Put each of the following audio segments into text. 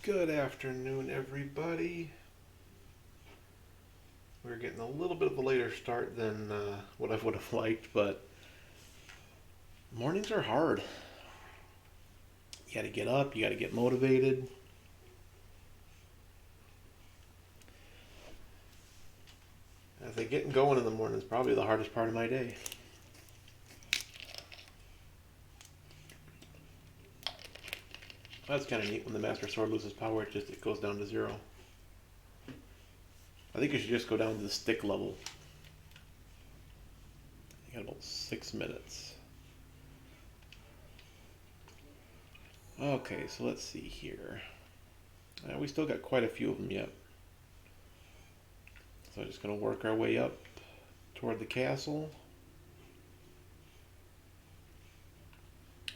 Good afternoon, everybody. We're getting a little bit of a later start than what I would have liked, but mornings are hard. You got to get up, you got to get motivated. I think getting going in the morning is probably the hardest part of my day. That's kind of neat when the Master Sword loses power, it goes down to zero. I think you should just go down to the stick level. You got about 6 minutes. Okay, so let's see here. We still got quite a few of them yet. So I'm just going to work our way up toward the castle.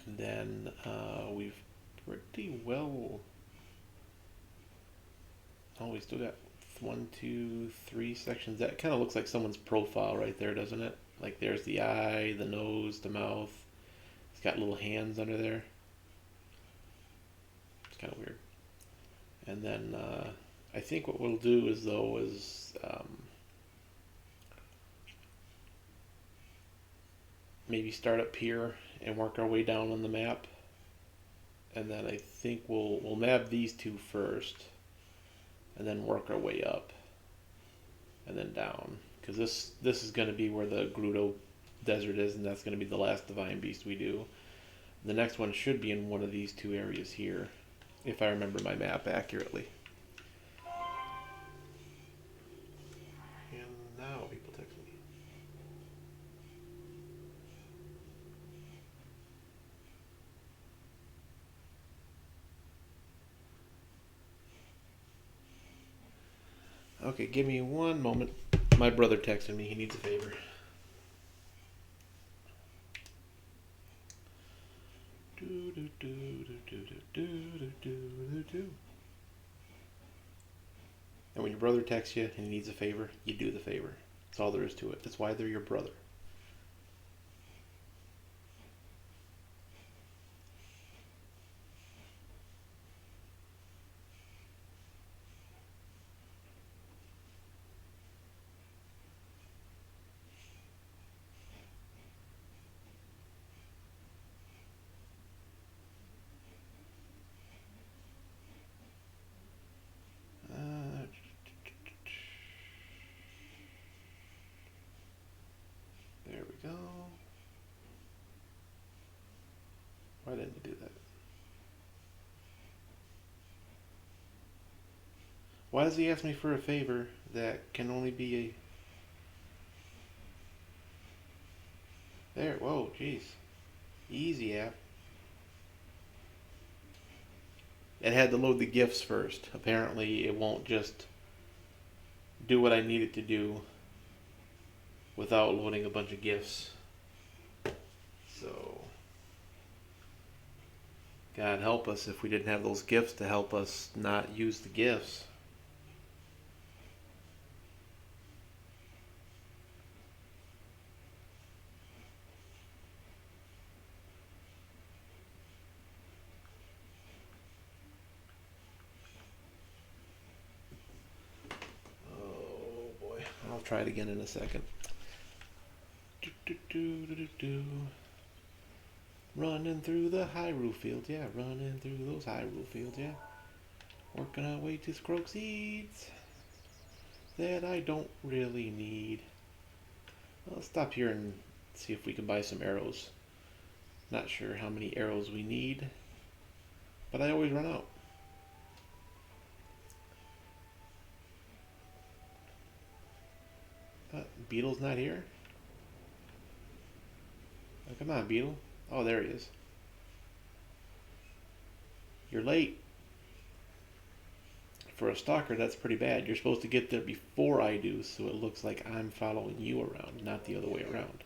And then we've pretty well... Oh, we still got 1, 2, 3 sections. That kind of looks like someone's profile right there, doesn't it? Like there's the eye, the nose, the mouth. It's got little hands under there. It's kind of weird. And then I think what we'll do is maybe start up here and work our way down on the map. And then I think we'll map these two first, and then work our way up, and then down. Because this is going to be where the Gerudo Desert is, and that's going to be the last Divine Beast we do. The next one should be in one of these two areas here, if I remember my map accurately. And now people text me. Okay, give me one moment. My brother texted me. He needs a favor. And when your brother texts you and he needs a favor, you do the favor. That's all there is to it. That's why they're your brother. There we go. Why didn't you do that? Why does he ask me for a favor that can only be a... There, whoa, jeez. Easy app. It had to load the gifts first. Apparently it won't just do what I need it to do without loading a bunch of gifts. So, God help us if we didn't have those gifts to help us not use the gifts. Oh boy, I'll try it again in a second. Running through the Hyrule fields, yeah, running through those Hyrule fields, yeah. Working our way to Korok seeds that I don't really need. Well, let's stop here and see if we can buy some arrows. Not sure how many arrows we need, but I always run out. Beetle's not here? Oh, come on, Beetle. Oh, there he is. You're late. For a stalker, that's pretty bad. You're supposed to get there before I do, so it looks like I'm following you around, not the other way around.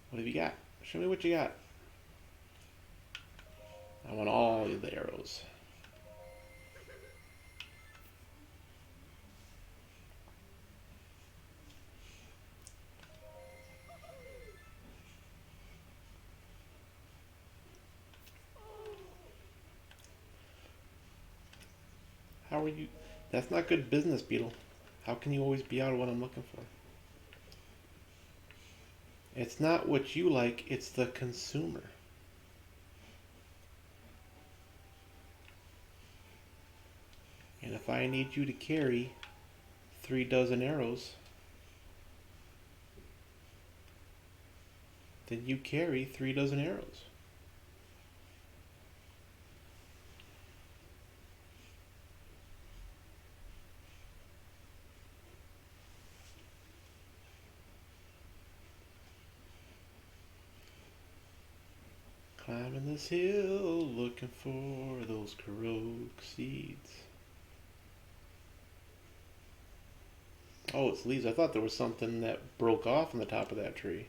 What have you got? Show me what you got. I want all of the arrows. How are you? That's not good business, Beetle. How can you always be out of what I'm looking for? It's not what you like, it's the consumer. And if I need you to carry 3 dozen arrows, then you carry 3 dozen arrows. Climbing this hill, looking for those Korok seeds. Oh, it's leaves. I thought there was something that broke off on the top of that tree.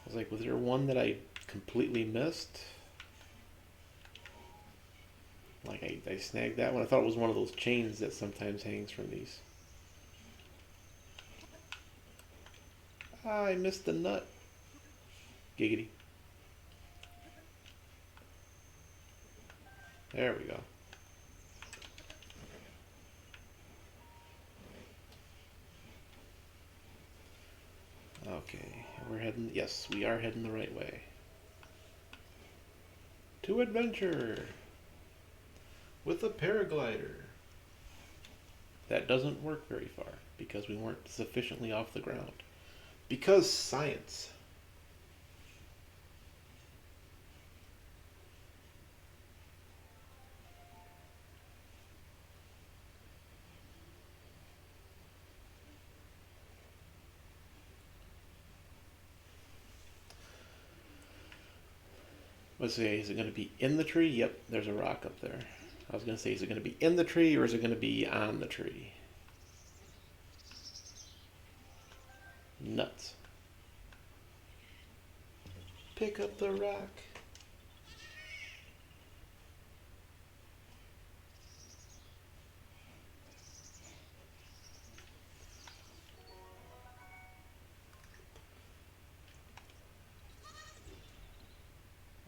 I was like, was there one that I completely missed? Like, I snagged that one. I thought it was one of those chains that sometimes hangs from these. Ah, I missed the nut. Giggity. There we go. Okay, we're heading, yes, we are heading the right way. To adventure! With a paraglider. That doesn't work very far because we weren't sufficiently off the ground. Because science. Let's see, is it going to be in the tree? Yep, there's a rock up there. I was going to say, is it going to be in the tree or is it going to be on the tree? Nuts. Pick up the rock.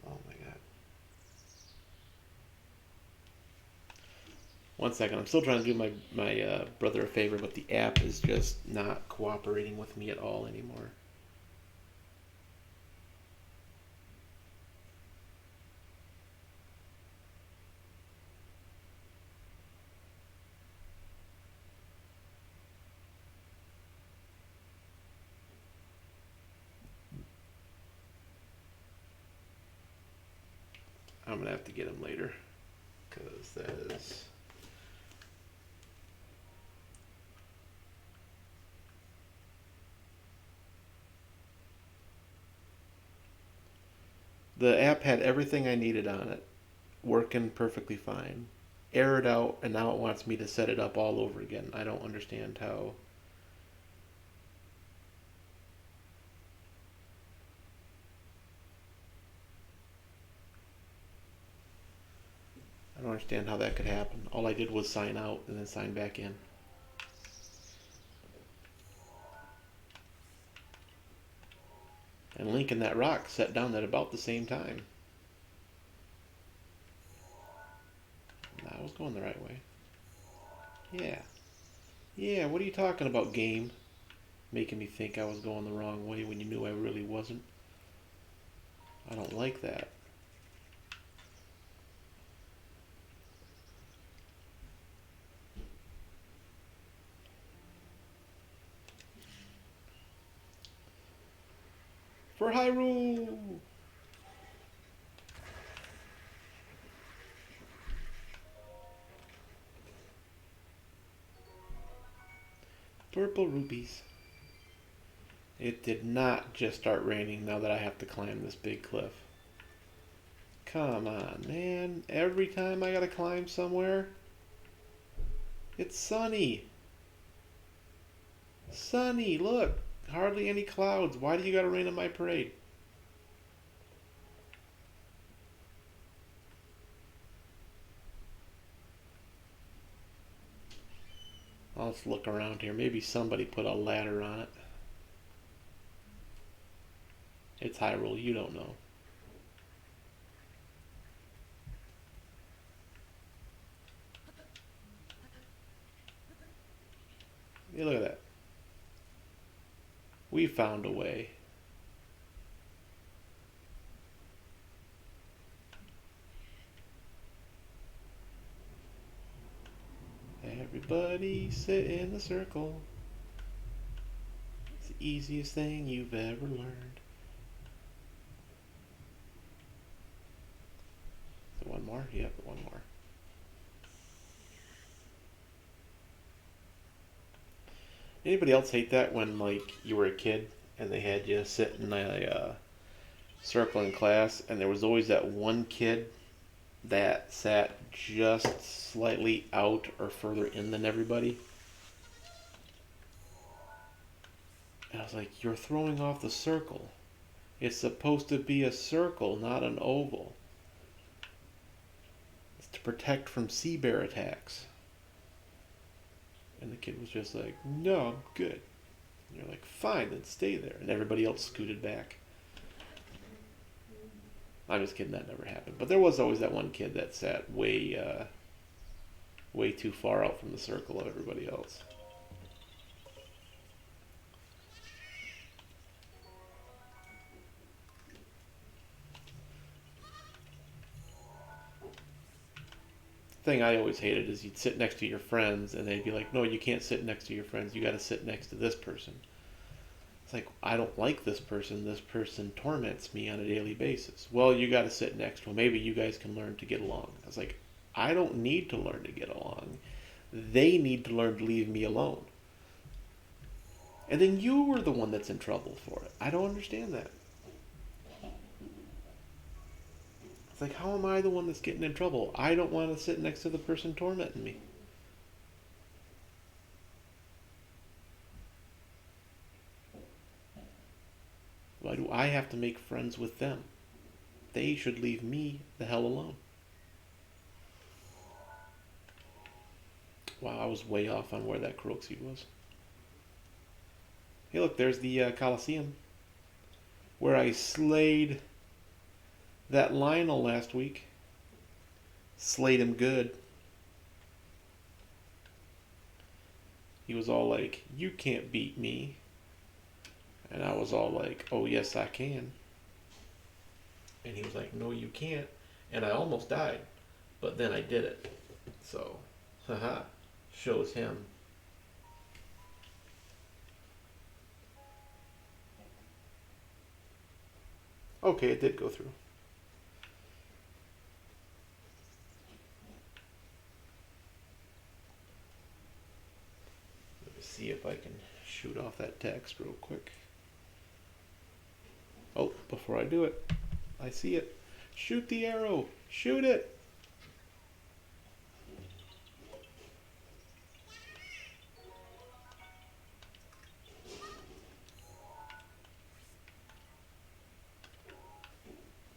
Oh my god. One second, I'm still trying to do my brother a favor, but the app is just not cooperating with me at all anymore. I'm gonna have to get him later, because that is... The app had everything I needed on it, working perfectly fine. Errored out, and now it wants me to set it up all over again. I don't understand how. I don't understand how that could happen. All I did was sign out and then sign back in. And Link and that rock set down at about the same time. I was going the right way. Yeah. Yeah, what are you talking about, game? Making me think I was going the wrong way when you knew I really wasn't. I don't like that. For Hyrule! Purple rupees. It did not just start raining now that I have to climb this big cliff. Come on, man. Every time I gotta climb somewhere, it's sunny. Sunny, look. Hardly any clouds. Why do you gotta rain on my parade? Let's look around here. Maybe somebody put a ladder on it. It's Hyrule, you don't know. Hey, look at that. We found a way. Everybody sit in the circle. It's the easiest thing you've ever learned. The one more? Yep, one more. Anybody else hate that when, like, you were a kid and they had you sit in a circle in class, and there was always that one kid that sat just slightly out or further in than everybody? And I was like, you're throwing off the circle. It's supposed to be a circle, not an oval. It's to protect from sea bear attacks. And the kid was just like, no, I'm good. And you're like, fine, then stay there. And everybody else scooted back. I'm just kidding, that never happened. But there was always that one kid that sat way too far out from the circle of everybody else. The thing I always hated is you'd sit next to your friends and they'd be like, no, you can't sit next to your friends. You got to sit next to this person. It's like, I don't like this person. This person torments me on a daily basis. Well, you got to sit next to him. Maybe you guys can learn to get along. I was like, I don't need to learn to get along. They need to learn to leave me alone. And then you were the one that's in trouble for it. I don't understand that. It's like, how am I the one that's getting in trouble? I don't want to sit next to the person tormenting me. Why do I have to make friends with them? They should leave me the hell alone. Wow, I was way off on where that Korok seed was. Hey, look, there's the Coliseum, where I slayed that Lionel last week. Slayed him good. He was all like, you can't beat me. And I was all like, oh yes I can. And he was like, no you can't. And I almost died. But then I did it. So, haha, shows him. Okay, it did go through. Let me see if I can shoot off that text real quick. Oh, before I do it, I see it. Shoot the arrow! Shoot it!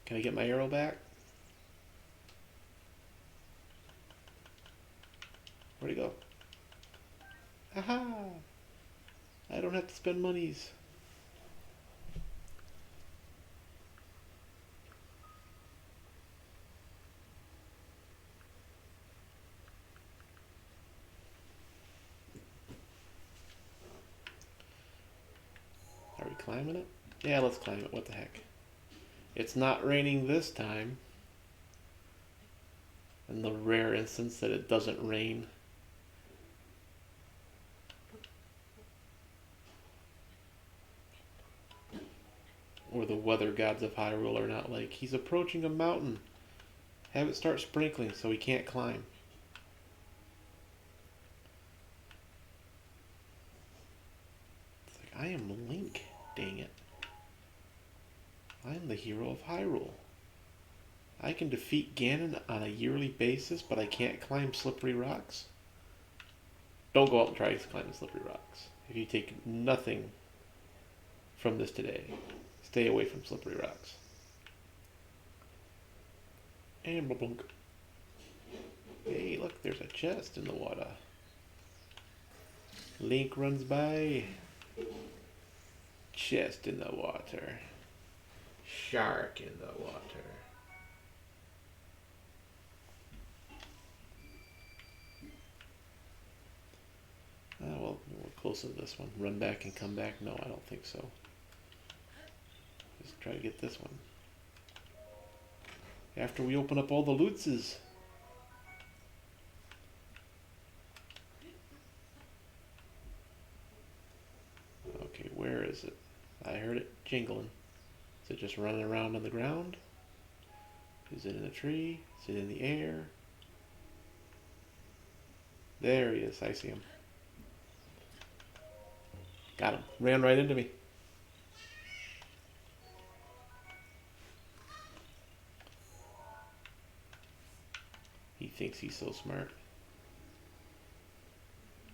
Can I get my arrow back? Where'd it go? Aha! I don't have to spend monies. Are we climbing it? Yeah, let's climb it. What the heck? It's not raining this time. In the rare instance that it doesn't rain. Or the weather gods of Hyrule are not like, he's approaching a mountain. Have it start sprinkling so he can't climb. It's like, I am Link, dang it. I am the hero of Hyrule. I can defeat Ganon on a yearly basis, but I can't climb slippery rocks? Don't go out and try to climb the slippery rocks. If you take nothing from this today, stay away from slippery rocks. And blunk. Hey, look, there's a chest in the water. Link runs by. Chest in the water. Shark in the water. Well, we're close to this one. Run back and come back? No, I don't think so. Just try to get this one. After we open up all the lootses. Okay, where is it? I heard it jingling. Is it just running around on the ground? Is it in a tree? Is it in the air? There he is. I see him. Got him. Ran right into me. He thinks he's so smart.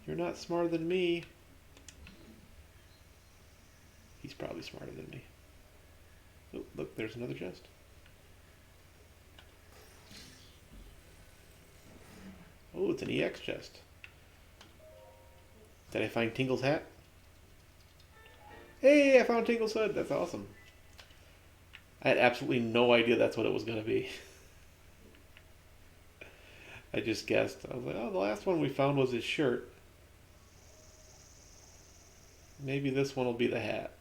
You're not smarter than me. He's probably smarter than me. Oh, look, there's another chest. Oh, it's an EX chest. Did I find Tingle's hat? Hey, I found Tingle's hood. That's awesome. I had absolutely no idea that's what it was going to be. I just guessed. I was like, oh, the last one we found was his shirt. Maybe this one will be the hat.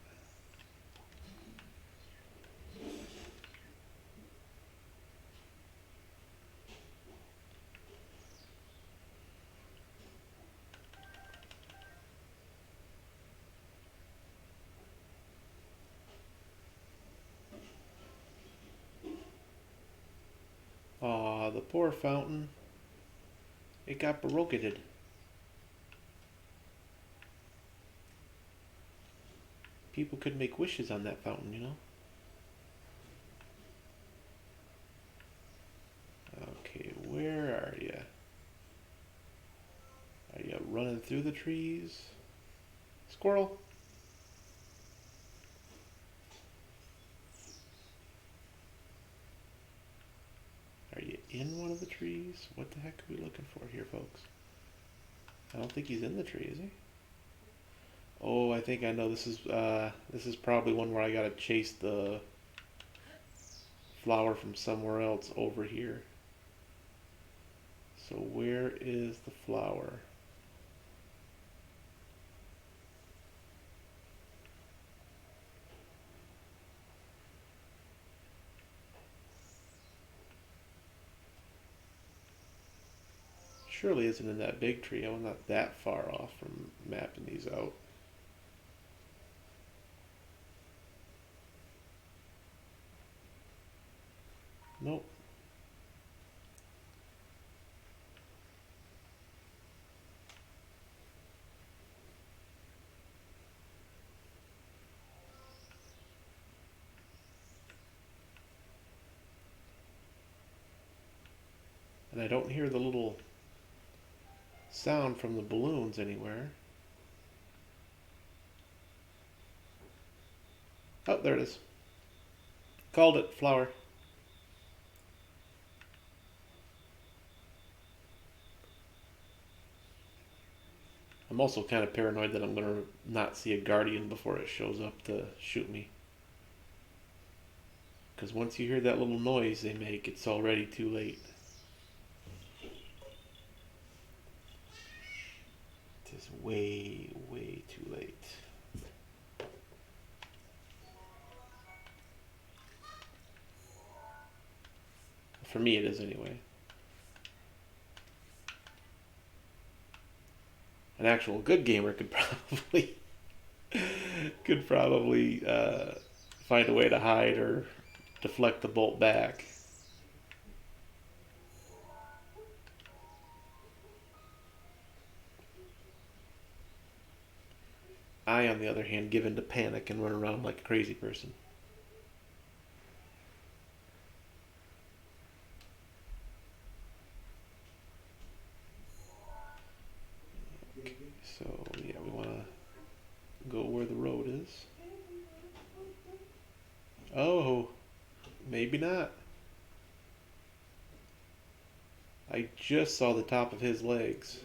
Aw, the poor fountain. It got barocketed. People could make wishes on that fountain, you know? Okay, where are you? Are you running through the trees? Squirrel! Are you in one of the trees? What the heck are we looking for here, folks? I don't think he's in the tree, is he? Oh, I think I know. This is probably one where I gotta chase the flower from somewhere else over here. So where is the flower? Surely isn't in that big tree. I'm not that far off from mapping these out. Nope. And I don't hear the little sound from the balloons anywhere. Oh, there it is. Called it, flower. I'm also kind of paranoid that I'm going to not see a guardian before it shows up to shoot me. Because once you hear that little noise they make, it's already too late. It is way, way too late. For me it is anyway. An actual good gamer could probably find a way to hide or deflect the bolt back. I, on the other hand, give in to panic and run around like a crazy person. Okay, so yeah, we want to go where the road is. Oh, maybe not. I just saw the top of his legs.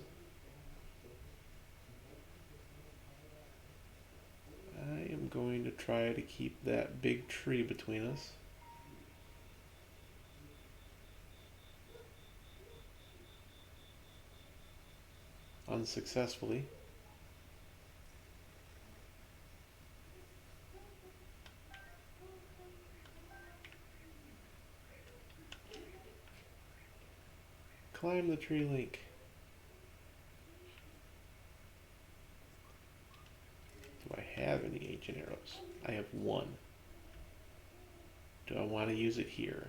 I am going to try to keep that big tree between us. Unsuccessfully. Climb the tree, Link. Do I have any ancient arrows? I have one. Do I want to use it here?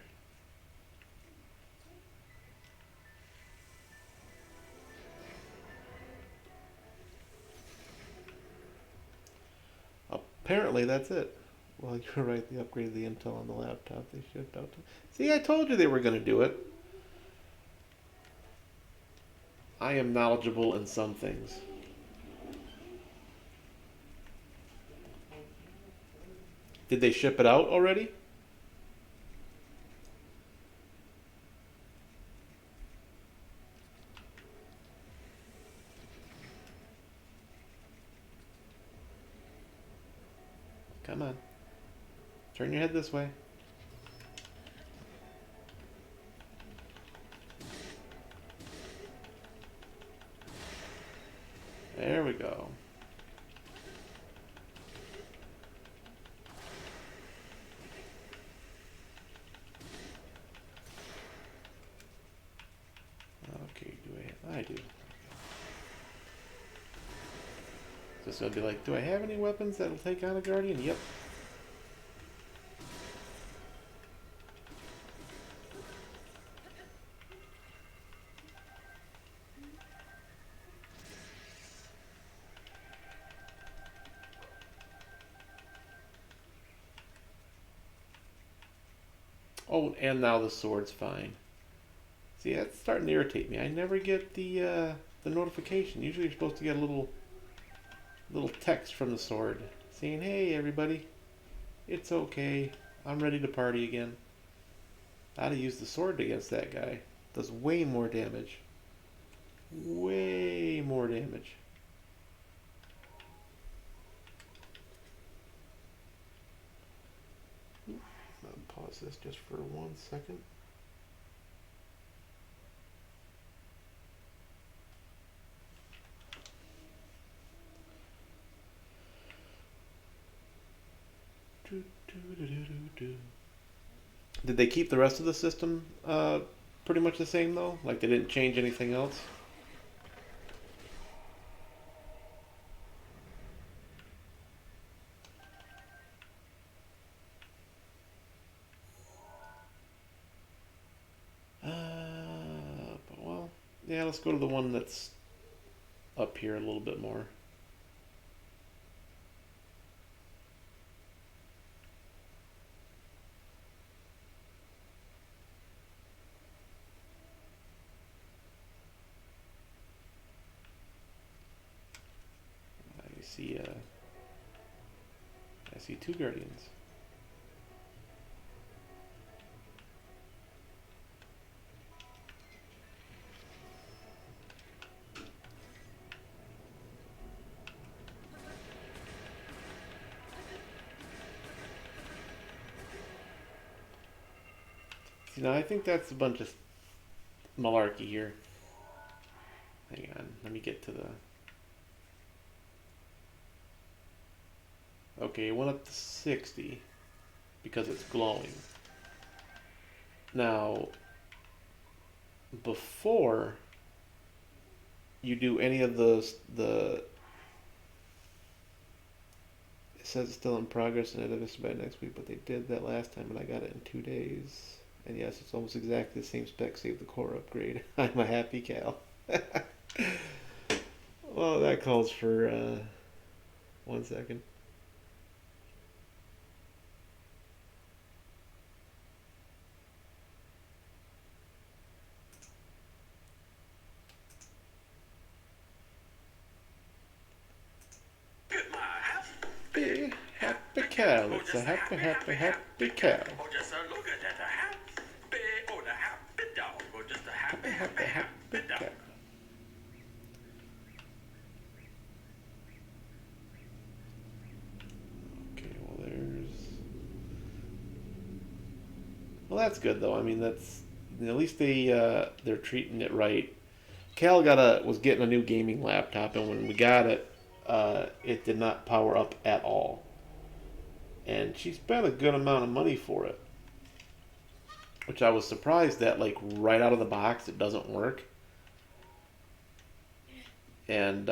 Apparently that's it. Well, you're right, they upgraded the Intel on the laptop. They shipped out to... See, I told you they were going to do it. I am knowledgeable in some things. Did they ship it out already? Come on. Turn your head this way. There we go. Okay, I do. So it'll be like, do I have any weapons that'll take on a guardian? Yep. Oh, and now the sword's fine. See, that's starting to irritate me. I never get the notification. Usually you're supposed to get a little text from the sword saying, hey everybody, it's okay. I'm ready to party again. I'd have used the sword against that guy. Does way more damage. Way more damage. I'll pause this just for 1 second. Did they keep the rest of the system pretty much the same though? Like they didn't change anything else? But well, yeah, let's go to the one that's up here a little bit more. I see 2 guardians. See, now I think that's a bunch of malarkey here. Hang on, let me get to the... Okay, it went up to 60 because it's glowing. Now, before you do any of the it says it's still in progress and it'll be by next week, but they did that last time and I got it in 2 days. And yes, it's almost exactly the same spec, save the core upgrade. I'm a happy cow. Well, that calls for 1 second. Happy cow. It's a happy, happy, happy cow. Or just look at that happy or the happy dog or just a happy, happy, happy dog. Okay, well Well, that's good though. I mean, that's at least they're treating it right. Cal was getting a new gaming laptop, and when we got it, it did not power up at all, and she spent a good amount of money for it, which I was surprised that like right out of the box it doesn't work. And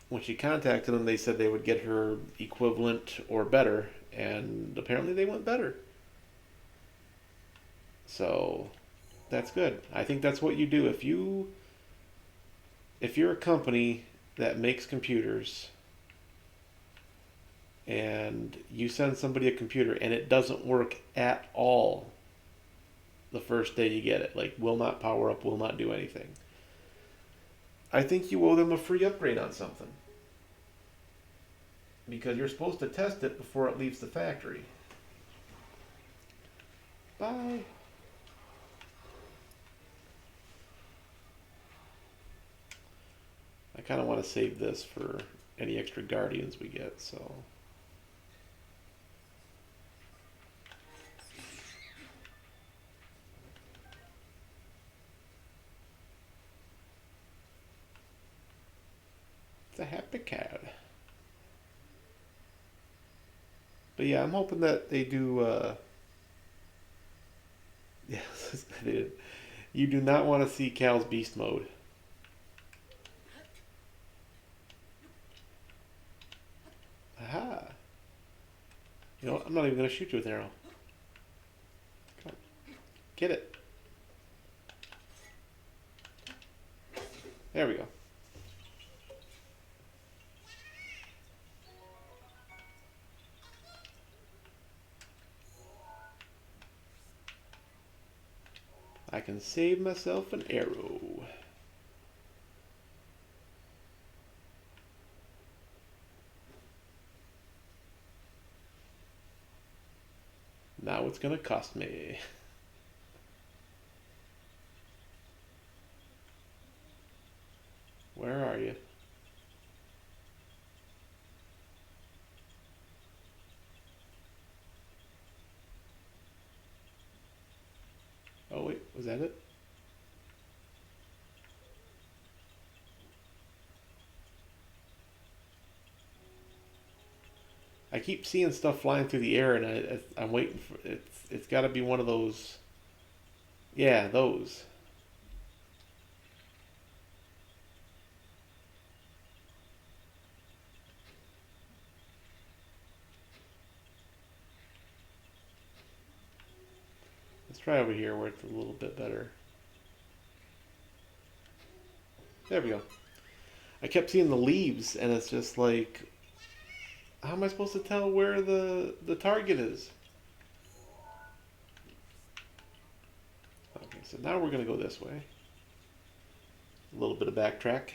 when she contacted them, they said they would get her equivalent or better, and apparently they went better. So that's good. I think that's what you do if you're a company that makes computers and you send somebody a computer and it doesn't work at all the first day you get it, like will not power up, will not do anything. I think you owe them a free upgrade on something because you're supposed to test it before it leaves the factory. Bye. I kind of want to save this for any extra guardians we get, so. It's a happy card. But yeah, I'm hoping that they do. Yes, I did. You do not want to see Cal's beast mode. Aha. You know what? I'm not even going to shoot you with an arrow. Come on. Get it. There we go. I can save myself an arrow. Now it's going to cost me. Where are you? Oh wait, was that it? I keep seeing stuff flying through the air, and I'm waiting for it's got to be one of those. Yeah, those. Let's try over here where it's a little bit better. There we go. I kept seeing the leaves, and it's just like, how am I supposed to tell where the target is? Okay, so now we're gonna go this way. A little bit of backtrack.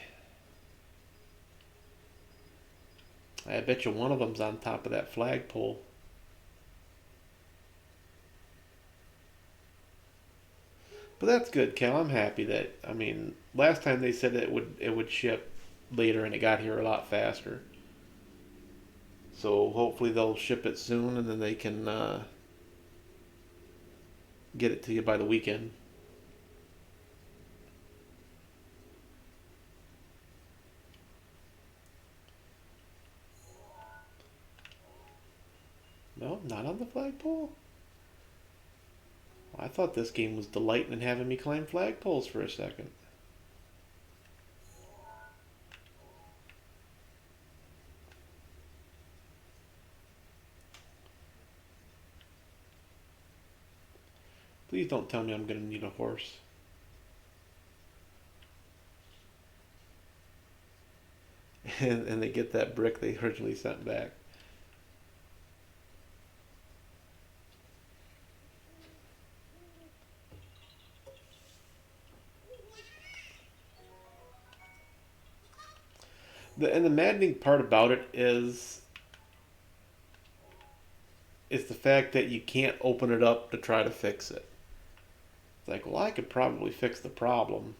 I bet you one of them's on top of that flagpole. But that's good, Cal. I'm happy that I mean, last time they said it would ship later, and it got here a lot faster. So hopefully they'll ship it soon, and then they can get it to you by the weekend. No, not on the flagpole. Well, I thought this game was delighting in having me climb flagpoles for a second. Please don't tell me I'm going to need a horse. And they get that brick they originally sent back. And the maddening part about it is the fact that you can't open it up to try to fix it. It's like, well, I could probably fix the problem.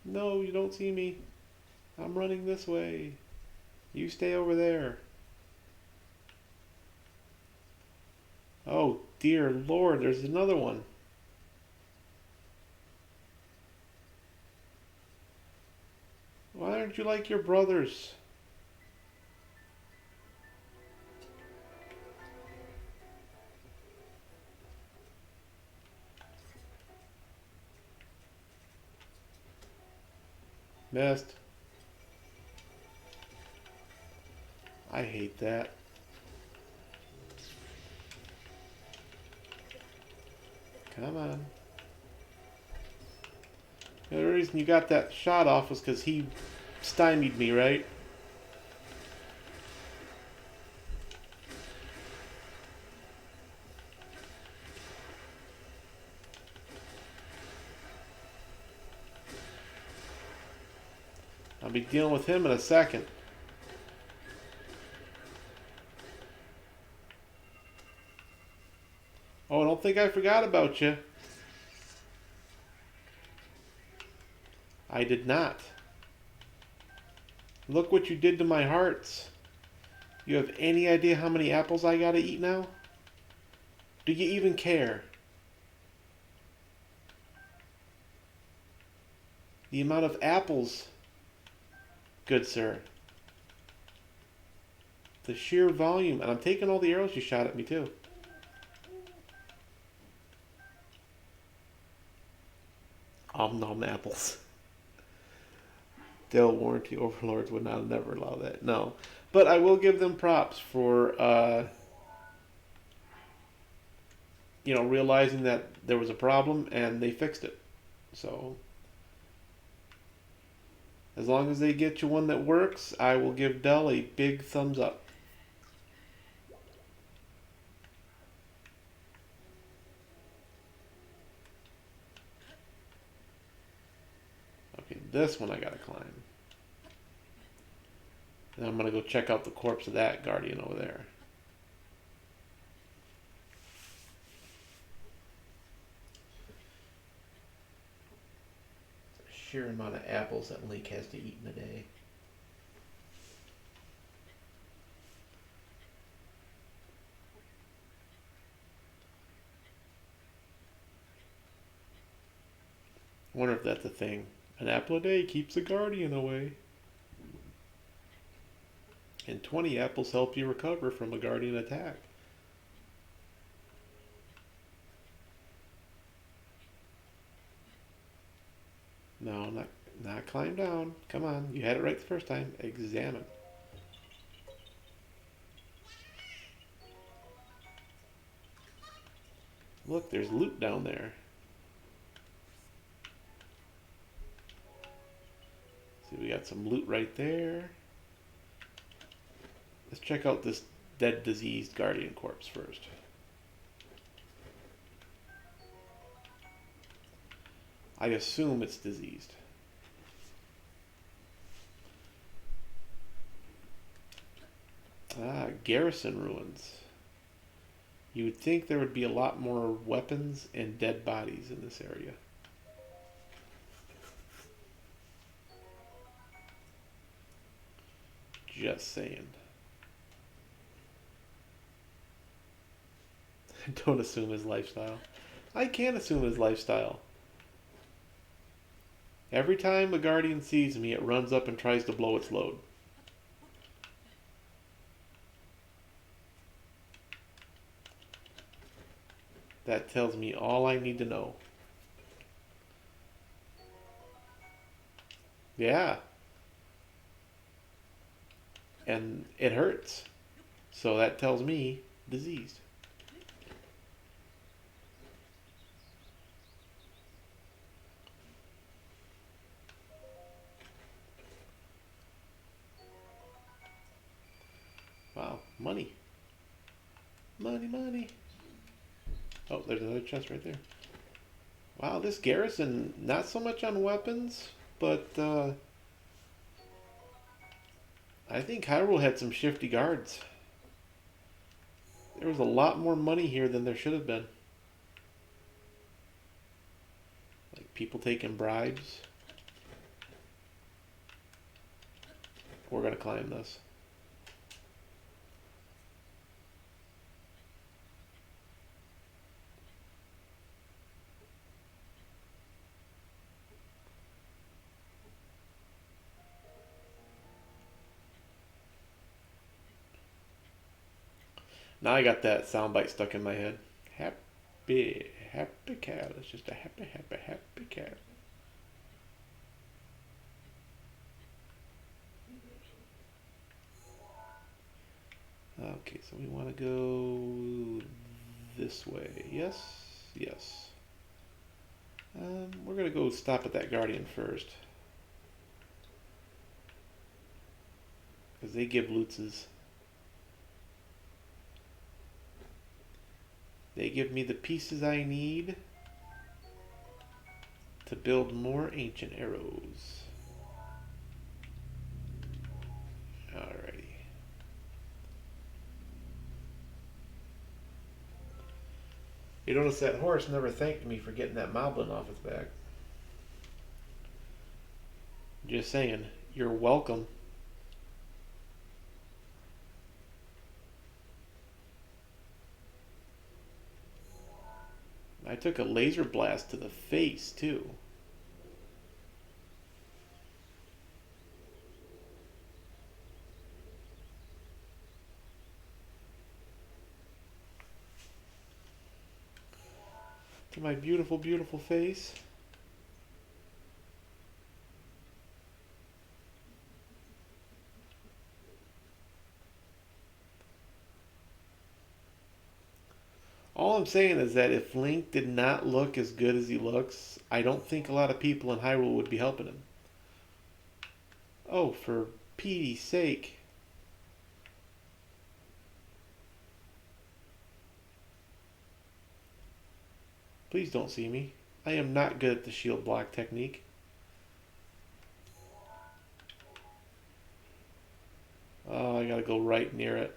No, you don't see me. I'm running this way. You stay over there. Oh, dear Lord, there's another one. Why aren't you like your brothers? Missed. I hate that. Come on. The reason you got that shot off was because he stymied me, right? I'll be dealing with him in a second. Oh, I don't think I forgot about you. I did not. Look what you did to my hearts. You have any idea how many apples I gotta eat now? Do you even care? The amount of apples, good sir. The sheer volume. And I'm taking all the arrows you shot at me too. Om nom apples. Dell warranty overlords would not never allow that. No. But I will give them props for realizing that there was a problem and they fixed it. So as long as they get you one that works, I will give Dell a big thumbs up. Okay, this one I gotta climb. And I'm gonna go check out the corpse of that guardian over there. Sheer amount of apples that Link has to eat in a day. I wonder if that's a thing. An apple a day keeps a guardian away. And 20 apples help you recover from a guardian attack. No, not climb down. Come on, you had it right the first time. Examine. Look, there's loot down there. See, we got some loot right there. Let's check out this dead, diseased guardian corpse first. I assume it's diseased. Ah, garrison ruins. You would think there would be a lot more weapons and dead bodies in this area. Just saying. Don't assume his lifestyle. I can't assume his lifestyle. Every time a guardian sees me, it runs up and tries to blow its load. That tells me all I need to know. Yeah. And it hurts. So that tells me diseased. Wow, money. Money, money. Oh, there's another chest right there. Wow, this garrison, not so much on weapons, but I think Hyrule had some shifty guards. There was a lot more money here than there should have been. Like people taking bribes. We're gonna climb this. Now I got that soundbite stuck in my head. Happy, happy cat. It's just a happy, happy, happy cat. Okay, so we want to go this way. Yes, yes. We're gonna go stop at that guardian first, because they give lootzes. They give me the pieces I need to build more ancient arrows. Alrighty. You notice that horse never thanked me for getting that moblin off his back. Just saying, you're welcome. I took a laser blast to the face, too. To my beautiful, beautiful face. All I'm saying is that if Link did not look as good as he looks, I don't think a lot of people in Hyrule would be helping him. Oh, for Petey's sake. Please don't see me. I am not good at the shield block technique. Oh, I gotta go right near it.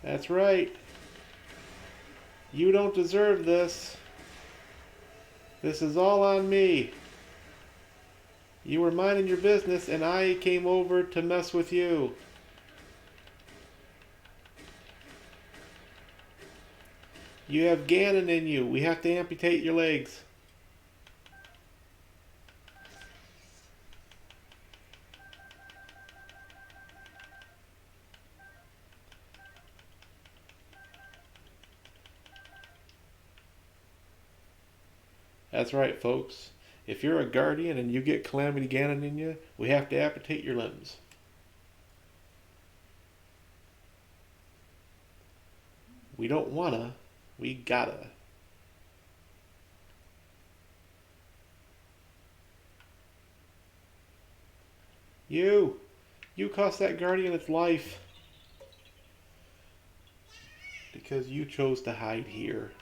That's right. You don't deserve this. This is all on me. You were minding your business and I came over to mess with you. You have Ganon in you. We have to amputate your legs. That's right, folks. If you're a guardian and you get Calamity Ganon in you, we have to amputate your limbs. We don't wanna, we gotta. You cost that guardian its life. Because you chose to hide here.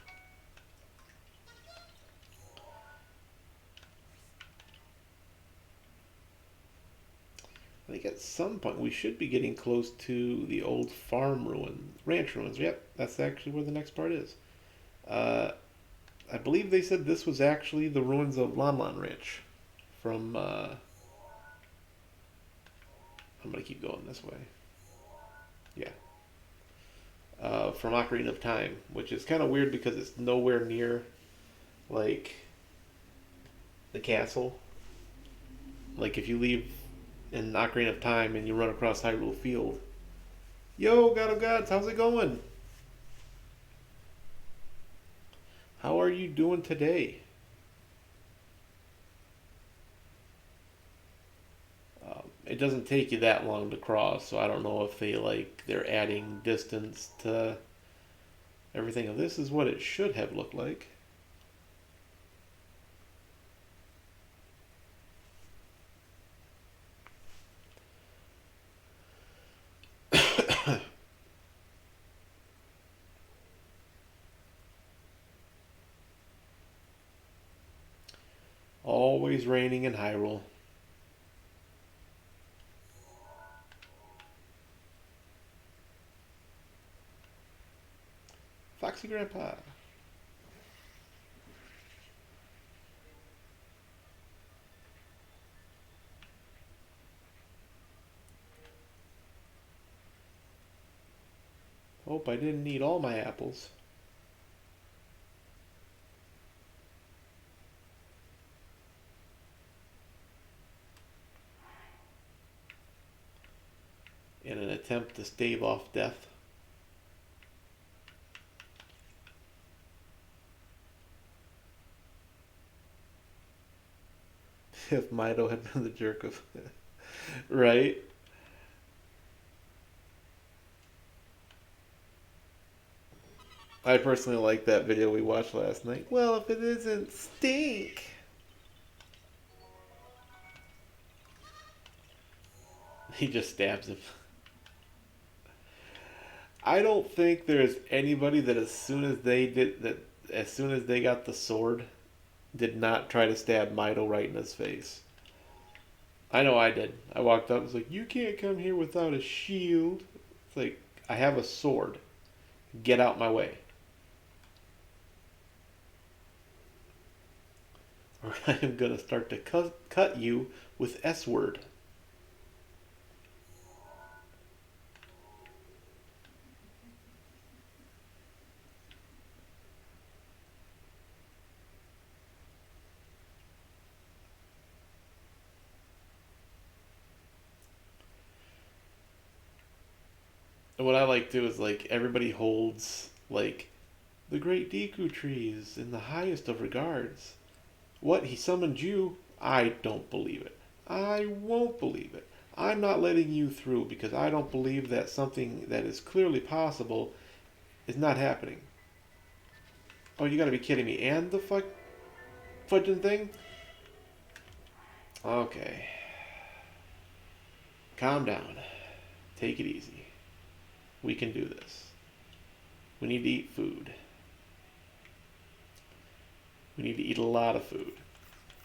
I think at some point we should be getting close to the old farm ruins, ranch ruins. Yep, that's actually where the next part is. Uh, I believe they said this was actually the ruins of Lon Lon Ranch. From, I'm gonna keep going this way. Yeah. From Ocarina of Time, which is kind of weird because it's nowhere near, like, the castle. Like, if you leave in Ocarina of Time and you run across Hyrule Field, yo, God of Gods, how's it going? How are you doing today? It doesn't take you that long to cross, so I don't know if they're adding distance to everything. This is what it should have looked like. Always raining in Hyrule. Foxy Grandpa. Hope I didn't eat all my apples. In an attempt to stave off death. If Mido had been the jerk of... right? I personally like that video we watched last night. Well, if it isn't stink. He just stabs him. I don't think there's anybody that as soon as they got the sword, did not try to stab Mido right in his face. I know I did. I walked up and was like, "You can't come here without a shield." It's like, I have a sword. Get out my way. Or I am gonna start to cut you with S word. And what I like too is like everybody holds like the great Deku trees in the highest of regards. What, he summoned you? I don't believe it. I won't believe it. I'm not letting you through because I don't believe that something that is clearly possible is not happening. Oh, you gotta be kidding me. And the fudging thing? Okay. Calm down. Take it easy. We can do this. We need to eat food. We need to eat a lot of food.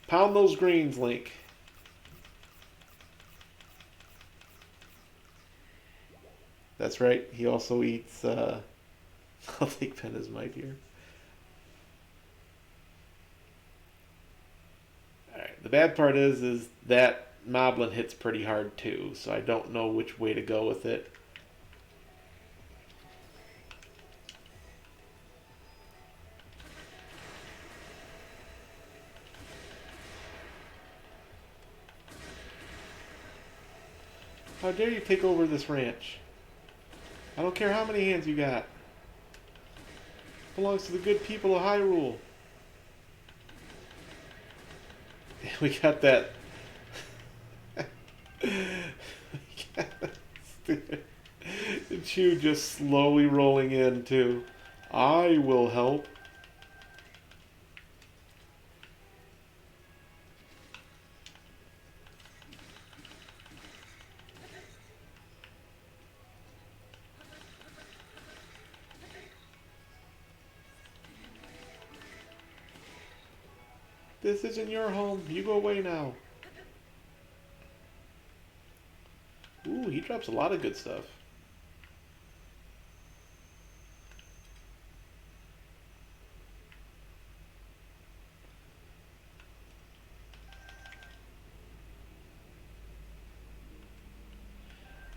Pound those greens, Link. That's right. He also eats. I'll take Pen as might here. All right. The bad part is that Moblin hits pretty hard too, so I don't know which way to go with it. How dare you take over this ranch? I don't care how many hands you got. It belongs to the good people of Hyrule. We got that. The Chew just slowly rolling in too. I will help. This isn't your home. You go away now. Ooh, he drops a lot of good stuff.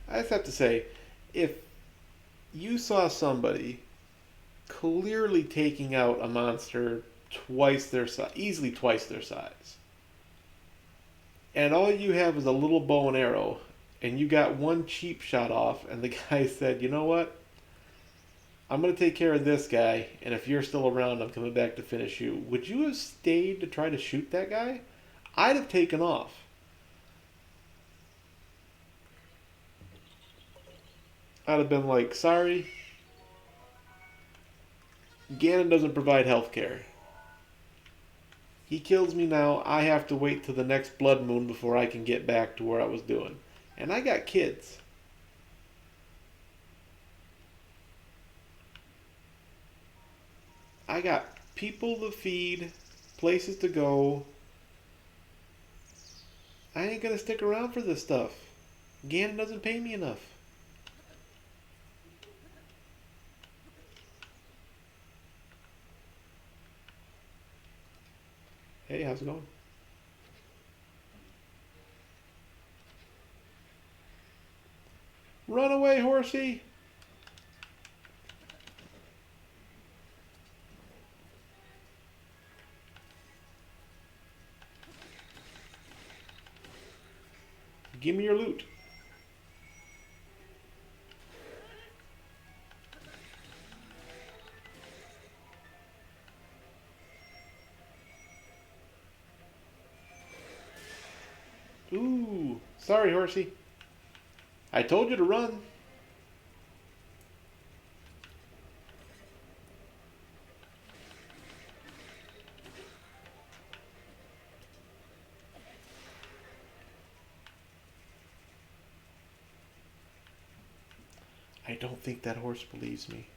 I just have to say, if you saw somebody clearly taking out a monster twice their size, easily twice their size, and all you have is a little bow and arrow, and you got one cheap shot off, and the guy said, "You know what? I'm going to take care of this guy, and if you're still around, I'm coming back to finish you." Would you have stayed to try to shoot that guy? I'd have taken off. I'd have been like, "Sorry, Ganon doesn't provide health care. He kills me now, I have to wait till the next blood moon before I can get back to where I was doing. And I got kids." I got people to feed, places to go. I ain't gonna stick around for this stuff. Ganon doesn't pay me enough. Hey, how's it going? Run away, horsey! Give me your loot. Ooh, sorry, horsey. I told you to run. I don't think that horse believes me.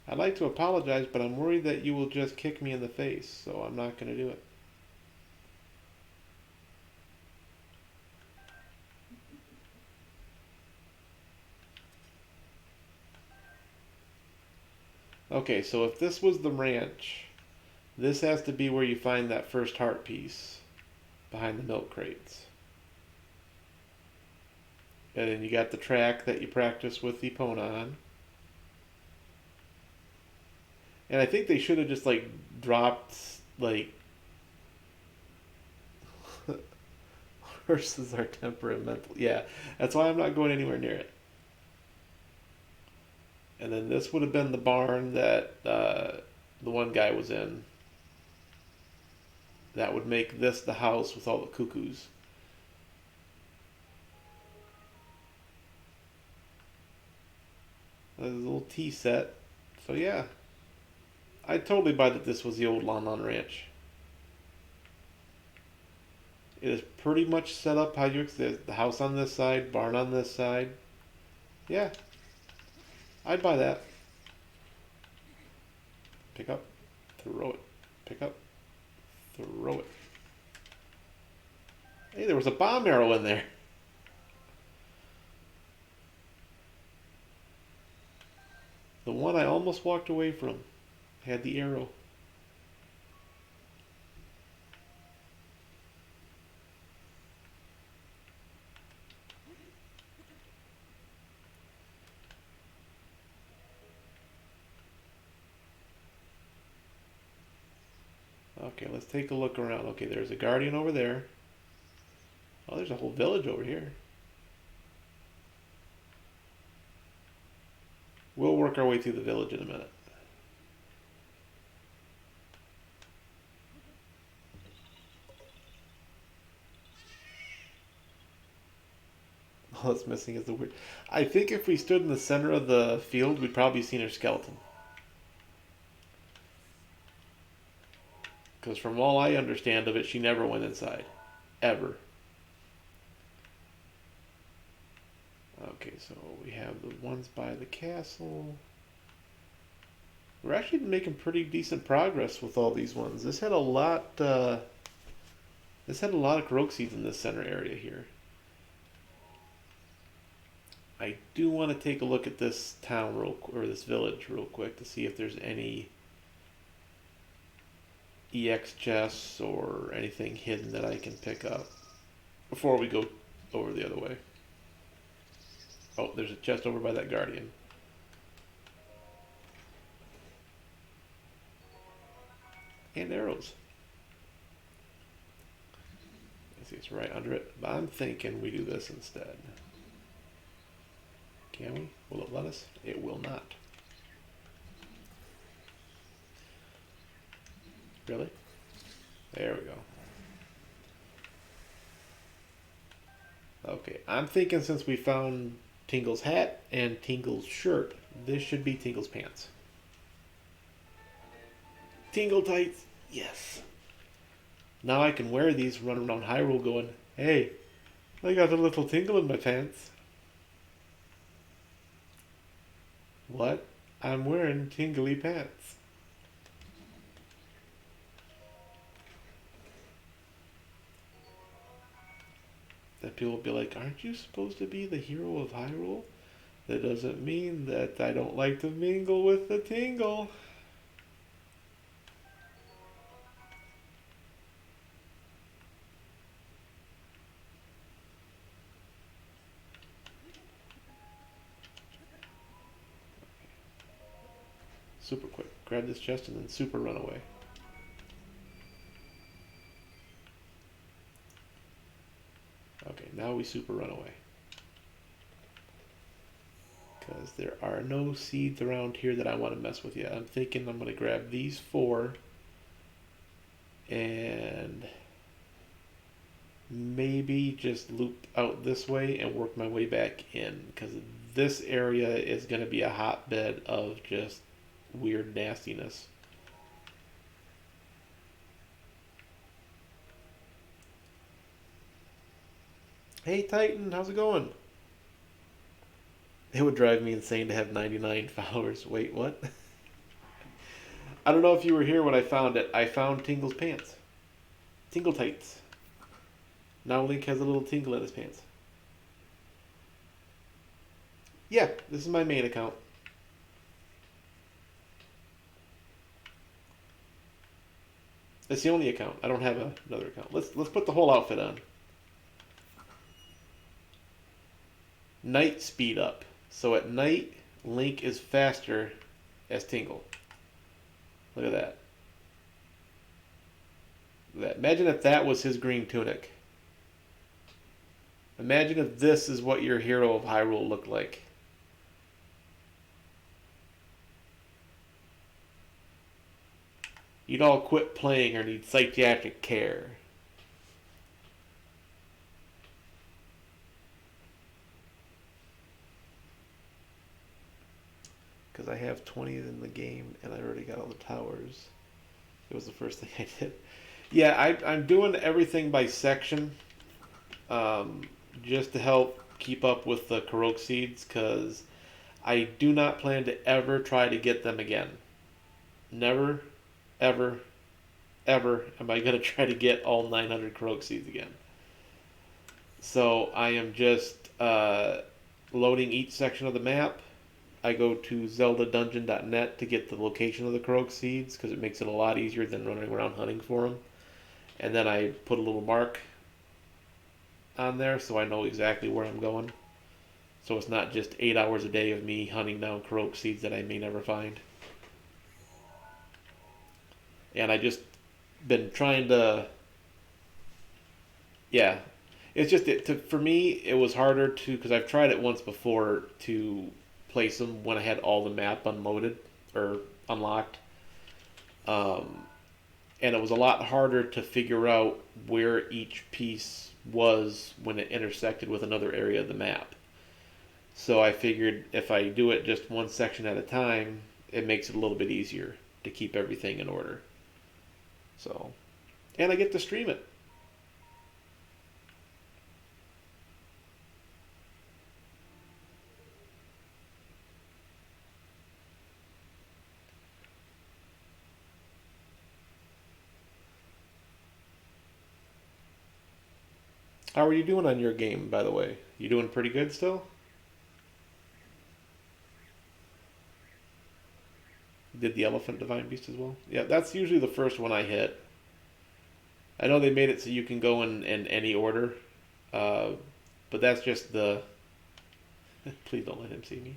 I'd like to apologize, but I'm worried that you will just kick me in the face, so I'm not going to do it. Okay, so if this was the ranch, this has to be where you find that first heart piece behind the milk crates. And then you got the track that you practice with the Epona on. And I think they should have just like dropped like horses are temperamental. Yeah, that's why I'm not going anywhere near it. And then this would have been the barn that the one guy was in. That would make this the house with all the cuckoos. There's a little tea set. So yeah, I'd totally buy that this was the old Lon Lon Ranch. It is pretty much set up how you expect. The house on this side, barn on this side. Yeah, I'd buy that. Pick up, throw it. Pick up, throw it. Hey, there was a bomb arrow in there. The one I almost walked away from had the arrow. Okay, let's take a look around. Okay, there's a guardian over there. Oh, there's a whole village over here. We'll work our way through the village in a minute. All that's missing is the weird. I think if we stood in the center of the field, we'd probably seen her skeleton. Because from all I understand of it, she never went inside. Ever. Okay, so we have the ones by the castle. We're actually making pretty decent progress with all these ones. This had a lot. This had a lot of Korok seeds in this center area here. I do want to take a look at this town or this village real quick to see if there's any EX chests or anything hidden that I can pick up before we go over the other way. Oh, there's a chest over by that guardian. And arrows. I see it's right under it. But I'm thinking we do this instead. Can we? Will it let us? It will not. Really? There we go. Okay, I'm thinking since we found Tingle's hat and Tingle's shirt, this should be Tingle's pants. Tingle tights, yes. Now I can wear these, run around Hyrule going, hey, I got a little tingle in my pants. What? I'm wearing tingly pants. That people will be like, aren't you supposed to be the hero of Hyrule? That doesn't mean that I don't like to mingle with the tingle. Super quick. Grab this chest and then super run away. Okay, now we super run away. Because there are no seeds around here that I want to mess with yet. I'm thinking I'm going to grab these 4 and maybe just loop out this way and work my way back in, because this area is going to be a hotbed of just weird nastiness. Hey Titan, how's it going? It would drive me insane to have 99 followers. Wait, what? I don't know if you were here when I found it. I found Tingle's pants. Tingle tights. Now Link has a little tingle in his pants. Yeah, this is my main account. It's the only account. I don't have another account. Let's put the whole outfit on. Night speed up. So at night, Link is faster as Tingle. Look at that. Look at that. Imagine if that was his green tunic. Imagine if this is what your hero of Hyrule looked like. You'd all quit playing or need psychiatric care. Because I have 20 in the game and I already got all the towers. It was the first thing I did. Yeah, I'm doing everything by section. Just to help keep up with the Korok seeds, because I do not plan to ever try to get them again. Never, ever, ever am I going to try to get all 900 Korok seeds again. So I am just loading each section of the map. I go to zeldadungeon.net to get the location of the Korok seeds, because it makes it a lot easier than running around hunting for them. And then I put a little mark on there so I know exactly where I'm going. So it's not just 8 hours a day of me hunting down Korok seeds that I may never find. And I just been trying to, yeah, it's just for me it was harder to, because I've tried it once before to place them when I had all the map unloaded or unlocked, and it was a lot harder to figure out where each piece was when it intersected with another area of the map. So I figured if I do it just one section at a time, it makes it a little bit easier to keep everything in order. So, and I get to stream it. How are you doing on your game, by the way? You doing pretty good still? Did the Elephant Divine Beast as well? Yeah, that's usually the first one I hit. I know they made it so you can go in any order, but that's just the... Please don't let him see me.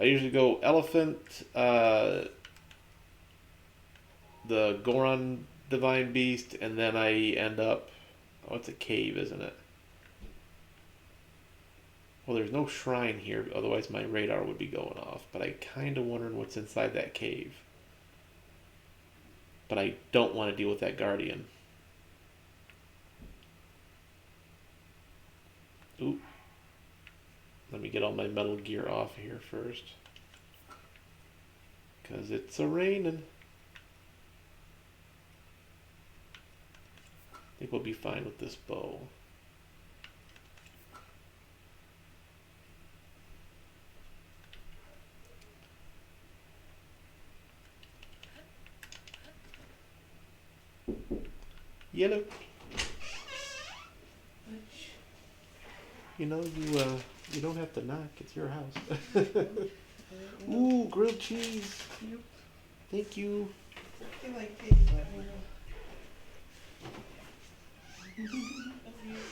I usually go Elephant, the Goron Divine Beast, and then I end up... Oh, it's a cave, isn't it? Well, there's no shrine here, otherwise my radar would be going off. But I kind of wondering what's inside that cave. But I don't want to deal with that guardian. Ooh. Let me get all my Metal Gear off here first. Because it's a-raining. I think we'll be fine with this bow. Yellow. You know, you don't have to knock. It's your house. Ooh, grilled cheese. Yep. Thank you. You like piggy, let me know.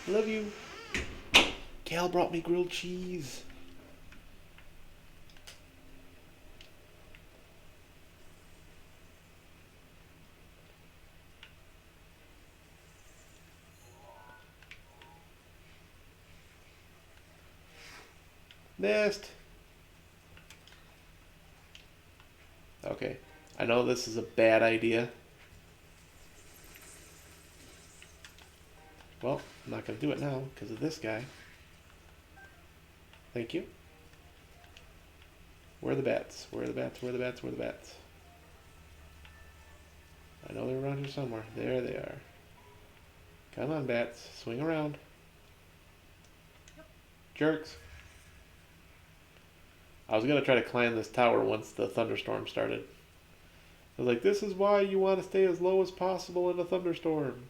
Love you. Cal brought me grilled cheese. Nest. Okay. I know this is a bad idea. Well, I'm not going to do it now because of this guy. Thank you. Where are the bats? Where are the bats? Where are the bats? Where are the bats? I know they're around here somewhere. There they are. Come on, bats. Swing around. Jerks. I was going to try to climb this tower once the thunderstorm started. I was like, this is why you want to stay as low as possible in a thunderstorm.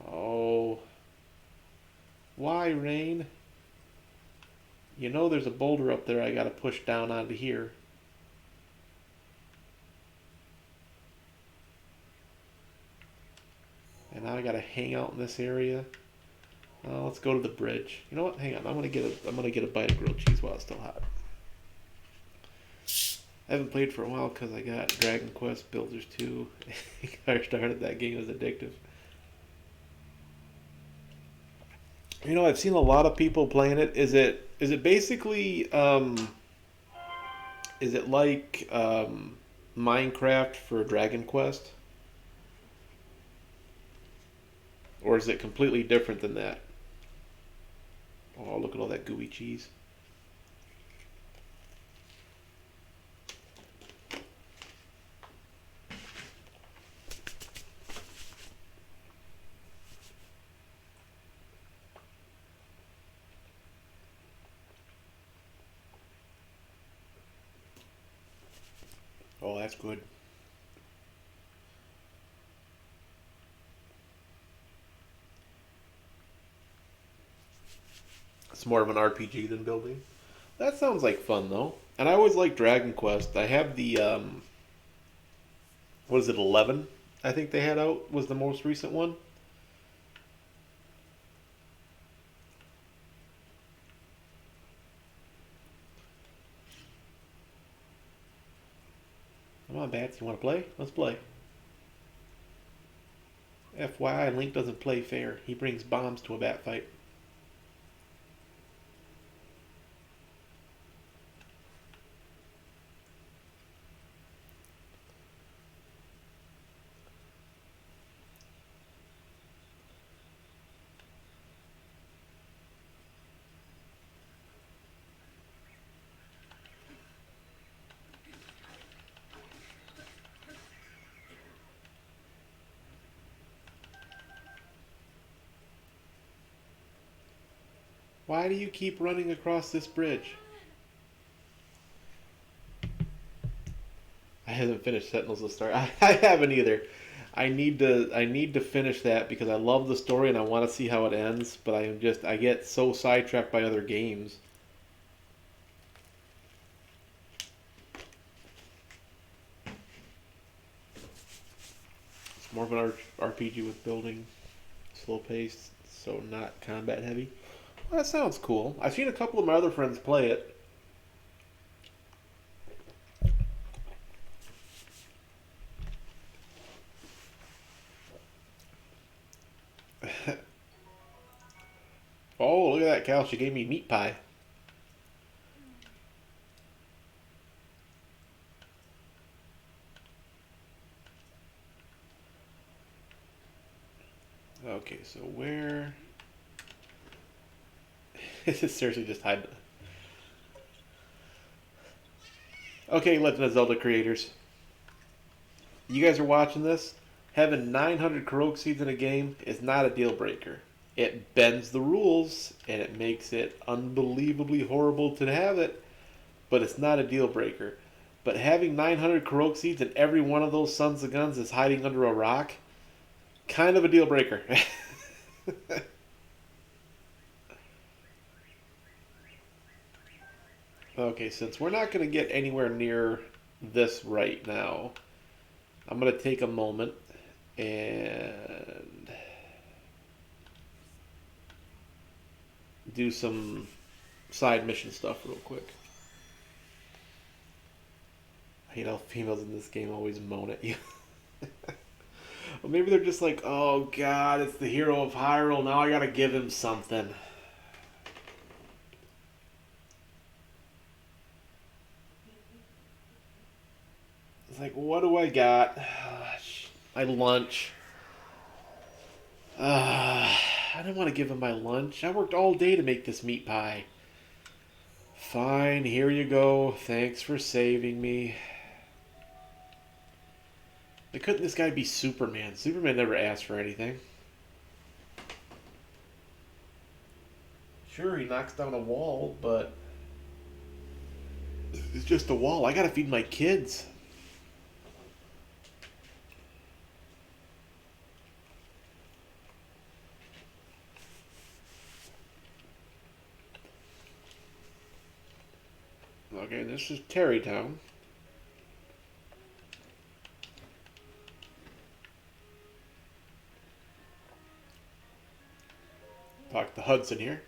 Oh. Why, rain? You know there's a boulder up there I gotta push down onto here. And now I gotta hang out in this area. Let's go to the bridge. You know what? Hang on. I'm gonna get a bite of grilled cheese while it's still hot. I haven't played for a while because I got Dragon Quest Builders 2. I started that game. It was addictive. You know, I've seen a lot of people playing it. Is it basically is it like Minecraft for Dragon Quest? Or is it completely different than that? Oh, look at all that gooey cheese. Oh, that's good. It's more of an RPG than building. That sounds like fun though. And I always like Dragon Quest. I have the what is it, 11? I think they had out was the most recent one. Come on, Bats, you want to play? Let's play. FYI, Link doesn't play fair. He brings bombs to a bat fight. Why do you keep running across this bridge? I haven't finished Sentinels of Star. I haven't either. I need to finish that because I love the story and I want to see how it ends, but I get so sidetracked by other games. It's more of an RPG with building, slow paced, so not combat heavy. Well, that sounds cool. I've seen a couple of my other friends play it. Oh, look at that, Cal. She gave me meat pie. Okay, so where... This is seriously just hide. Okay, Legend of Zelda creators. You guys are watching this. Having 900 Korok seeds in a game is not a deal breaker. It bends the rules and it makes it unbelievably horrible to have it, but it's not a deal breaker. But having 900 Korok seeds and every one of those sons of guns is hiding under a rock, kind of a deal breaker. Okay, since we're not going to get anywhere near this right now, I'm going to take a moment and do some side mission stuff real quick. I hate how females in this game always moan at you. Well, maybe they're just like, oh god, it's the hero of Hyrule, now I gotta give him something. It's like, what do I got? My lunch. I didn't want to give him my lunch. I worked all day to make this meat pie. Fine, here you go. Thanks for saving me. Why couldn't this guy be Superman? Superman never asked for anything. Sure, he knocks down a wall, but it's just a wall. I gotta feed my kids. Okay, this is Terrytown. Talk to Hudson here.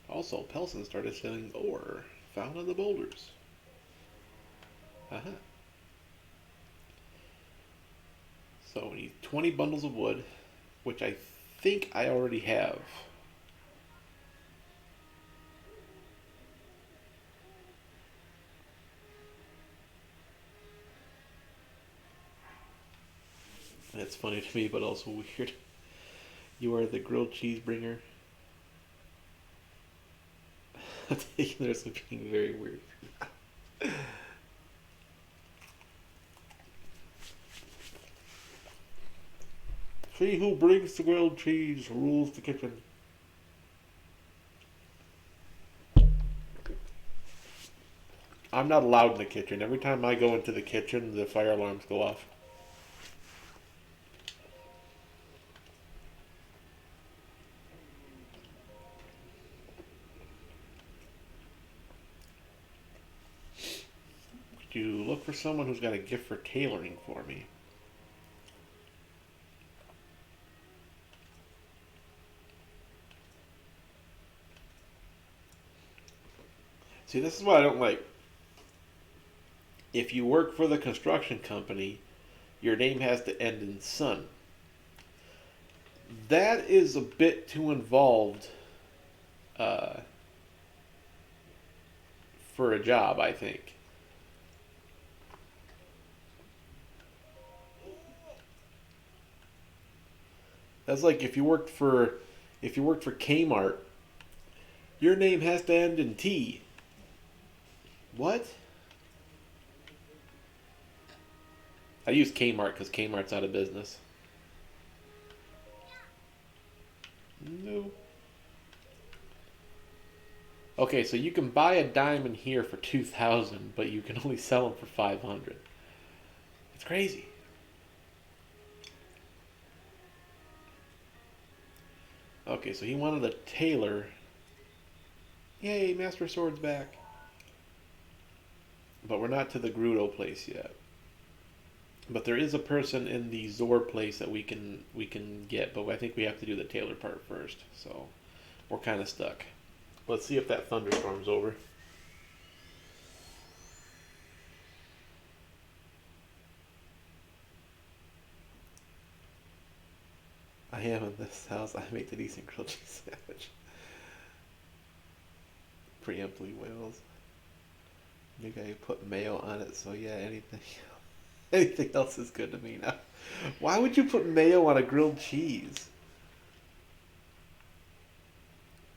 Also, Pelson started selling ore found on the boulders. Uh-huh. So we need 20 bundles of wood, which I think I already have. That's funny to me, but also weird. You are the grilled cheese bringer. I'm taking this as being very weird. She who brings the grilled cheese rules the kitchen. I'm not allowed in the kitchen. Every time I go into the kitchen, the fire alarms go off. Could you look for someone who's got a gift for tailoring for me? See, this is what I don't like. If you work for the construction company, your name has to end in son. That is a bit too involved uh, for a job, I think. That's like if you worked for Kmart, your name has to end in T. What? I use Kmart because Kmart's out of business. No. Okay, so you can buy a diamond here for 2,000, but you can only sell them for 500. It's crazy. Okay, so he wanted a tailor. Yay, Master Sword's back. But we're not to the Grudo place yet. But there is a person in the Zor place that we can get, but I think we have to do the tailor part first. So we're kind of stuck. Let's see if that thunderstorm's over. I am in this house. I make the decent grilled cheese sandwich. Preemptively Wales. Maybe I put mayo on it, so yeah, anything else is good to me now. Why would you put mayo on a grilled cheese?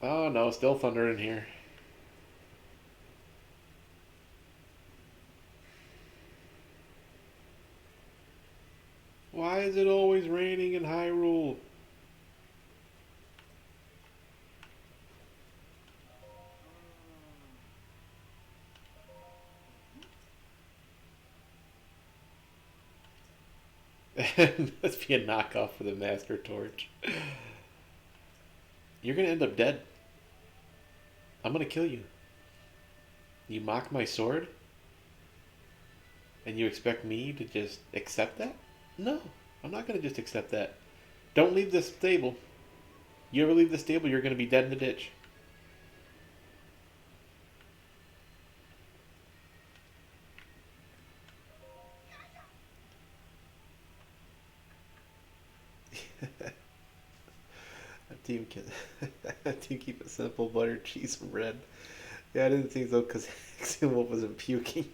Oh no, still thunder in here. Why is it always raining in Hyrule? And let's be a knockoff for the Master Torch. You're gonna end up dead. I'm gonna kill you. You mock my sword? And you expect me to just accept that? No, I'm not gonna just accept that. Don't leave this stable. You ever leave the stable, you're gonna be dead in the ditch. 'Team, team keep it simple, butter, cheese, and bread. Yeah, I didn't think so because Wolf wasn't puking.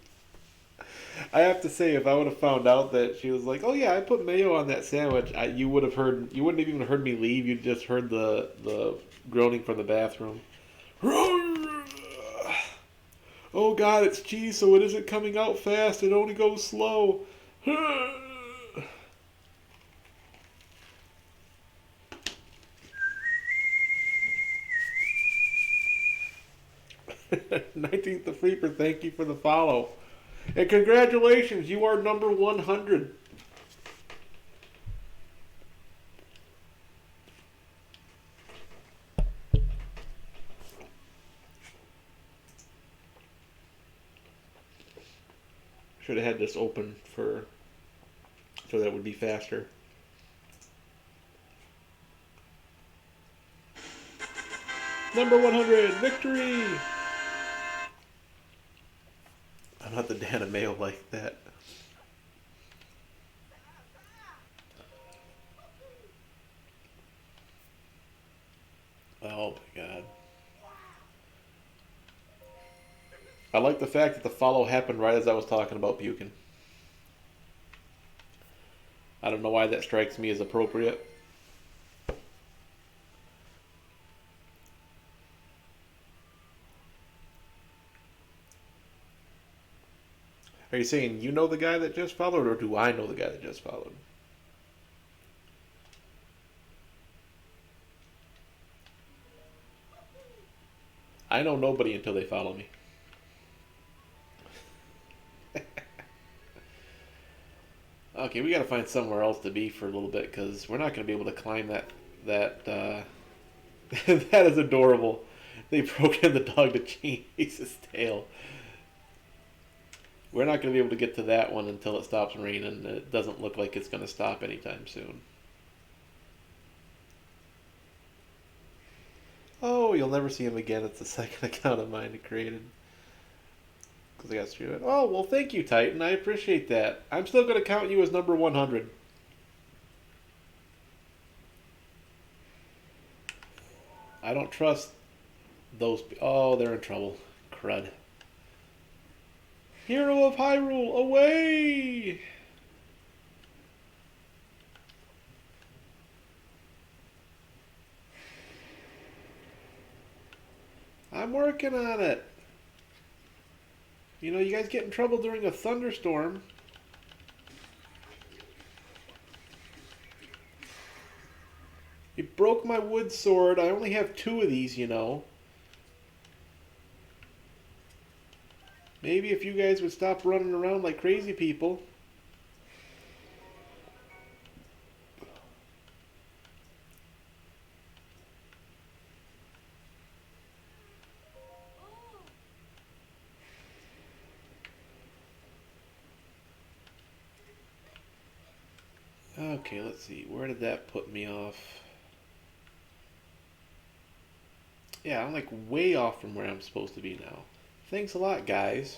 I have to say, if I would have found out that she was like, "Oh yeah, I put mayo on that sandwich," you would have heard. You wouldn't have even heard me leave. You'd just heard the groaning from the bathroom. Oh God, it's cheese, so it isn't coming out fast. It only goes slow. 19th the Freeper, thank you for the follow. And congratulations, you are number 100. Should have had this open so that would be faster. Number 100, victory! I'm not the Dana Mayo like that. Oh my God. I like the fact that the follow happened right as I was talking about puking. I don't know why that strikes me as appropriate. Are you saying you know the guy that just followed, or do I know the guy that just followed? I know nobody until they follow me. Okay, we gotta find somewhere else to be for a little bit because we're not gonna be able to climb that. That is adorable. They programmed the dog to chase his tail. We're not gonna be able to get to that one until it stops raining. It doesn't look like it's gonna stop anytime soon. Oh, you'll never see him again. It's the second account of mine I created. Because I got streamed. Oh, well, thank you, Titan. I appreciate that. I'm still going to count you as number 100. I don't trust those. Oh, they're in trouble. Crud. Hero of Hyrule, away! I'm working on it. You know, you guys get in trouble during a thunderstorm. You broke my wood sword. I only have 2 of these, you know. Maybe if you guys would stop running around like crazy people. Okay, let's see. Where did that put me off? Yeah, I'm like way off from where I'm supposed to be now. Thanks a lot, guys.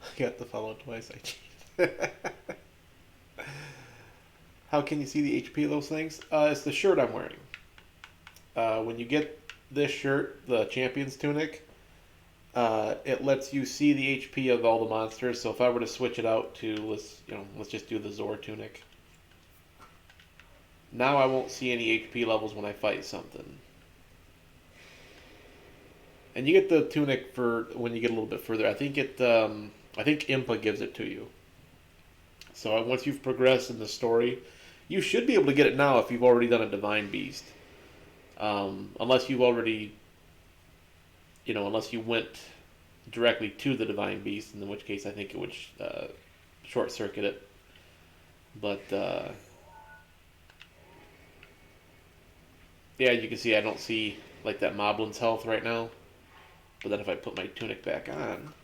I got the follow twice. I cheated. How can you see the HP of those things? It's the shirt I'm wearing. When you get this shirt, the Champion's Tunic, it lets you see the HP of all the monsters. So if I were to switch it out to let's just do the Zor Tunic. Now I won't see any HP levels when I fight something. And you get the tunic for when you get a little bit further. I think Impa gives it to you. So once you've progressed in the story, you should be able to get it now if you've already done a Divine Beast. Unless you've already, unless you went directly to the Divine Beast, in which case I think it would short circuit it. But yeah, you can see I don't see like that Moblin's health right now. But then if I put my tunic back on,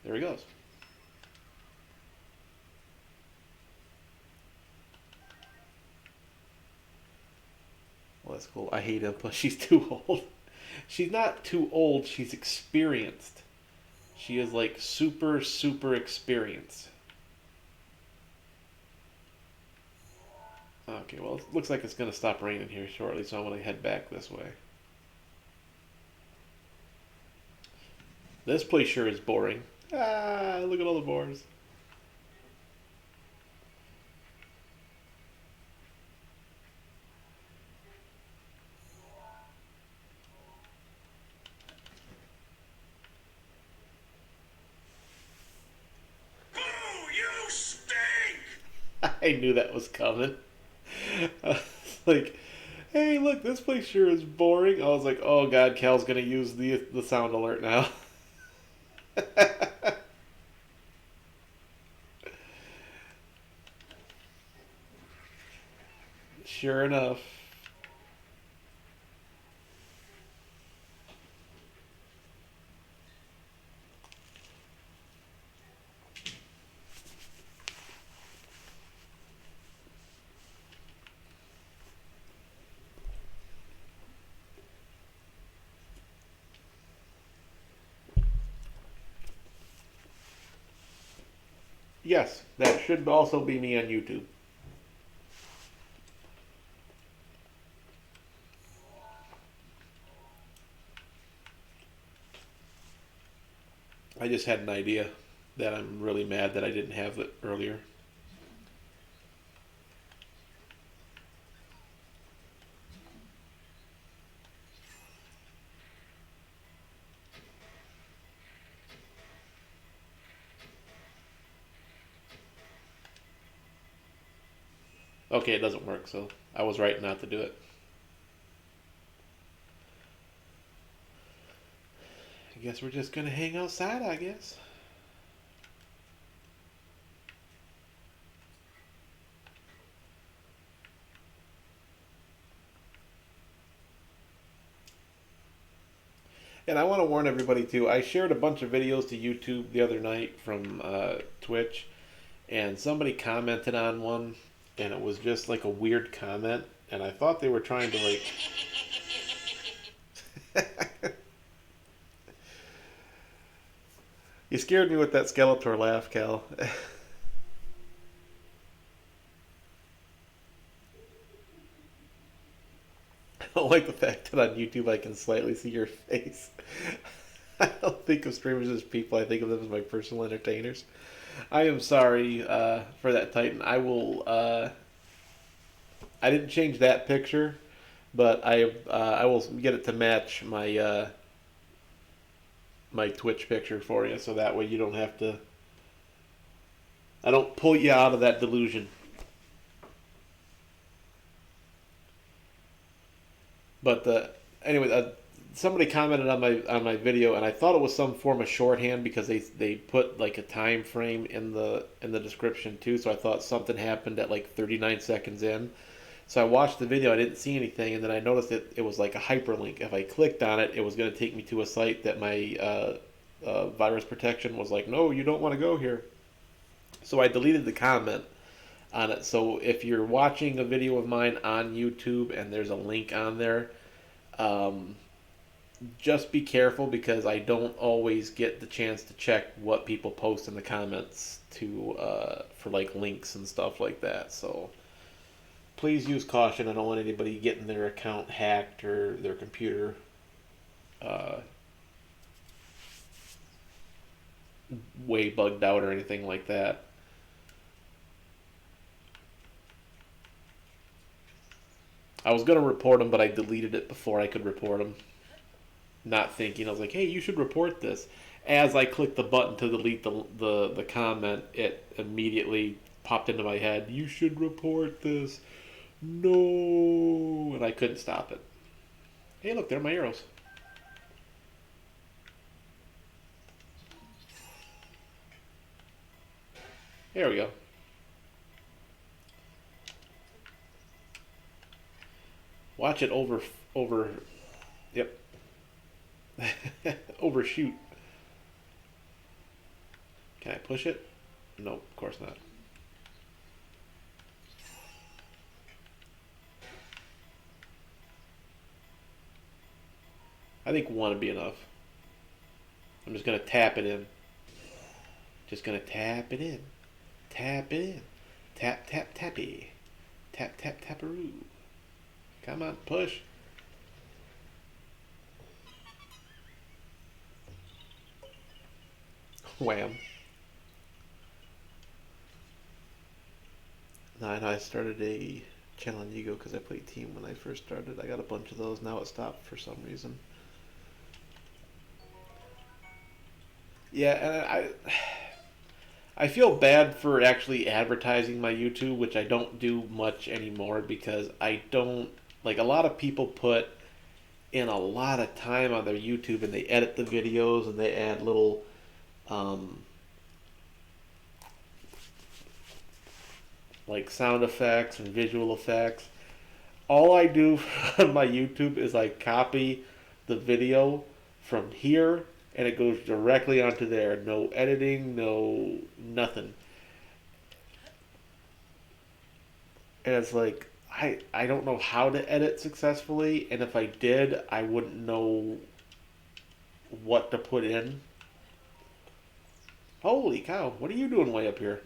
there he goes. Well, that's cool. I hate him, but she's too old. She's not too old. She's experienced. She is like super, super experienced. Okay, well, it looks like it's going to stop raining here shortly, so I'm going to head back this way. This place sure is boring. Ah, look at all the boars. Boo! You stink! I knew that was coming. Like, hey, look, this place sure is boring. I was like, oh god, Cal's gonna use the sound alert now. Sure enough. Yes, that should also be me on YouTube. I just had an idea that I'm really mad that I didn't have it earlier. Okay, it doesn't work, so I was right not to do it. I guess we're just gonna hang outside, I guess. And I want to warn everybody too. I shared a bunch of videos to YouTube the other night from Twitch, and somebody commented on one, and it was just like a weird comment, and I thought they were trying to like. You scared me with that Skeletor laugh, Cal. I don't like the fact that on YouTube I can slightly see your face. I don't think of streamers as people. I think of them as my personal entertainers. I am sorry for that, Titan. I will. I didn't change that picture, but I will get it to match my Twitch picture for you, so that way you don't have to. I don't pull you out of that delusion. But anyway, somebody commented on my video, and I thought it was some form of shorthand because they put like a time frame in the description too. So I thought something happened at like 39 seconds in. So I watched the video, I didn't see anything, and then I noticed that it was like a hyperlink. If I clicked on it, it was going to take me to a site that my virus protection was like, no, you don't want to go here. So I deleted the comment on it. So if you're watching a video of mine on YouTube and there's a link on there, um, just be careful because I don't always get the chance to check what people post in the comments to for like links and stuff like that. So please use caution. I don't want anybody getting their account hacked or their computer uh, way bugged out or anything like that. I was gonna report him, but I deleted it before I could report him. Not thinking, I was like, "Hey, you should report this," as I clicked the button to delete the comment, it immediately popped into my head. You should report this. No, and I couldn't stop it. Hey, look, there are my arrows. There we go. Watch it over. Yep. Overshoot. Can I push it? No, of course not. I think one would be enough. I'm just gonna tap it in. Just gonna tap it in. Tap it in. Tap, tap, tappy. Tap, tap, taparoo. Come on, push. Wham. I started a challenge ego because I played team when I first started. I got a bunch of those. Now it stopped for some reason. Yeah, and I feel bad for actually advertising my YouTube, which I don't do much anymore because I don't like a lot of people put in a lot of time on their YouTube and they edit the videos and they add little like sound effects and visual effects. All I do on my YouTube is I copy the video from here and it goes directly onto there. No editing, no nothing. And it's like I don't know how to edit successfully, and if I did, I wouldn't know what to put in. Holy cow, what are you doing way up here?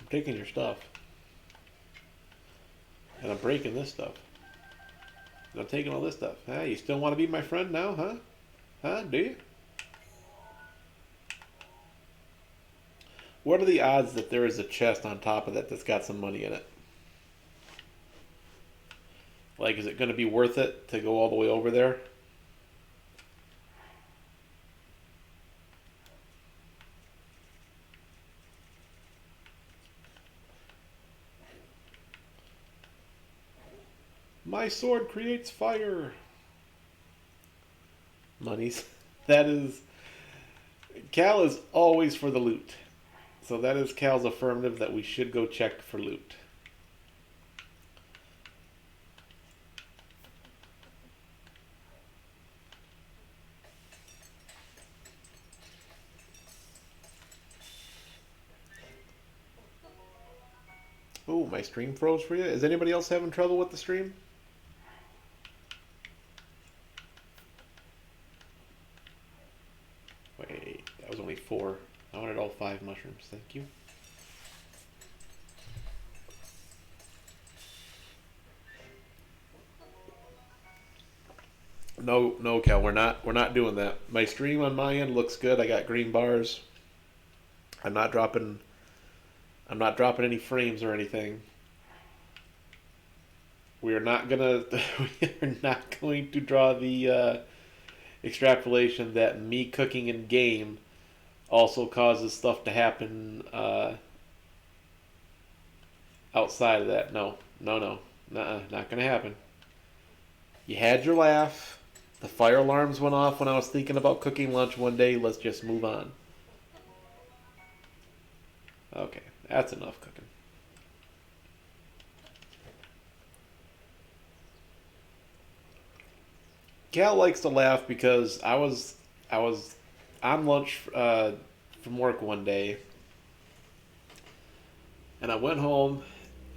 I'm taking your stuff. And I'm breaking this stuff. And I'm taking all this stuff. Huh? You still want to be my friend now, huh? Huh? Do you? What are the odds that there is a chest on top of that that's got some money in it? Like, is it going to be worth it to go all the way over there? My sword creates fire. Monies. That is. Cal is always for the loot. So that is Cal's affirmative that we should go check for loot. Oh, my stream froze for you. Is anybody else having trouble with the stream? Wait, that was only 4. I wanted all 5 mushrooms. Thank you. No, no, Cal, we're not doing that. My stream on my end looks good. I got green bars. I'm not dropping any frames or anything. We are not gonna we are not going to draw the extrapolation that me cooking in game also causes stuff to happen outside of that. No, no, no, nuh-uh, not gonna happen. You had your laugh. The fire alarms went off when I was thinking about cooking lunch one day. Let's just move on. Okay, that's enough cooking. Cal likes to laugh because I was on lunch from work one day, and I went home,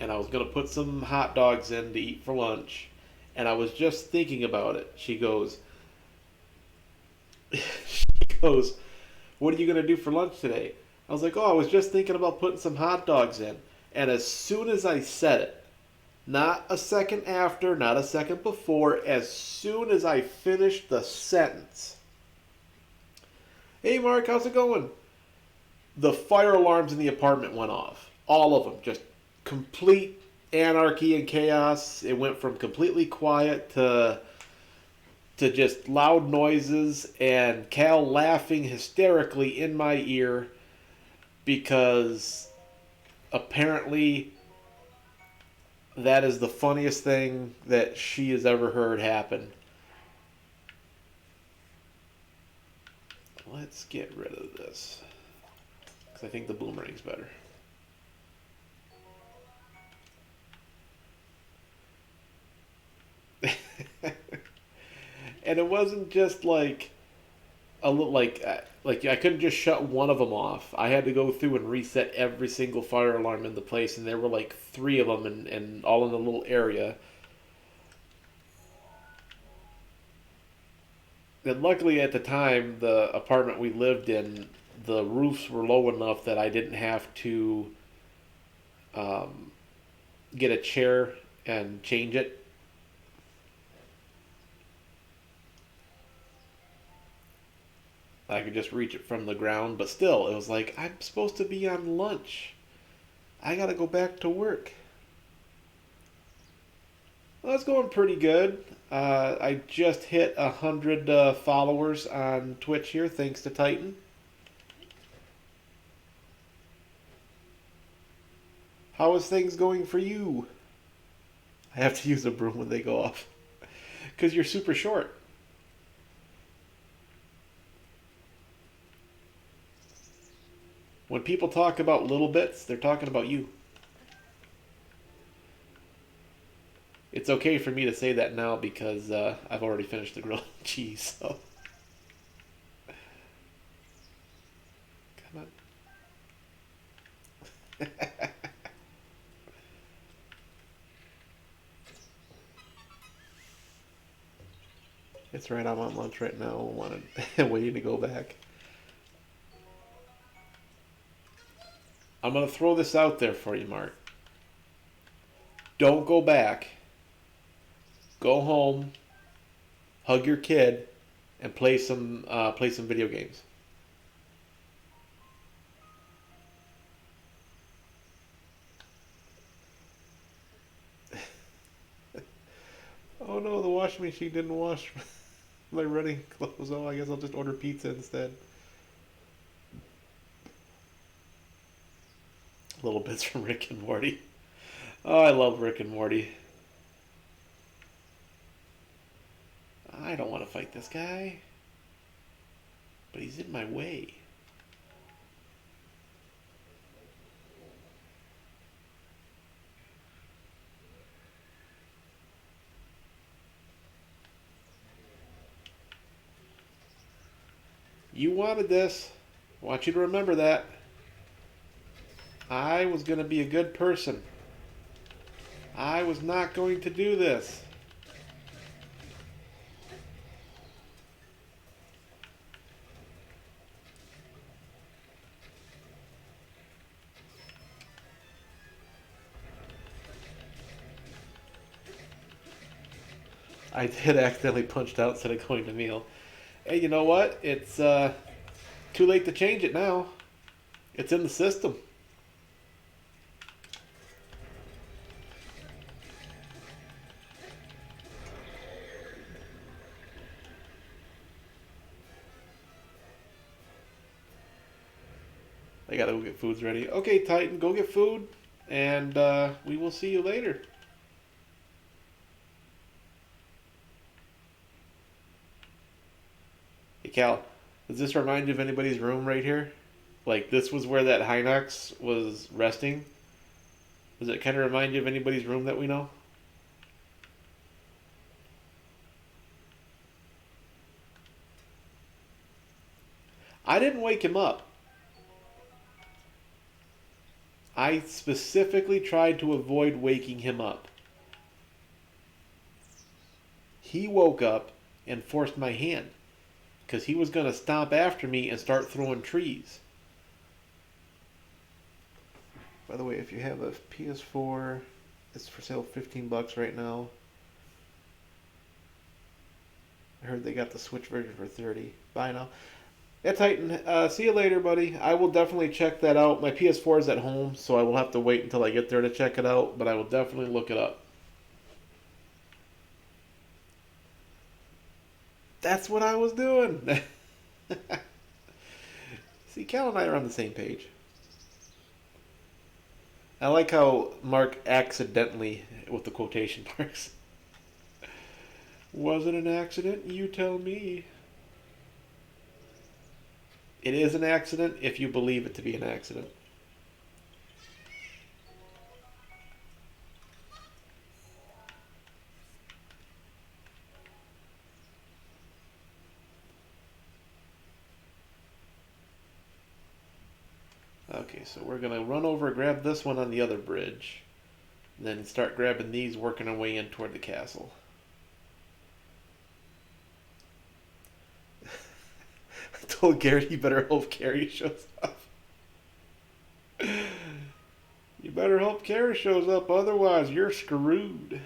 and I was gonna put some hot dogs in to eat for lunch, and I was just thinking about it. She goes, she "What are you gonna do for lunch today?" I was like, "Oh, I was just thinking about putting some hot dogs in." And as soon as I said it, not a second after, not a second before, as soon as I finished the sentence, "Hey Mark, how's it going?" The fire alarms in the apartment went off. All of them. Just complete anarchy and chaos. It went from completely quiet to just loud noises and Cal laughing hysterically in my ear because apparently that is the funniest thing that she has ever heard happen. Let's get rid of this because I think the boomerang's better. And it wasn't just like a little like I couldn't just shut one of them off. I had to go through and reset every single fire alarm in the place, and there were like three of them, and all in a little area. And luckily, at the time, the apartment we lived in, the roofs were low enough that I didn't have to um, get a chair and change it. I could just reach it from the ground, but still, it was like, I'm supposed to be on lunch. I gotta go back to work. Well, it's going pretty good. I just hit 100 followers on Twitch here, thanks to Titan. How is things going for you? I have to use a broom when they go off. Because you're super short. When people talk about little bits, they're talking about you. It's okay for me to say that now because I've already finished the grilled cheese. So. Come on. It's right, I'm on lunch right now. Waiting to go back. I'm going to throw this out there for you, Mark. Don't go back. Go home, hug your kid, and play some video games. Oh no, the washing machine didn't wash my running clothes. Oh, I guess I'll just order pizza instead. Little bits from Rick and Morty. Oh, I love Rick and Morty. I don't want to fight this guy. But he's in my way. You wanted this. I want you to remember that. I was going to be a good person. I was not going to do this. I did accidentally punched out instead of going to meal. Hey, you know what? It's too late to change it now. It's in the system. I gotta go get foods ready. Okay, Titan, go get food, and we will see you later. Hey, Cal, does this remind you of anybody's room right here? Like, this was where that Hinox was resting? Does it kind of remind you of anybody's room that we know? I didn't wake him up. I specifically tried to avoid waking him up. He woke up and forced my hand because he was going to stomp after me and start throwing trees. By the way, if you have a PS4, it's for sale $15 right now. I heard they got the Switch version for 30. Buy now. Yeah, Titan. See you later, buddy. I will definitely check that out. My PS4 is at home, so I will have to wait until I get there to check it out, but I will definitely look it up. That's what I was doing. See, Cal and I are on the same page. I like how Mark accidentally, with the quotation marks, was it an accident? You tell me. It is an accident if you believe it to be an accident. Okay, so we're gonna run over, grab this one on the other bridge, and then start grabbing these, working our way in toward the castle. I told Garrett he better hope Carrie shows up. You better hope Carrie shows up, otherwise you're screwed.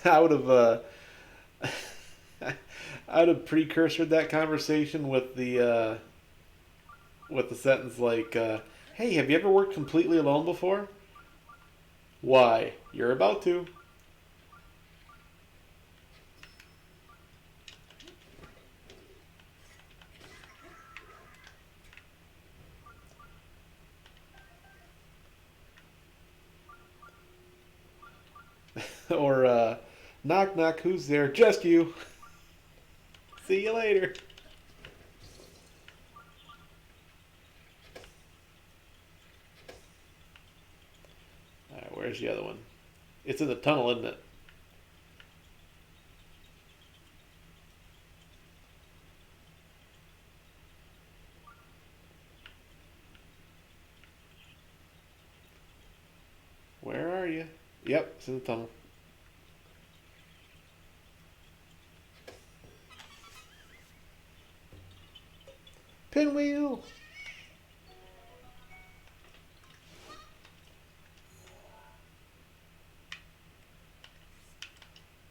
I would have I would have precursored that conversation with the sentence like, "Hey, have you ever worked completely alone before?" Why? You're about to. Or knock knock, who's there? Just you. See you later. All right, where's the other one? It's in the tunnel, isn't it? Where are you? Yep, it's in the tunnel. Pinwheel.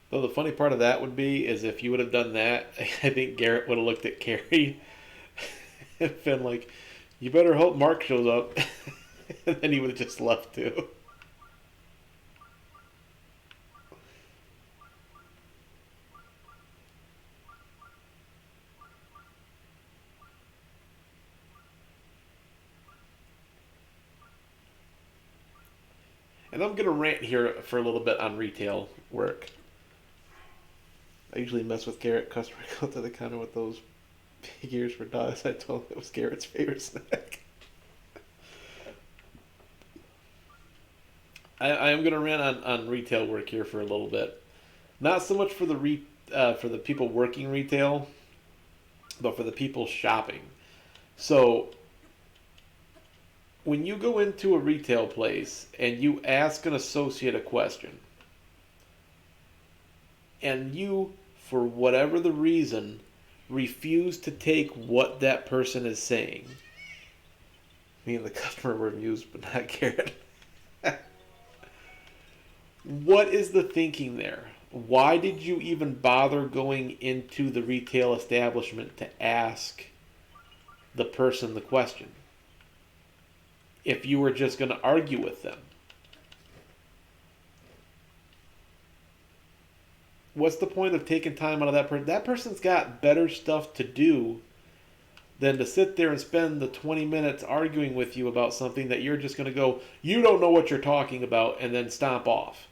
Though the funny part of that would be is if you would have done that, I think Garrett would have looked at Carrie and been like, "You better hope Mark shows up," and then he would have just left too. And I'm gonna rant here for a little bit on retail work. I usually mess with Garrett. Customer go to the counter with those big ears for dogs. I told him it was Garrett's favorite snack. I am gonna rant on retail work here for a little bit. Not so much for for the people working retail, but for the people shopping. So when you go into a retail place and you ask an associate a question, and you, for whatever the reason, refuse to take what that person is saying, me and the customer were amused, but not Garrett. What is the thinking there? Why did you even bother going into the retail establishment to ask the person the question if you were just going to argue with them? What's the point of taking time out of that person? That person's got better stuff to do than to sit there and spend the 20 minutes arguing with you about something that you're just going to go, "You don't know what you're talking about," and then stomp off.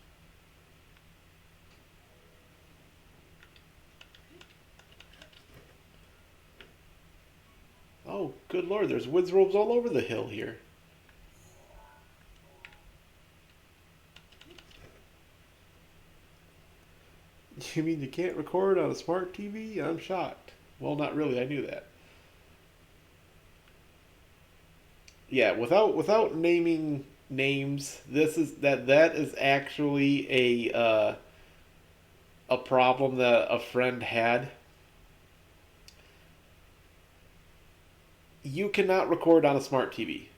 Oh, good lord, there's woods robes all over the hill here. You mean you can't record on a smart TV? I'm shocked. Well, not really. I knew that. Yeah, without naming names. That is actually a problem that a friend had. You cannot record on a smart TV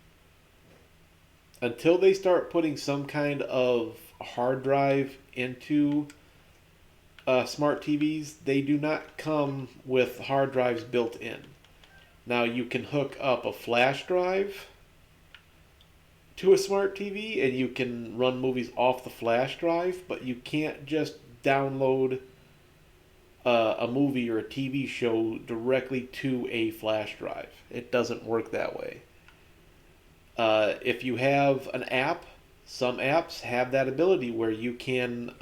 until they start putting some kind of hard drive into smart TVs. They do not come with hard drives built in. Now you can hook up a flash drive to a smart TV and you can run movies off the flash drive, but you can't just download a movie or a TV show directly to a flash drive. It doesn't work that way. If you have an app, some apps have that ability where you can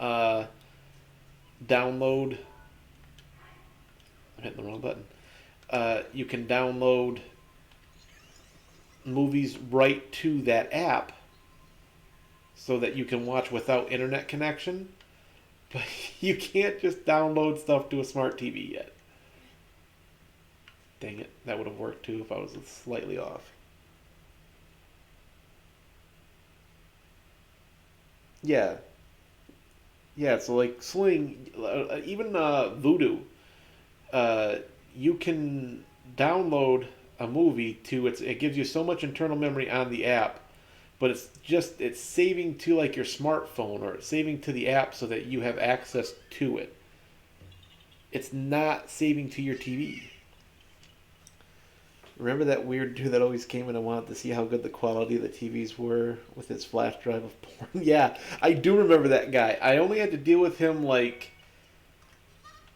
download. I'm hitting the wrong button. You can download movies right to that app so that you can watch without internet connection. But you can't just download stuff to a smart TV yet. Dang it, that would have worked too if I was slightly off. Yeah, yeah. So like Sling, even Voodoo, uh, you can download a movie to its. It gives you so much internal memory on the app, but it's saving to like your smartphone or it's saving to the app so that you have access to it. It's not saving to your TV. Remember that weird dude that always came in and wanted to see how good the quality of the TVs were with his flash drive of porn? Yeah, I do remember that guy. I only had to deal with him like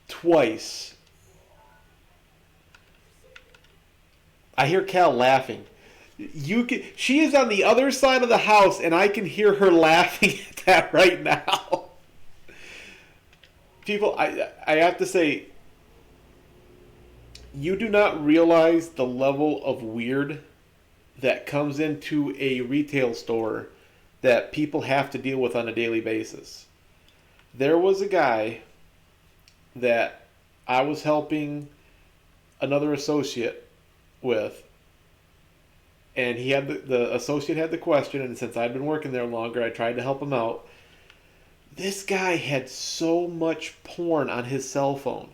twice. I hear Cal laughing. She is on the other side of the house and I can hear her laughing at that right now. People, I have to say, you do not realize the level of weird that comes into a retail store that people have to deal with on a daily basis. There was a guy that I was helping another associate with, and he had the associate had the question, and since I'd been working there longer, I tried to help him out. This guy had so much porn on his cell phone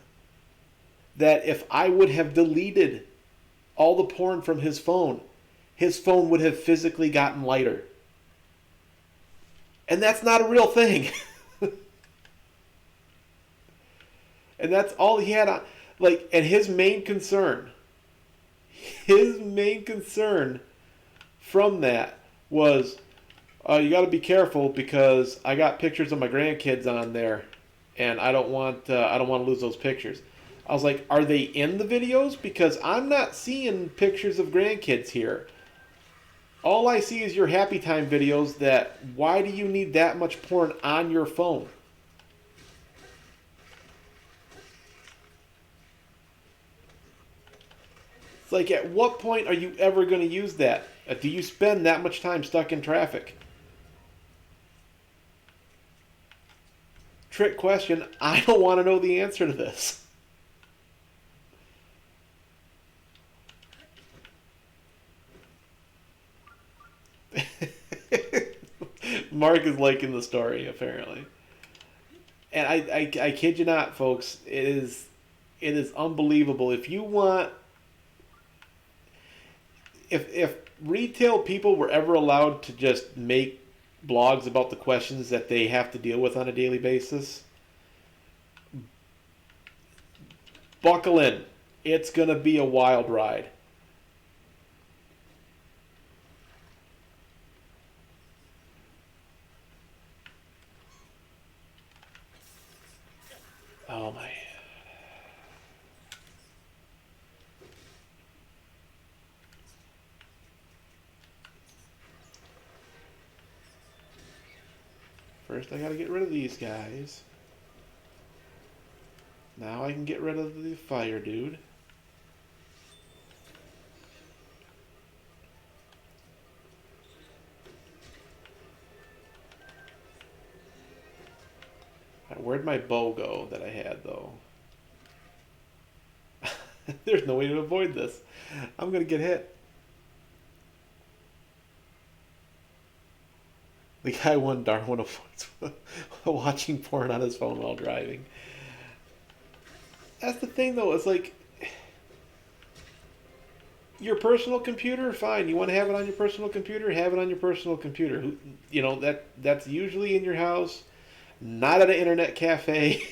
that if I would have deleted all the porn from his phone would have physically gotten lighter. And that's not a real thing. And that's all he had on. Like, and his main concern from that was, you got to be careful because I got pictures of my grandkids on there, and I don't want to lose those pictures. I was like, are they in the videos? Because I'm not seeing pictures of grandkids here. All I see is your happy time videos. That why do you need that much porn on your phone? It's like, at what point are you ever going to use that? Do you spend that much time stuck in traffic? Trick question. I don't want to know the answer to this. Mark is liking the story, apparently. And I kid you not, folks. It is unbelievable. If you want, if retail people were ever allowed to just make blogs about the questions that they have to deal with on a daily basis, buckle in. It's gonna be a wild ride. Oh my. First I gotta get rid of these guys. Now I can get rid of the fire dude. Right, where'd my bow go that I had, though? There's no way to avoid this. I'm gonna get hit. The guy won Darwin Awards watching porn on his phone while driving. That's the thing, though. It's like your personal computer, fine. You want to have it on your personal computer, have it on your personal computer. You know that's usually in your house, not at an internet cafe.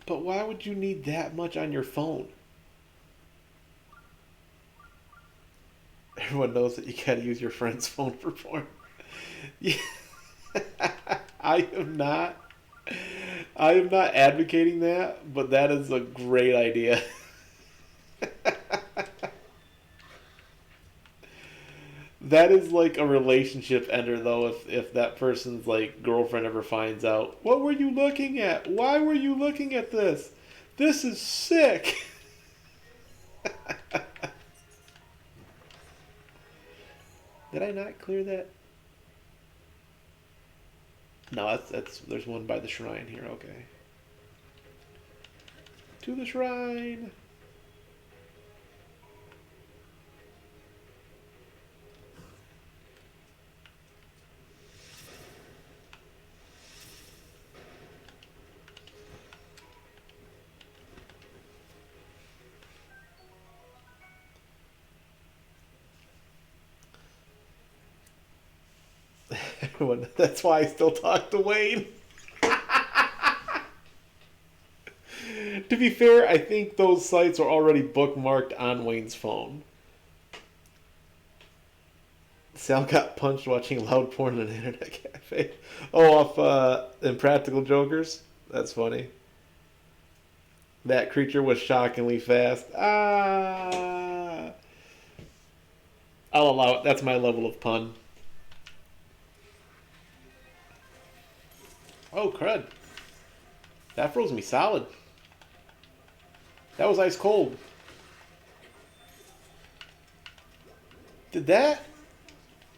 But why would you need that much on your phone? Everyone knows that you gotta use your friend's phone for porn. Yeah. I am not. I am not advocating that, but that is a great idea. That is like a relationship ender, though. If that person's like girlfriend ever finds out, what were you looking at? Why were you looking at this? This is sick. Did I not clear that? No, that's there's one by the shrine here. Okay, to the shrine. Everyone, that's why I still talk to Wayne. To be fair, I think those sites are already bookmarked on Wayne's phone. Sal got punched watching loud porn in an internet cafe. Oh, off Impractical Jokers? That's funny. That creature was shockingly fast. Ah! I'll allow it. That's my level of pun. Oh, crud. That froze me solid. That was ice cold. Did that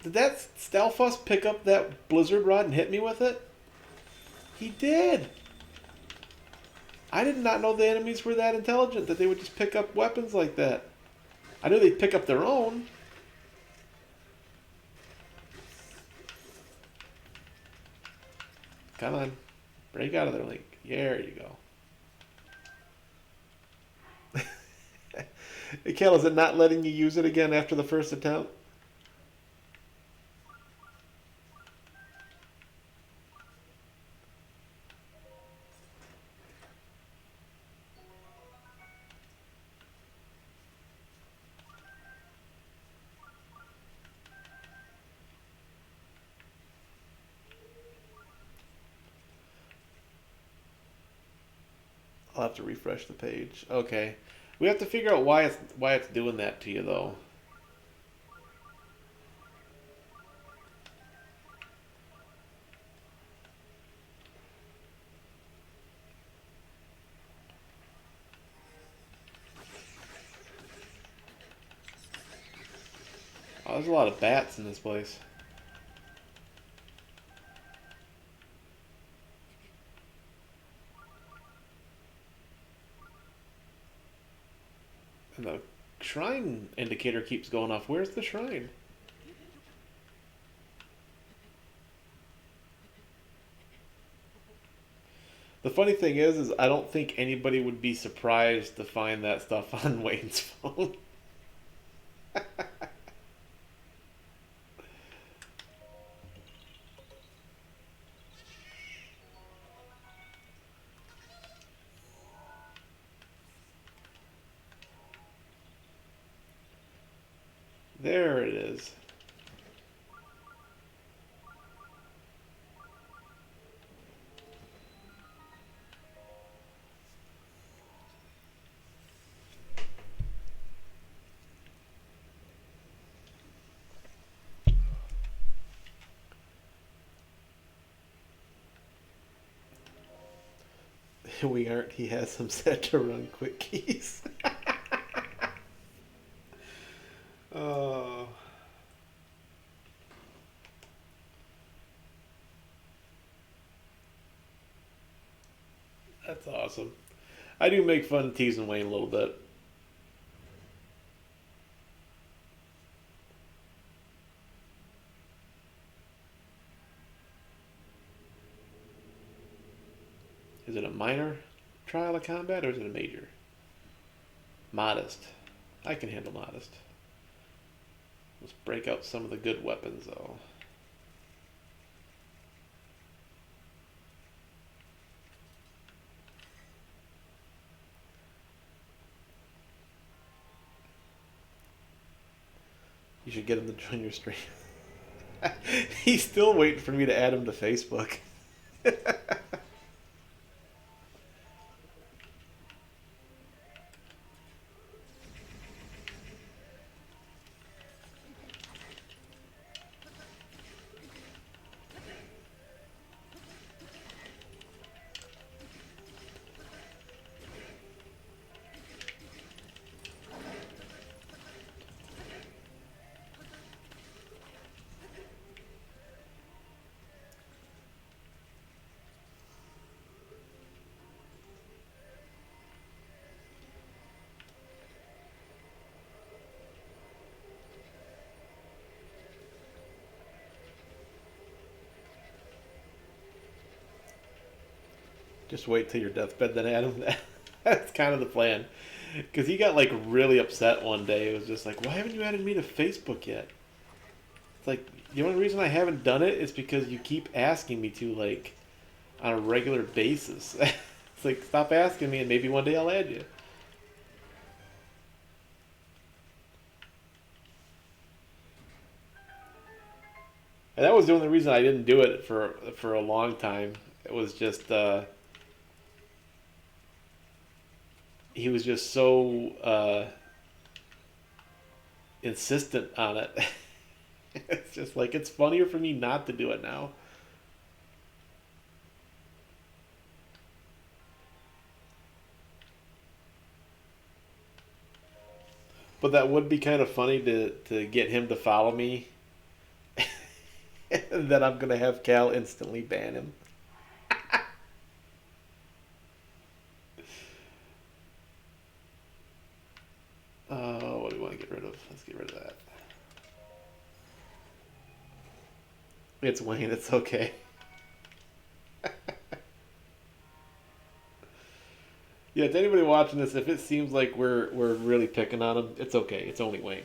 Stalfuss pick up that blizzard rod and hit me with it? He did. I did not know the enemies were that intelligent that they would just pick up weapons like that. I knew they'd pick up their own. Come on. Break out of there, Link. There you go. Hey, Kel, is it not letting you use it again after the first attempt? I'll have to refresh the page. Okay. We have to figure out why it's doing that to you, though. Oh, there's a lot of bats in this place. And the shrine indicator keeps going off. Where's the shrine? The funny thing is I don't think anybody would be surprised to find that stuff on Wayne's phone. There it is. We aren't. He has some set to run quick keys. Oh. That's awesome. I do make fun of teasing Wayne a little bit. Is it a minor trial of combat or is it a major? Modest. I can handle modest. Let's break out some of the good weapons though. You should get him to join your stream. He's still waiting for me to add him to Facebook. Just wait till your deathbed, then add him. That's kind of the plan. Because he got like really upset one day. It was just like, why haven't you added me to Facebook yet? It's like, the only reason I haven't done it is because you keep asking me to, like, on a regular basis. It's like, stop asking me and maybe one day I'll add you. And that was the only reason I didn't do it for a long time. It was just, he was just so insistent on it. It's just like, it's funnier for me not to do it now. But that would be kind of funny to get him to follow me. And then I'm going to have Cal instantly ban him. What do we want to get rid of? Let's get rid of that. It's Wayne, it's okay. Yeah, to anybody watching this, if it seems like we're really picking on him, it's okay. It's only Wayne.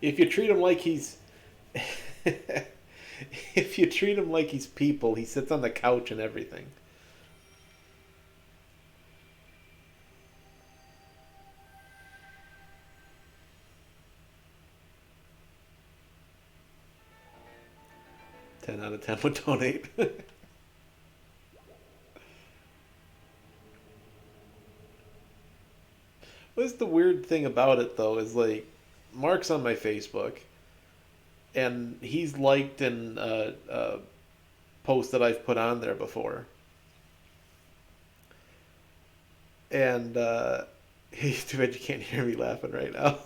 If you treat him like he's if you treat him like he's people, he sits on the couch and everything. Ten out of 10 would donate. What's the weird thing about it though is like Mark's on my Facebook, and he's liked and posts that I've put on there before, and he's too bad you can't hear me laughing right now.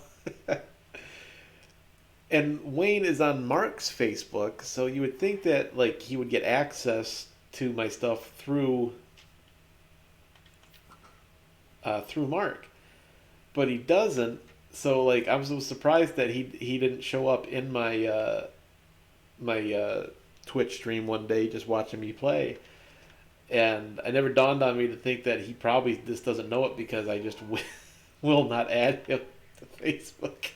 And Wayne is on Mark's Facebook, so you would think that like he would get access to my stuff through Mark, but he doesn't. So like I was surprised that he didn't show up in my Twitch stream one day just watching me play, and I never dawned on me to think that he probably just doesn't know it because I just will not add him to Facebook.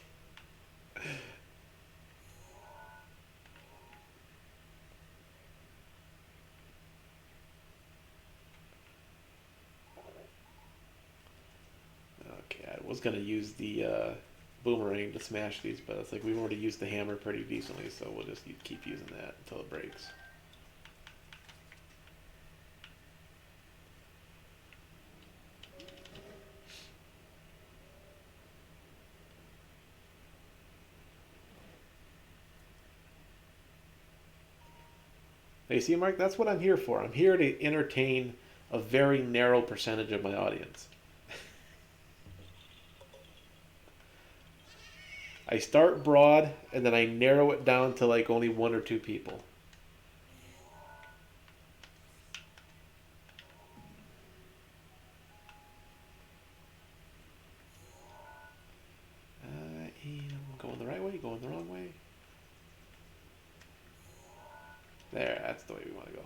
Okay, I was gonna use the boomerang to smash these, but it's like we've already used the hammer pretty decently, so we'll just keep using that until it breaks. Hey, see, Mark, that's what I'm here for. I'm here to entertain a very narrow percentage of my audience. I start broad and then I narrow it down to like only one or two people. I am going the right way, going the wrong way. There, that's the way we want to go.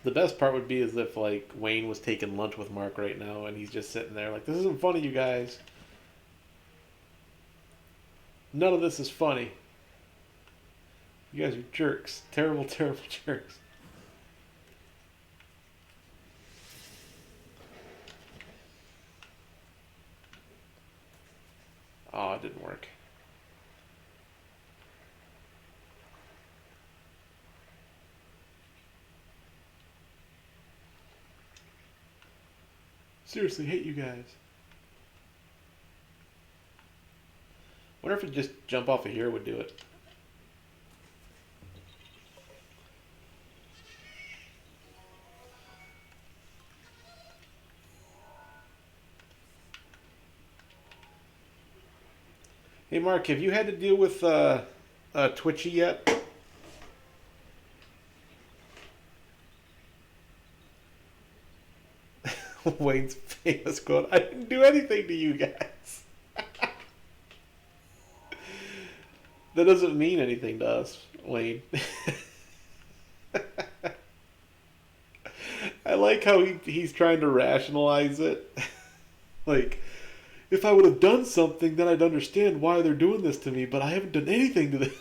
The best part would be as if like Wayne was taking lunch with Mark right now and he's just sitting there like, this isn't funny, you guys. None of this is funny. You guys are jerks. Terrible, terrible jerks. Oh, it didn't work. Seriously, hate you guys. Wonder if it just jump off of here would do it. Hey, Mark, have you had to deal with Twitchy yet? Wayne's famous quote, I didn't do anything to you guys. That doesn't mean anything to us, Wayne. I like how he's trying to rationalize it. Like, if I would have done something, then I'd understand why they're doing this to me, but I haven't done anything to them.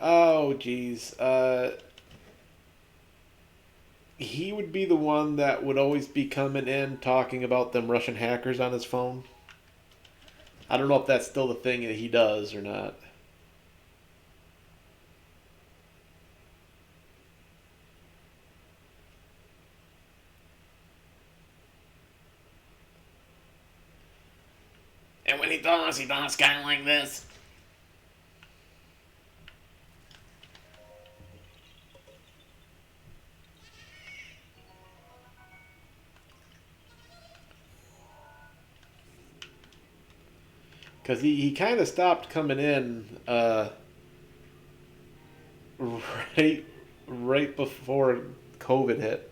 Oh, geez. He would be the one that would always be coming in talking about them Russian hackers on his phone. I don't know if that's still the thing that he does or not. And when he does kind of like this. Because he kind of stopped coming in right, right before COVID hit.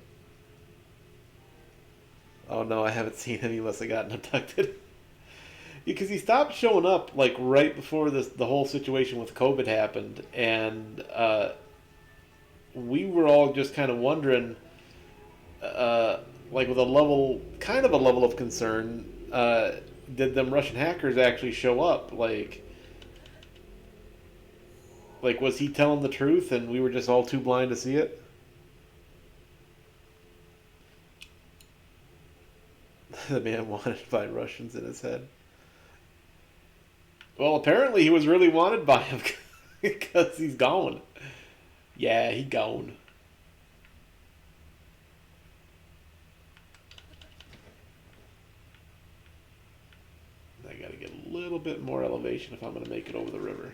Oh no, I haven't seen him. He must have gotten abducted. Because he stopped showing up like right before the whole situation with COVID happened, and we were all just kind of wondering, like with a level of concern, did them Russian hackers actually show up? Like was he telling the truth, and we were just all too blind to see it? The man wanted by Russians in his head. Well, apparently he was really wanted by him because he's gone. Yeah, he gone. I gotta get a little bit more elevation if I'm gonna make it over the river.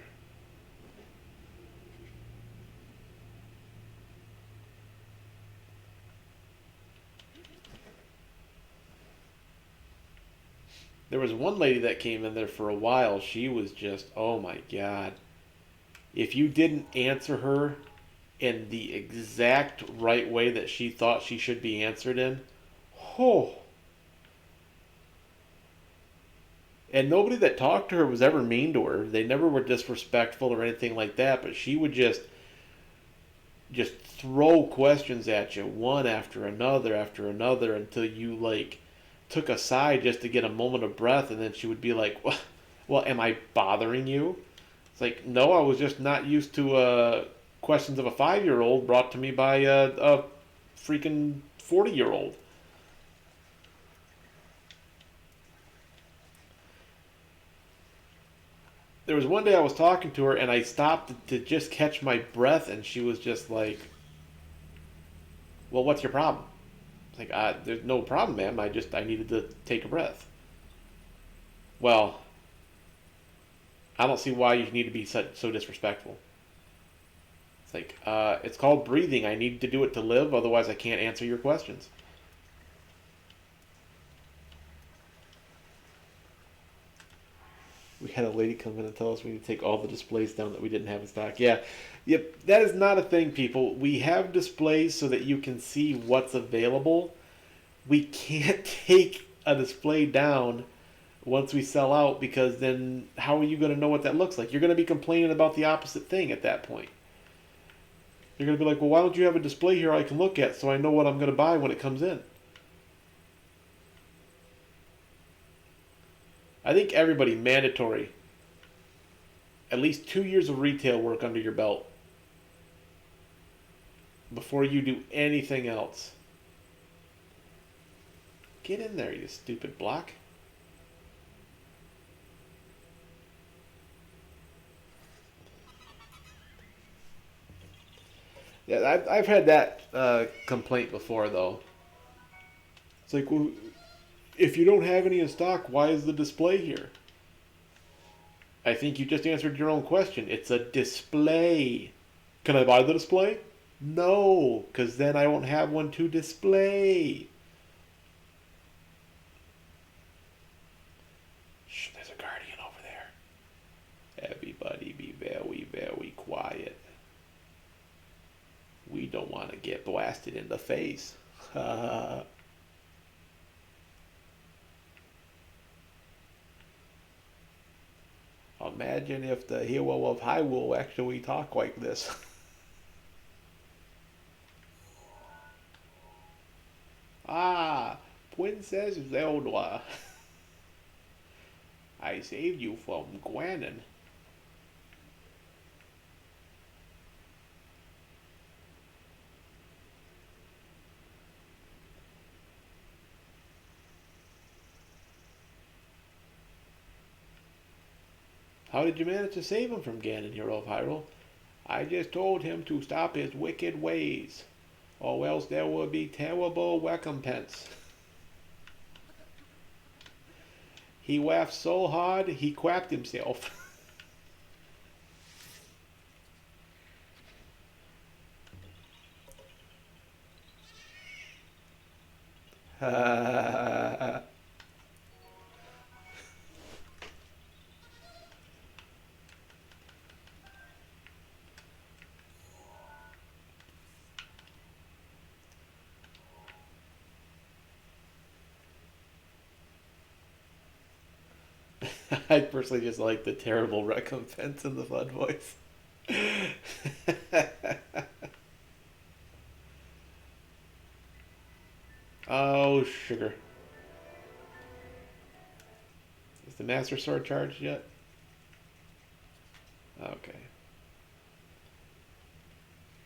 There was one lady that came in there for a while. She was just, oh my god. If you didn't answer her in the exact right way that she thought she should be answered in, oh. And nobody that talked to her was ever mean to her. They never were disrespectful or anything like that, but she would just throw questions at you one after another until you like took a side just to get a moment of breath, and then she would be like, well, am I bothering you? It's like, no, I was just not used to questions of a 5-year-old brought to me by a freaking 40-year-old. There was one day I was talking to her and I stopped to just catch my breath, and she was just like, well, what's your problem? Like, there's no problem, ma'am. I needed to take a breath. Well, I don't see why you need to be so disrespectful. It's like, it's called breathing. I need to do it to live, otherwise I can't answer your questions. We had a lady come in and tell us we need to take all the displays down that we didn't have in stock. Yeah, yep, that is not a thing, people. We have displays so that you can see what's available. We can't take a display down once we sell out, because then how are you going to know what that looks like? You're going to be complaining about the opposite thing at that point. You're going to be like, well, why don't you have a display here I can look at so I know what I'm going to buy when it comes in? I think everybody, mandatory, at least 2 years of retail work under your belt before you do anything else. Get in there, you stupid block. Yeah, I've had that complaint before, though. It's like, well, if you don't have any in stock, why is the display here? I think you just answered your own question. It's a display. Can I buy the display? No, because then I won't have one to display. Shh, there's a guardian over there. Everybody be very, very quiet. We don't want to get blasted in the face. Imagine if the hero of Hyrule actually talked like this. Ah, Princess Zelda. I saved you from Ganon. How did you manage to save him from Ganon, hero of Hyrule? I just told him to stop his wicked ways, or else there would be terrible recompense. He laughed so hard he crapped himself. I personally just like the terrible recompense in the fun voice. Oh, sugar. Is the Master Sword charged yet? Okay.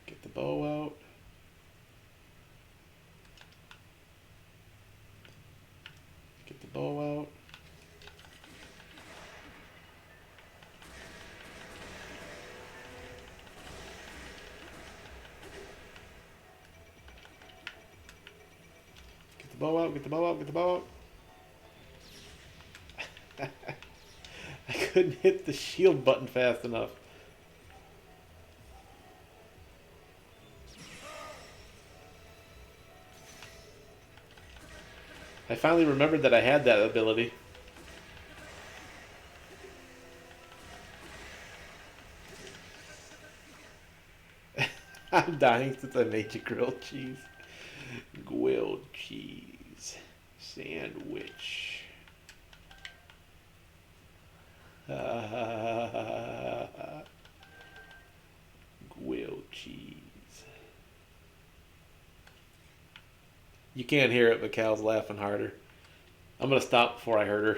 Get the bow out. Get the bow out. Get the bow out, get the bow out, get the bow out. I couldn't hit the shield button fast enough. I finally remembered that I had that ability. I'm dying since I made you grilled cheese. Grilled cheese. Sandwich. Grilled cheese. You can't hear it, but Cal's laughing harder. I'm gonna stop before I hurt her.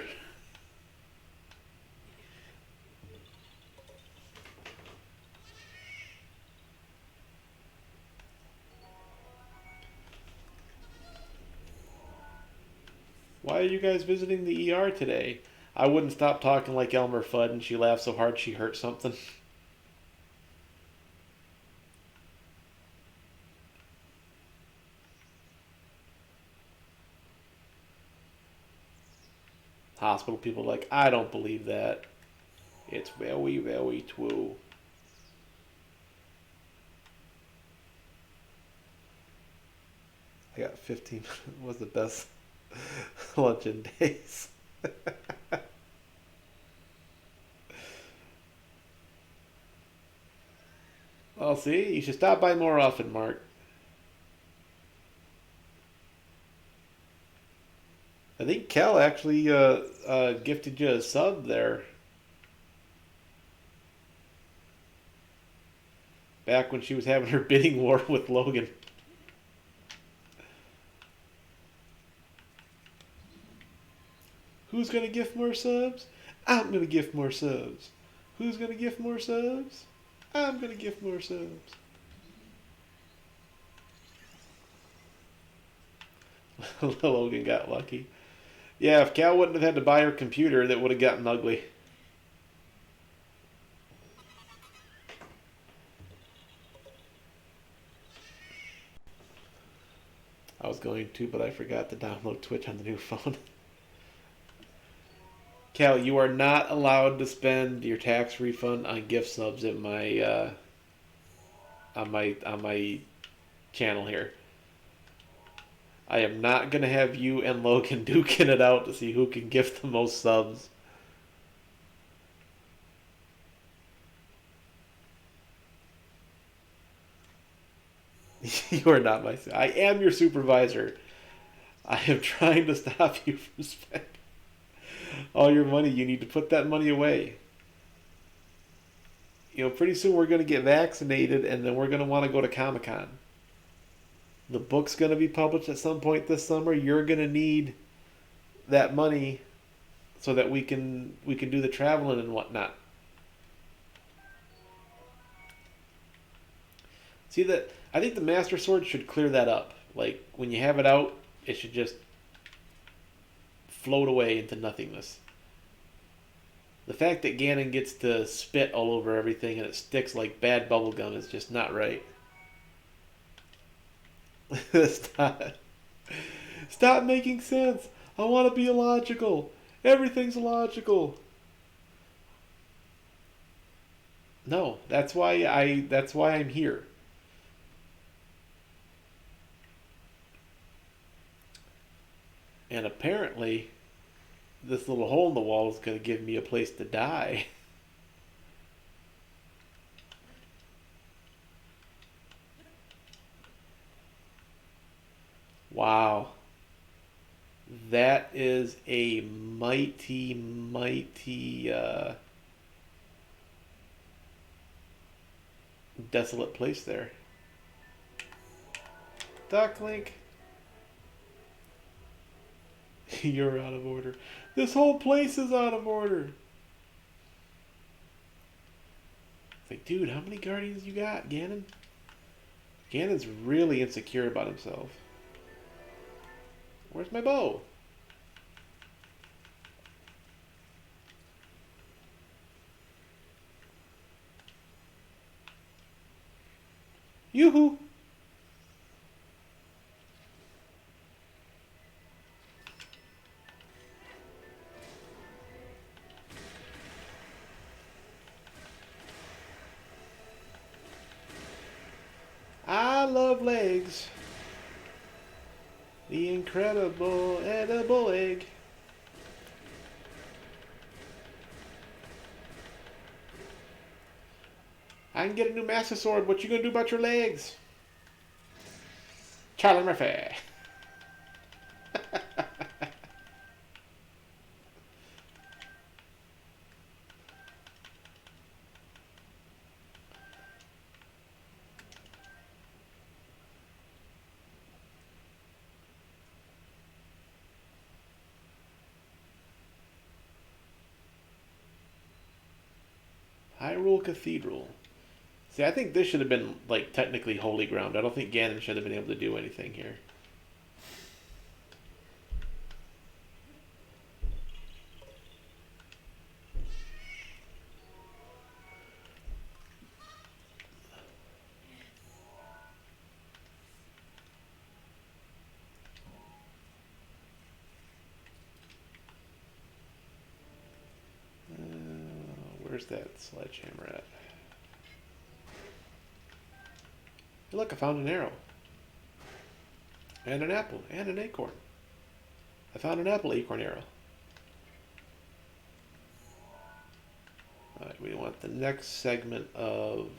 Why are you guys visiting the ER today? I wouldn't stop talking like Elmer Fudd, and she laughed so hard she hurt something. Hospital people are like, I don't believe that. It's very, very true. I got 15 was the best lunch in days. Well, see, you should stop by more often, Mark. I think Kel actually gifted you a sub there back when she was having her bidding war with Logan. Who's gonna gift more subs? I'm gonna gift more subs. Who's gonna gift more subs? I'm gonna gift more subs. Logan got lucky. Yeah, if Cal wouldn't have had to buy her computer, that would have gotten ugly. I was going to, but I forgot to download Twitch on the new phone. Cal, you are not allowed to spend your tax refund on gift subs at my on my channel here. I am not gonna have you and Logan duking it out to see who can gift the most subs. You are not my. I am your supervisor. I am trying to stop you from spending all your money. You need to put that money away. You know, pretty soon we're going to get vaccinated and then we're going to want to go to Comic Con. The book's going to be published at some point this summer. You're going to need that money so that we can do the traveling and whatnot. See that? I think the Master Sword should clear that up. Like when you have it out, it should just float away into nothingness. The fact that Ganon gets to spit all over everything and it sticks like bad bubblegum is just not right. Stop. Stop making sense. I want to be illogical. Everything's illogical. No, that's why I'm here. And apparently this little hole in the wall is going to give me a place to die. Wow. That is a mighty, mighty desolate place there. Ducklink, you're out of order. This whole place is out of order. It's like, dude, how many guardians you got, Ganon? Ganon's really insecure about himself. Where's my bow? Yoo-hoo! I love legs. The incredible edible egg. I can get a new Master Sword. What you gonna do about your legs? Charlie Murphy. Hyrule Cathedral. See, I think this should have been, like, technically holy ground. I don't think Ganon should have been able to do anything here. Where's that sledgehammer at? Hey, look, I found an arrow. And an apple. And an acorn. I found an apple acorn arrow. Alright, we want the next segment of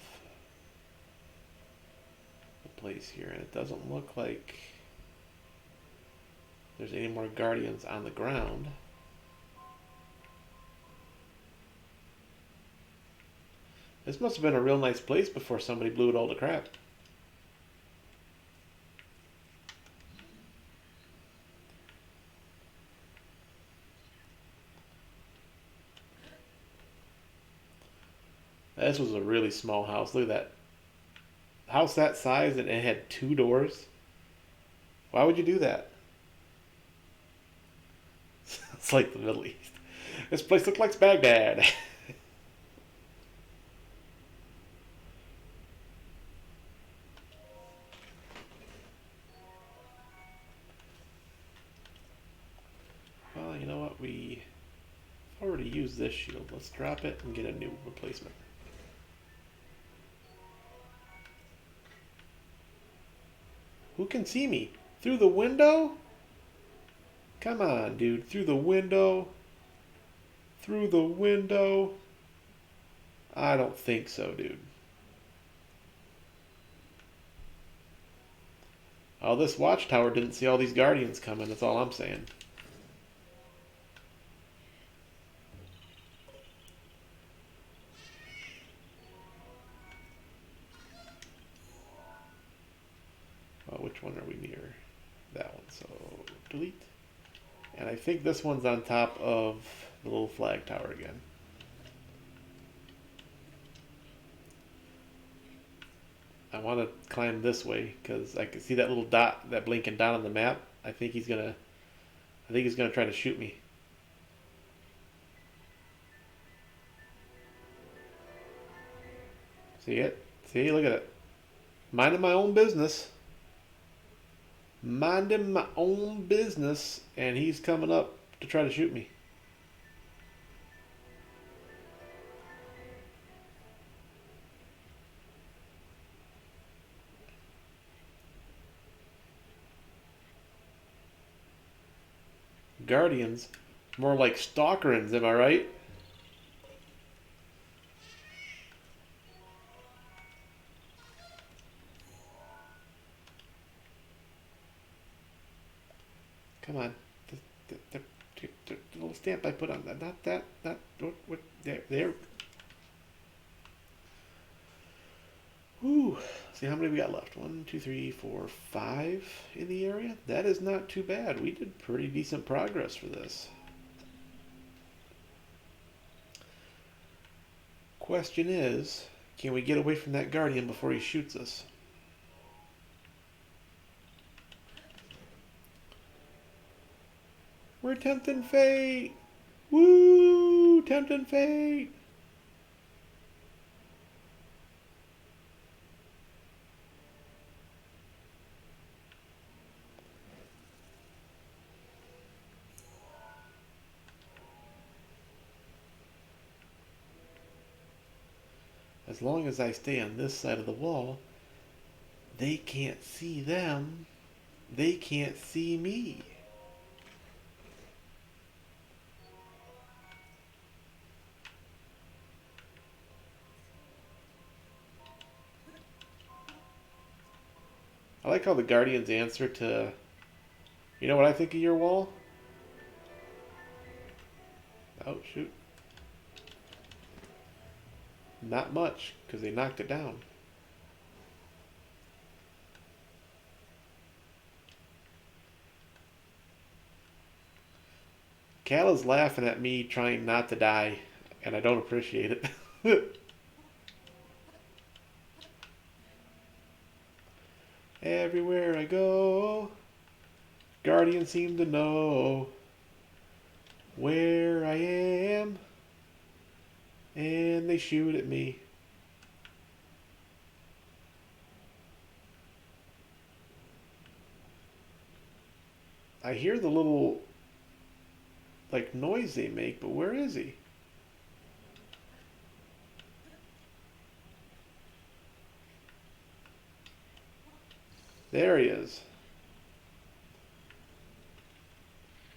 the place here. And it doesn't look like there's any more guardians on the ground. This must have been a real nice place before somebody blew it all to crap. This was a really small house. Look at that. House that size and it had 2 doors. Why would you do that? It's like the Middle East. This place looks like Baghdad. Well, you know what? We already used this shield. Let's drop it and get a new replacement. Who can see me? Through the window? Come on, dude. Through the window? Through the window? I don't think so, dude. Oh, this watchtower didn't see all these guardians coming. That's all I'm saying. Well, which one are we near? That one. So, delete. And I think this one's on top of the little flag tower again. I want to climb this way because I can see that little dot, that blinking dot on the map. I think he's gonna try to shoot me. See it? See, look at it. Minding my own business. Minding my own business, and he's coming up to try to shoot me. Guardians, more like stalkerins, am I right? Come on. The little stamp I put on that. Not that. Not what. There. Whew. See how many we got left. 1, 2, 3, 4, 5 in the area. That is not too bad. We did pretty decent progress for this. Question is, can we get away from that guardian before he shoots us? We're tempting fate. Woo! Tempting fate. As long as I stay on this side of the wall, they can't see them. They can't see me. I like how the Guardians answer to, you know what I think of your wall? Oh, shoot. Not much, because they knocked it down. Cal is laughing at me trying not to die, and I don't appreciate it. Everywhere I go, Guardians seem to know where I am, and they shoot at me. I hear the little, like, noise they make, but where is he? There he is.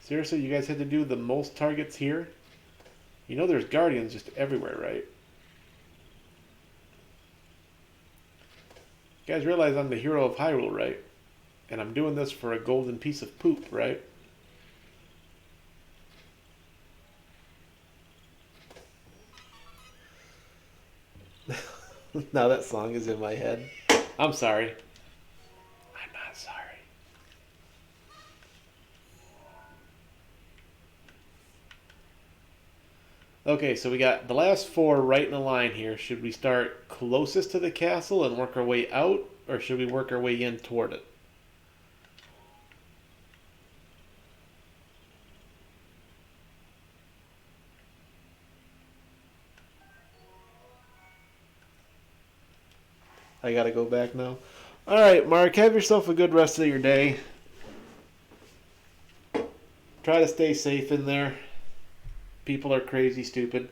Seriously, you guys had to do the most targets here? You know there's guardians just everywhere, right? You guys realize I'm the hero of Hyrule, right? And I'm doing this for a golden piece of poop, right? Now that song is in my head. I'm sorry. I'm not sorry. Okay, so we got the last four right in a line here. Should we start closest to the castle and work our way out, or should we work our way in toward it? I gotta go back now. Alright, Mark, have yourself a good rest of your day. Try to stay safe in there. People are crazy stupid.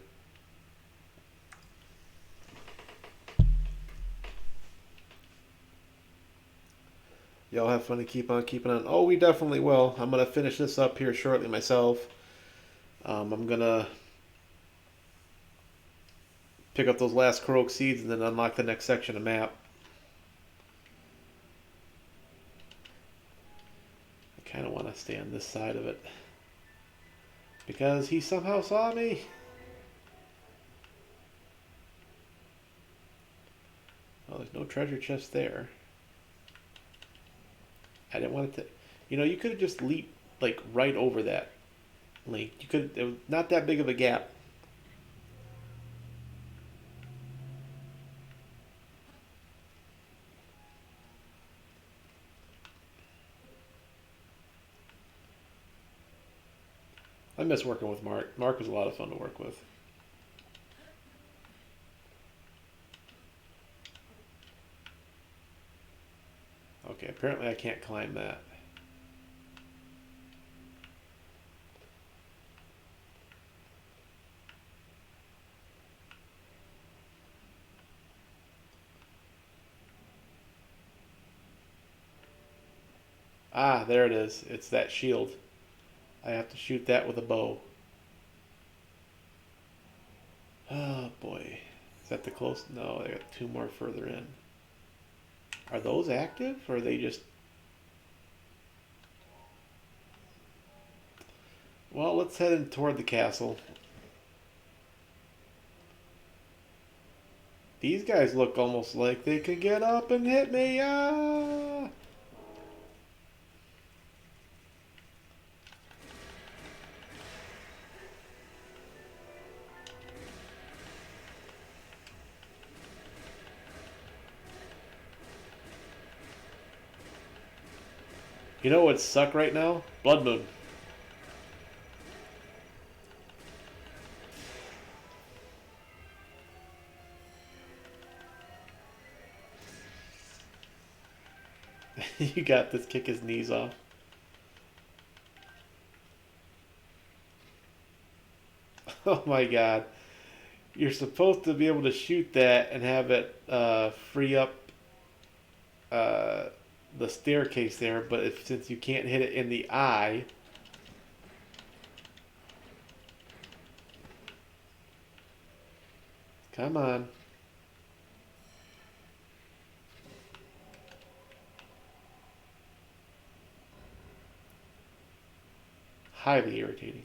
Y'all have fun and keep on keeping on. Oh, we definitely will. I'm going to finish this up here shortly myself. I'm going to pick up those last Korok seeds and then unlock the next section of map. I kind of want to stay on this side of it. Because he somehow saw me. Well, there's no treasure chest there. I didn't want it to... You know, you could have just leaped, like, right over that link. You could... It was not that big of a gap. I miss working with Mark. Mark was a lot of fun to work with. Okay, apparently I can't climb that. Ah, there it is. It's that shield. I have to shoot that with a bow. Oh boy. Is that the close? No, I got two more further in. Are those active or are they just... Well, let's head in toward the castle. These guys look almost like they could get up and hit me. Ah! You know what would suck right now? Blood Moon. You got this. Kick his knees off. Oh my god. You're supposed to be able to shoot that and have it free up the staircase there, but since you can't hit it in the eye... Come on. Highly irritating.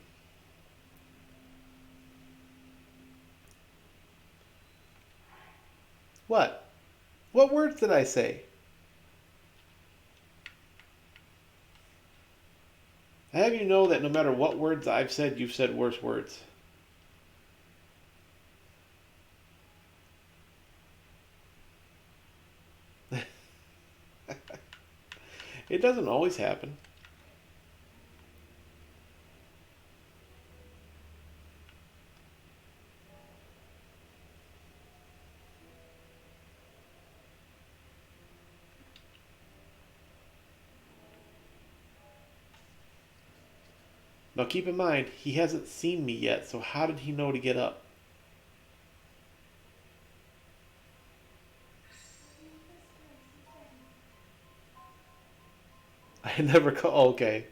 What? What words did I say? I have you know that no matter what words I've said, you've said worse words. It doesn't always happen. Now keep in mind, he hasn't seen me yet, so how did he know to get up? I never call. Okay.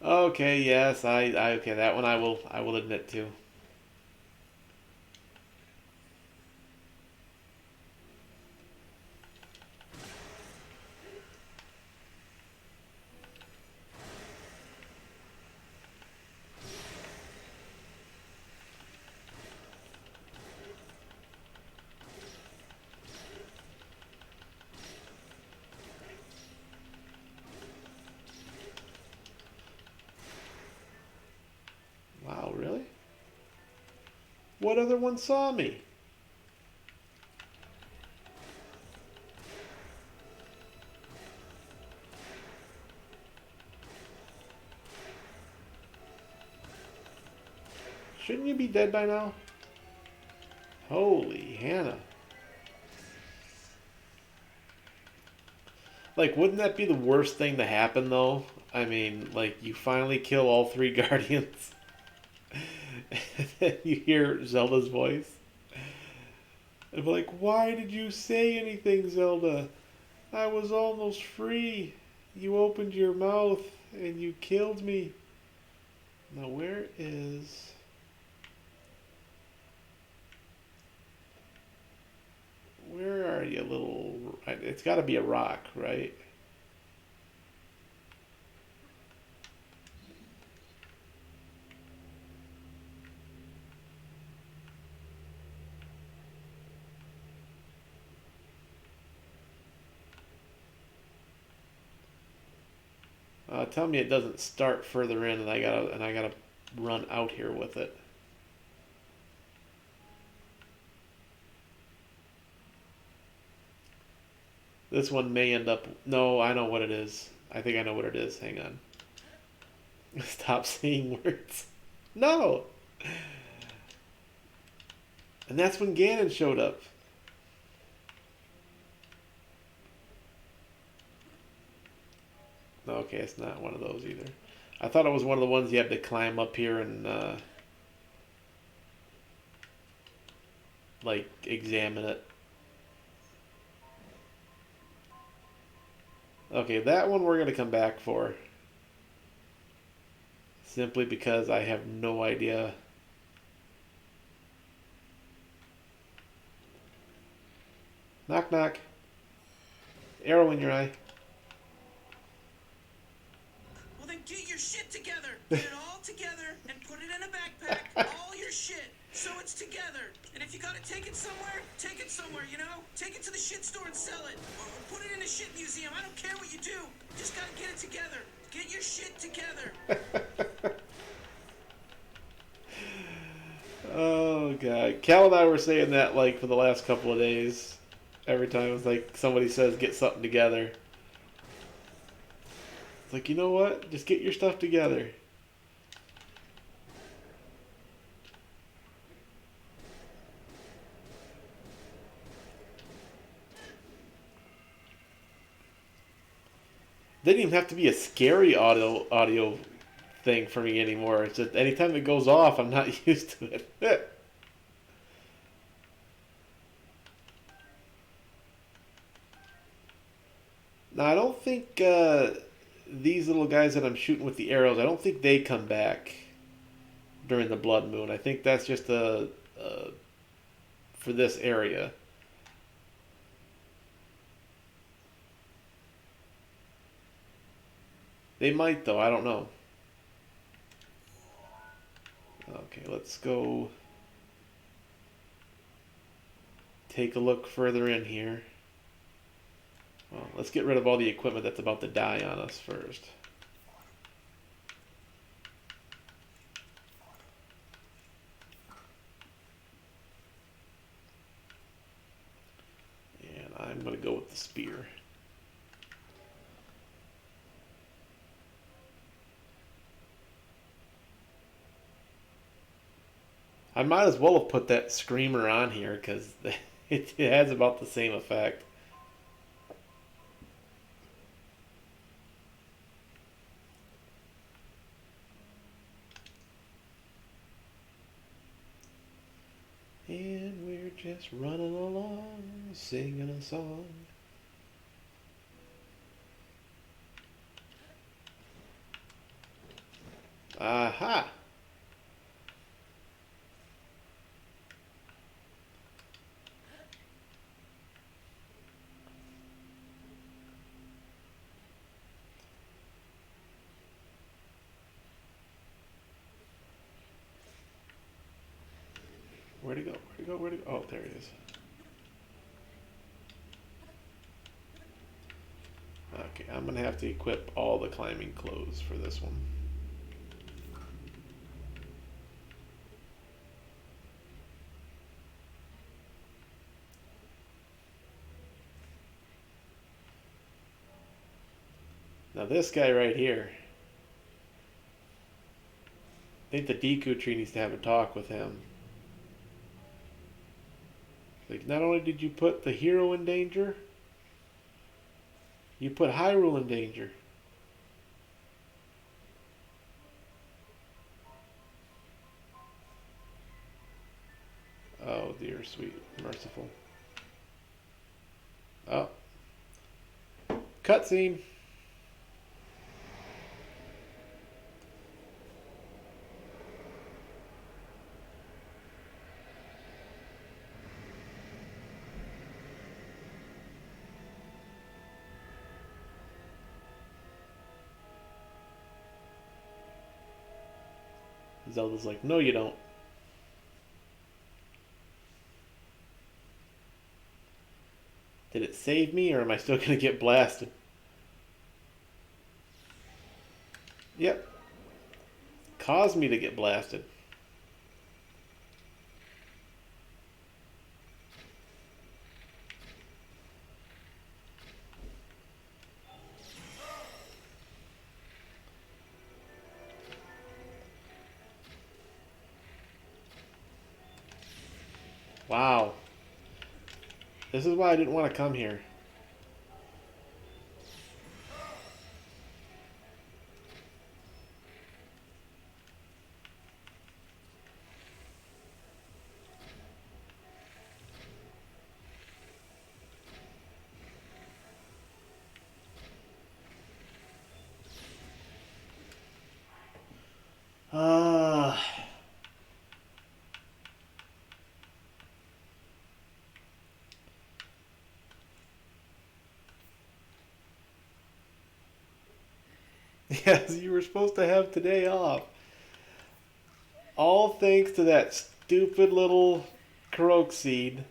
Okay. Yes. Okay. That one I will admit to. Wow. Really? What other one saw me? Shouldn't you be dead by now? Holy Hannah. Like, wouldn't that be the worst thing to happen, though? I mean, like, you finally kill all three Guardians, and then you hear Zelda's voice. And be like, why did you say anything, Zelda? I was almost free. You opened your mouth and you killed me. Now, where is. Where are you, little. It's got to be a rock, right? Tell me it doesn't start further in, and I gotta run out here with it. This one may end up. No, I know what it is. I think I know what it is. Hang on. Stop saying words. No. And that's when Ganon showed up. Okay, it's not one of those either. I thought it was one of the ones you had to climb up here and like examine it. Okay, that one we're gonna come back for. Simply because I have no idea. Knock knock. Arrow in your eye. Well, then get your shit together. Get it all together and put it in a backpack. All your shit. So it's together. And if you gotta take it somewhere, you know? Take it to the shit store and sell it. Or put it in a shit museum. I don't care what you do. Just gotta get it together. Get your shit together. Oh god. Cal and I were saying that like for the last couple of days. Every time it's like somebody says get something together. It's like, you know what? Just get your stuff together. Didn't even have to be a scary audio thing for me anymore. It's just anytime it goes off, I'm not used to it. Now I don't think these little guys that I'm shooting with the arrows, I don't think they come back during the blood moon. I think that's just a for this area. They might though. I don't know. Okay, let's go take a look further in here. Well, let's get rid of all the equipment that's about to die on us first. And I'm going to go with the spear. I might as well have put that screamer on here because it has about the same effect. And we're just running along, singing a song. Aha! Where'd it go? Where'd it go? Where'd it go? Oh, there it is. Okay, I'm gonna have to equip all the climbing clothes for this one. Now this guy right here, I think the Deku tree needs to have a talk with him. Like, not only did you put the hero in danger, you put Hyrule in danger. Oh dear, sweet, merciful. Oh, cutscene. Zelda's like, no, you don't. Did it save me, or am I still gonna get blasted? Yep. Caused me to get blasted. Wow. This is why I didn't want to come here. Ah. Yes, you were supposed to have today off. All thanks to that stupid little Korok seed.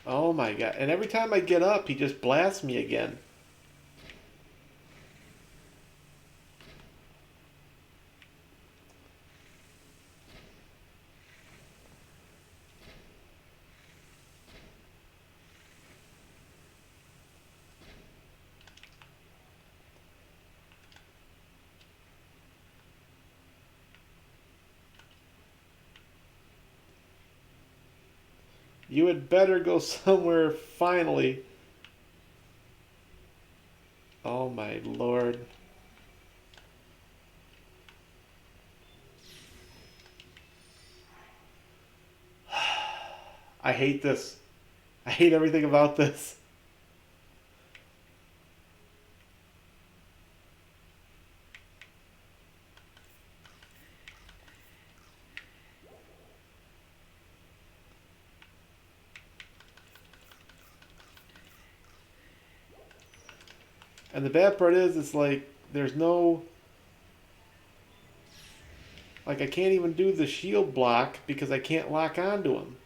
Oh my god. And every time I get up, he just blasts me again. You had better go somewhere finally. Oh my lord. I hate this. I hate everything about this. And the bad part is, it's like, there's no... Like, I can't even do the shield block because I can't lock onto him.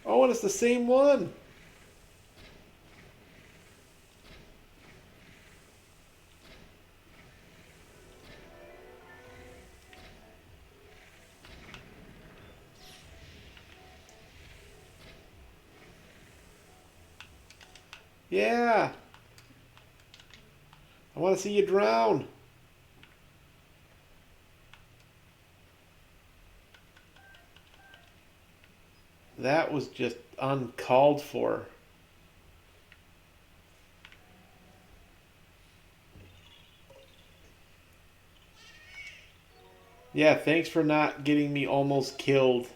Oh, and it's the same one. Yeah. I want to see you drown. That was just uncalled for. Yeah, thanks for not getting me almost killed.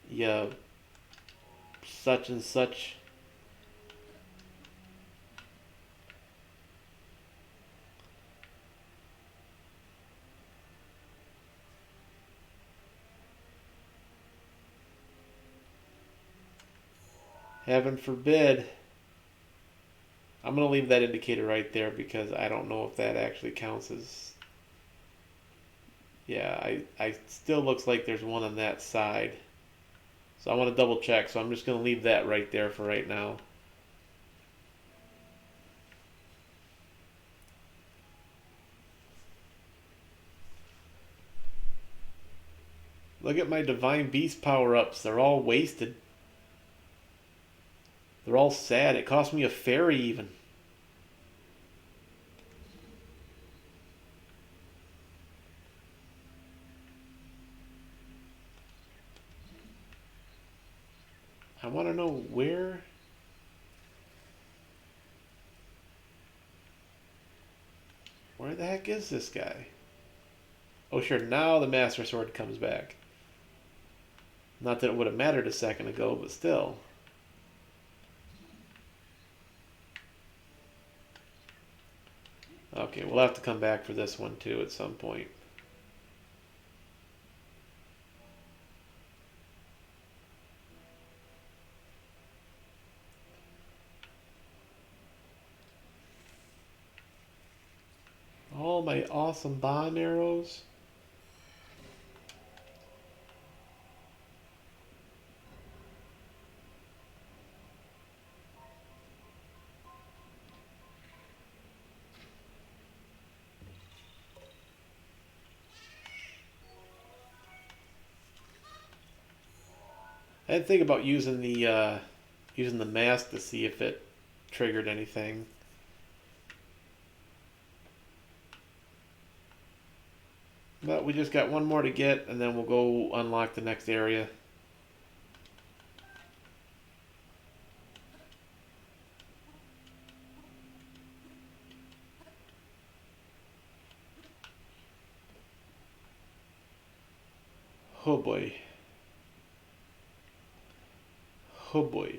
Yeah, such and such. Heaven forbid. I'm going to leave that indicator right there because I don't know if that actually counts as. Yeah, I still looks like there's one on that side. So I want to double check. So I'm just going to leave that right there for right now. Look at my Divine Beast power-ups. They're all wasted. They're all sad. It cost me a fairy even. I want to know where. Where the heck is this guy? Oh, sure. Now the Master Sword comes back. Not that it would have mattered a second ago, but still. Okay, we'll have to come back for this one too at some point. All my awesome bomb arrows. I didn't think about using the mask to see if it triggered anything. But we just got one more to get, and then we'll go unlock the next area. Oh boy. Oh boy.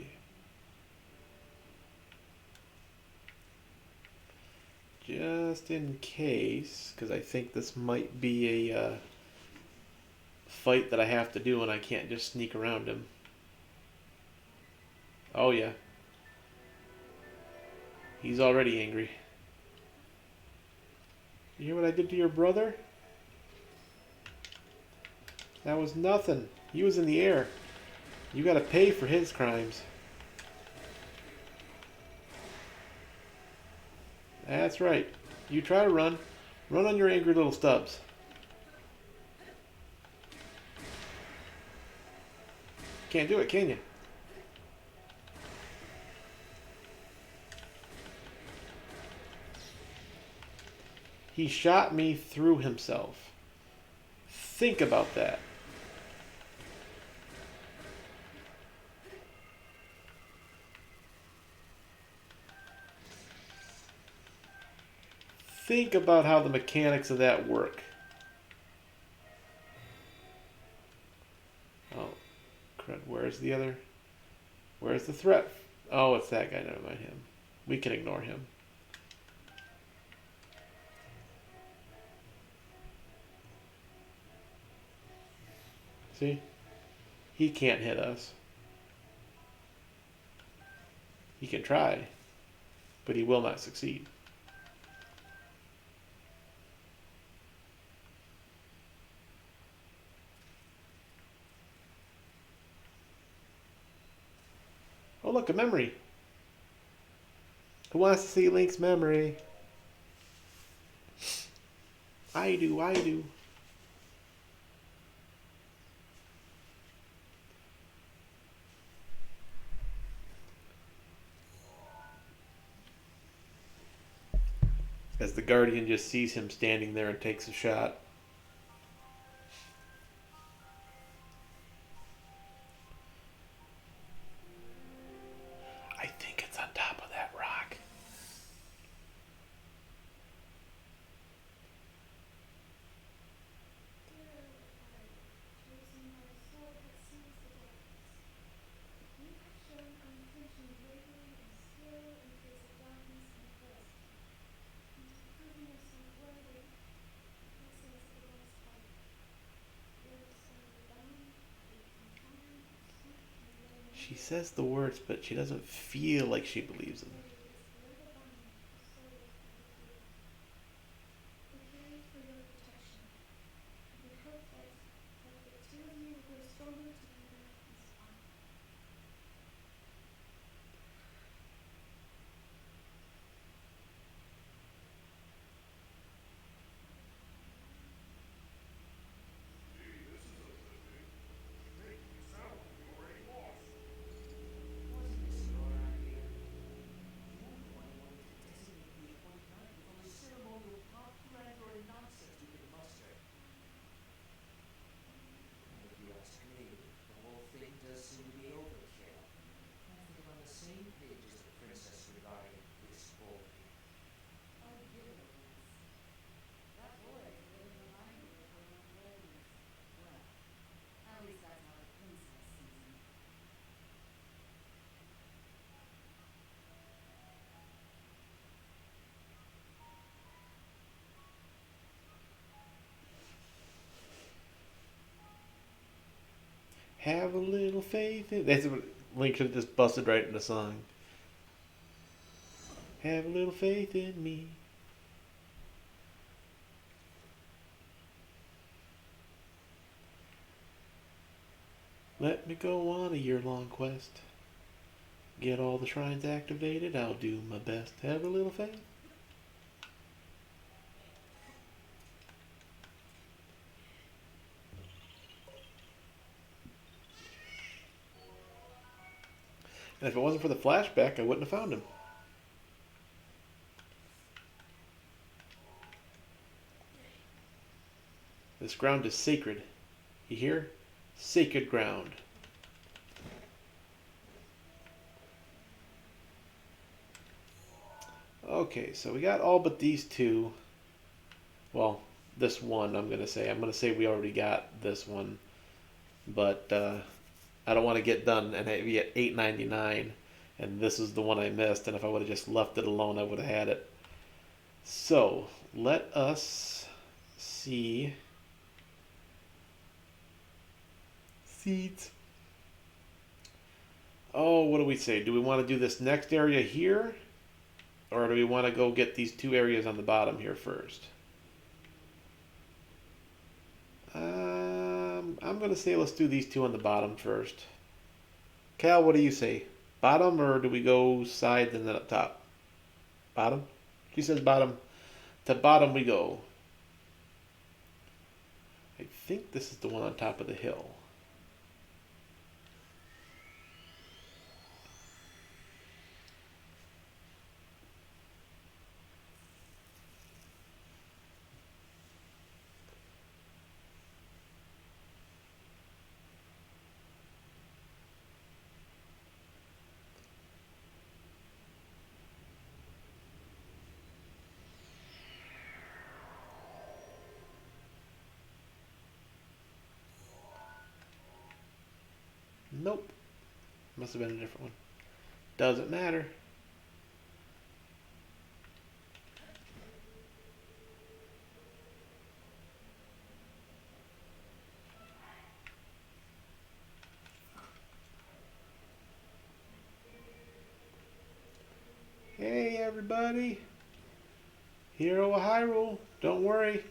Just in case, because I think this might be a fight that I have to do and I can't just sneak around him. Oh yeah. He's already angry. You hear what I did to your brother? That was nothing. He was in the air. You gotta pay for his crimes. That's right. You try to run. Run on your angry little stubs. Can't do it, can you? He shot me through himself. Think about that. Think about how the mechanics of that work. Oh, crud. Where's the other? Where's the threat? Oh, it's that guy. Never mind him. We can ignore him. See? He can't hit us. He can try, but he will not succeed. Oh, look, a memory. Who wants to see Link's memory? I do, I do. As the Guardian just sees him standing there and takes a shot. I think it's on top of that rock. She says the words, but she doesn't feel like she believes them. Wasn't this your idea? You're the one who wanted to designate the appointed night with all the ceremonial pomp, grandeur, and nonsense we could muster. And if you ask me, the whole thing does seem to be overkill. I think I'm on the same page as the princess regarding this boy. Oh, give it a rest. That boy is a living reminder of her own ways. Well, at least that's how the princess sees him. Have a little faith in. That's what Link should have just busted right in the song. Have a little faith in me. Let me go on a year-long quest. Get all the shrines activated. I'll do my best. Have a little faith. And if it wasn't for the flashback, I wouldn't have found him. This ground is sacred. You hear? Sacred ground. Okay, so we got all but these two. Well, this one I'm going to say. I'm going to say we already got this one. But I don't want to get done and be at $8.99. And this is the one I missed. And if I would have just left it alone, I would have had it. So, let us see. Seeds. Oh, what do we say? Do we want to do this next area here? Or do we want to go get these two areas on the bottom here first? I'm going to say let's do these two on the bottom first. Cal, what do you say? Bottom, or do we go sides and then up top? Bottom? She says bottom. To bottom we go. I think this is the one on top of the hill. Nope. Must have been a different one. Doesn't matter. Hey everybody. Hero of Hyrule. Don't worry.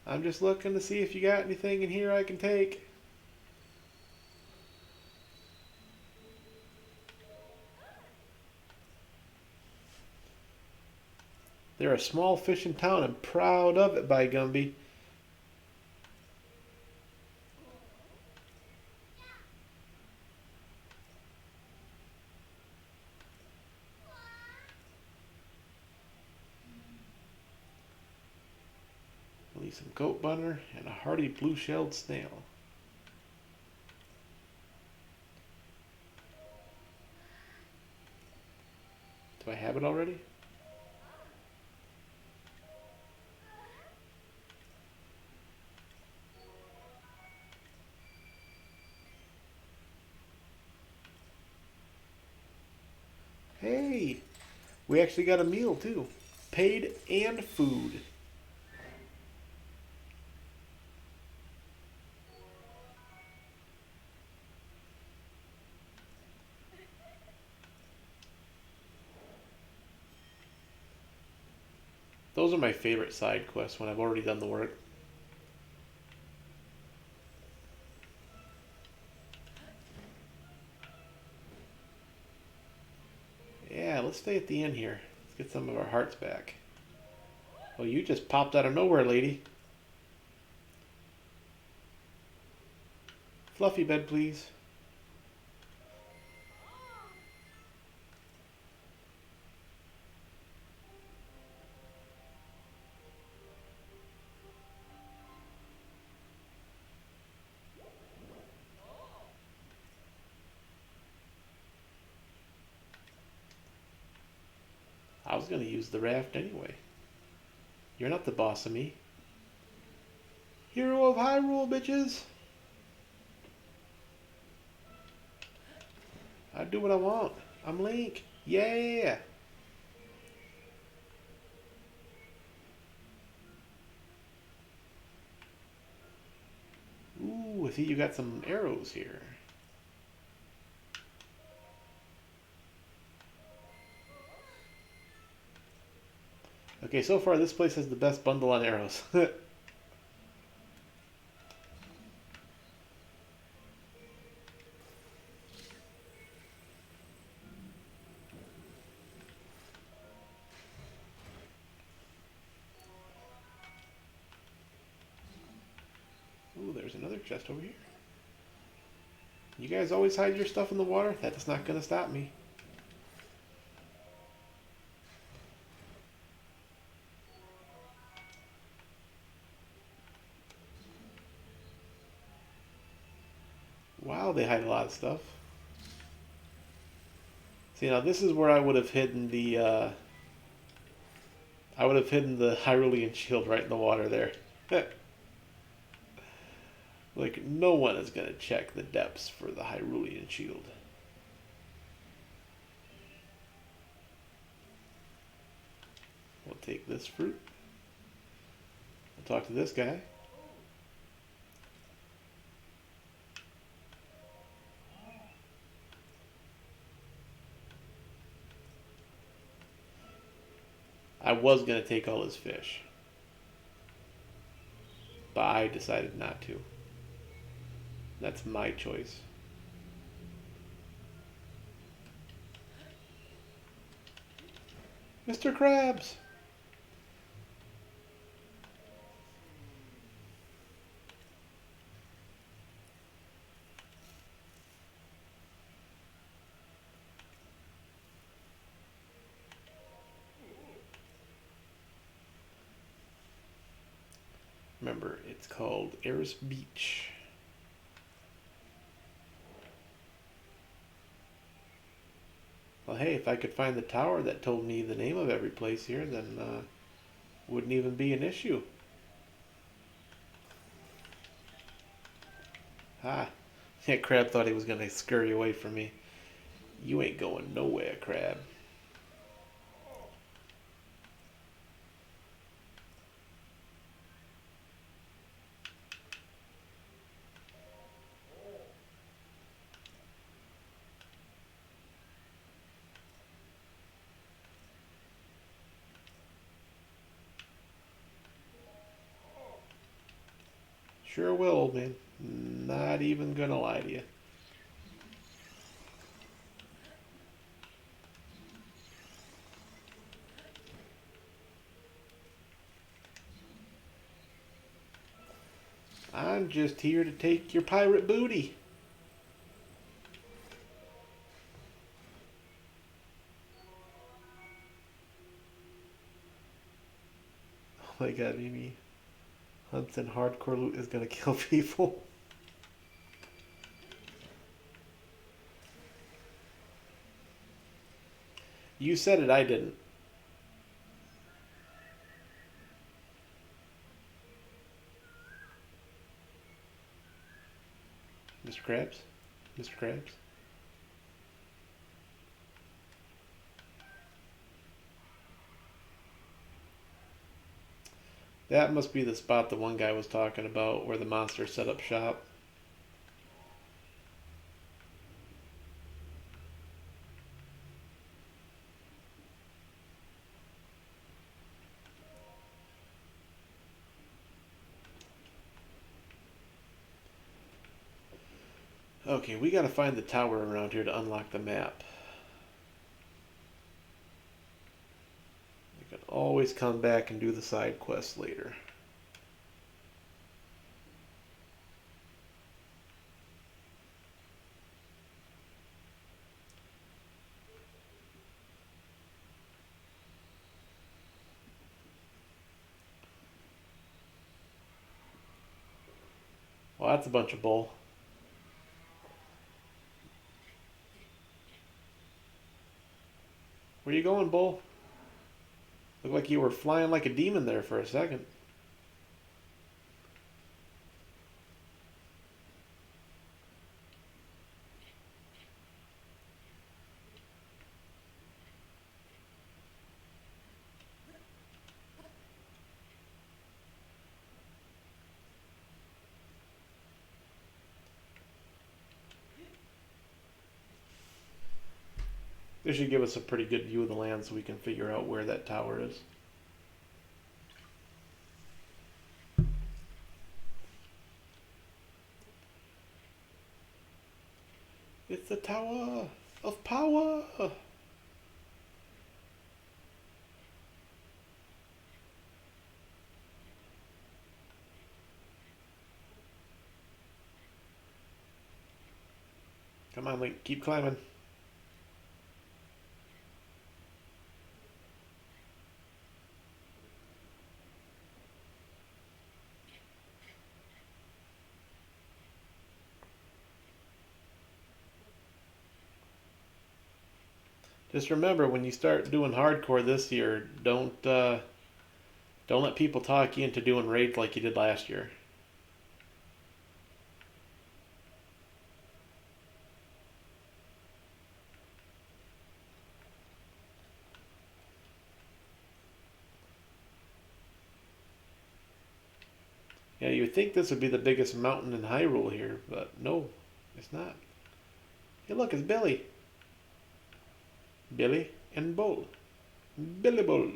I'm just looking to see if you got anything in here I can take. They're a small fishing town and proud of it, by Gumby. We'll need some goat butter and a hearty blue-shelled snail. Do I have it already? Hey, we actually got a meal too. Paid and food. Those are my favorite side quests when I've already done the work. Yeah, let's stay at the inn here. Let's get some of our hearts back. Oh, you just popped out of nowhere, lady. Fluffy bed, please. I was gonna use the raft anyway. You're not the boss of me. Hero of Hyrule, bitches! I do what I want. I'm Link. Yeah! Ooh, I see you got some arrows here. Okay, so far this place has the best bundle on arrows. Ooh, there's another chest over here. You guys always hide your stuff in the water? That's not gonna stop me. Wow, they hide a lot of stuff. See, now this is where I would have hidden the, I would have hidden the Hyrulean shield right in the water there. Like, no one is gonna check the depths for the Hyrulean shield. We'll take this fruit. We'll talk to this guy. I was gonna take all his fish, but I decided not to. That's my choice. Mr. Krabs! Remember, it's called Eris Beach. Well, hey, if I could find the tower that told me the name of every place here, then wouldn't even be an issue. Ah, yeah, Crab thought he was gonna scurry away from me. You ain't going nowhere, Crab. Sure will, old man. Not even gonna lie to you. I'm just here to take your pirate booty. Oh my god, Mimi. Hudson hardcore loot is gonna kill people. You said it, I didn't. Mr. Krabs? Mr. Krabs? That must be the spot the one guy was talking about where the monster set up shop. Okay, we gotta find the tower around here to unlock the map. We can always come back and do the side quests later. Well, that's a bunch of bull. Where you going, bull? Looked like you were flying like a demon there for a second. This should give us a pretty good view of the land so we can figure out where that tower is. It's the Tower of Power! Come on, Link, keep climbing. Just remember, when you start doing hardcore this year, don't let people talk you into doing raids like you did last year. Yeah, you would think this would be the biggest mountain in Hyrule here, but no, it's not. Hey, look, it's Billy. Billy and Bull. Billy Bull.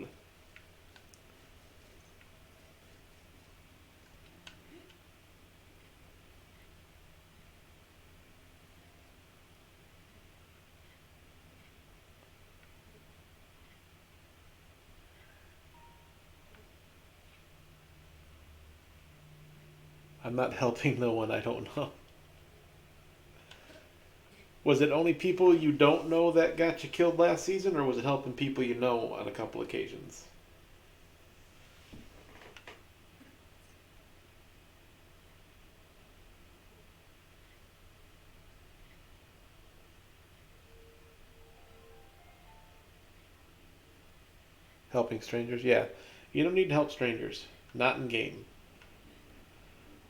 I'm not helping no one I don't know. Was it only people you don't know that got you killed last season, or was it helping people you know on a couple occasions? Helping strangers? Yeah. You don't need to help strangers. Not in game.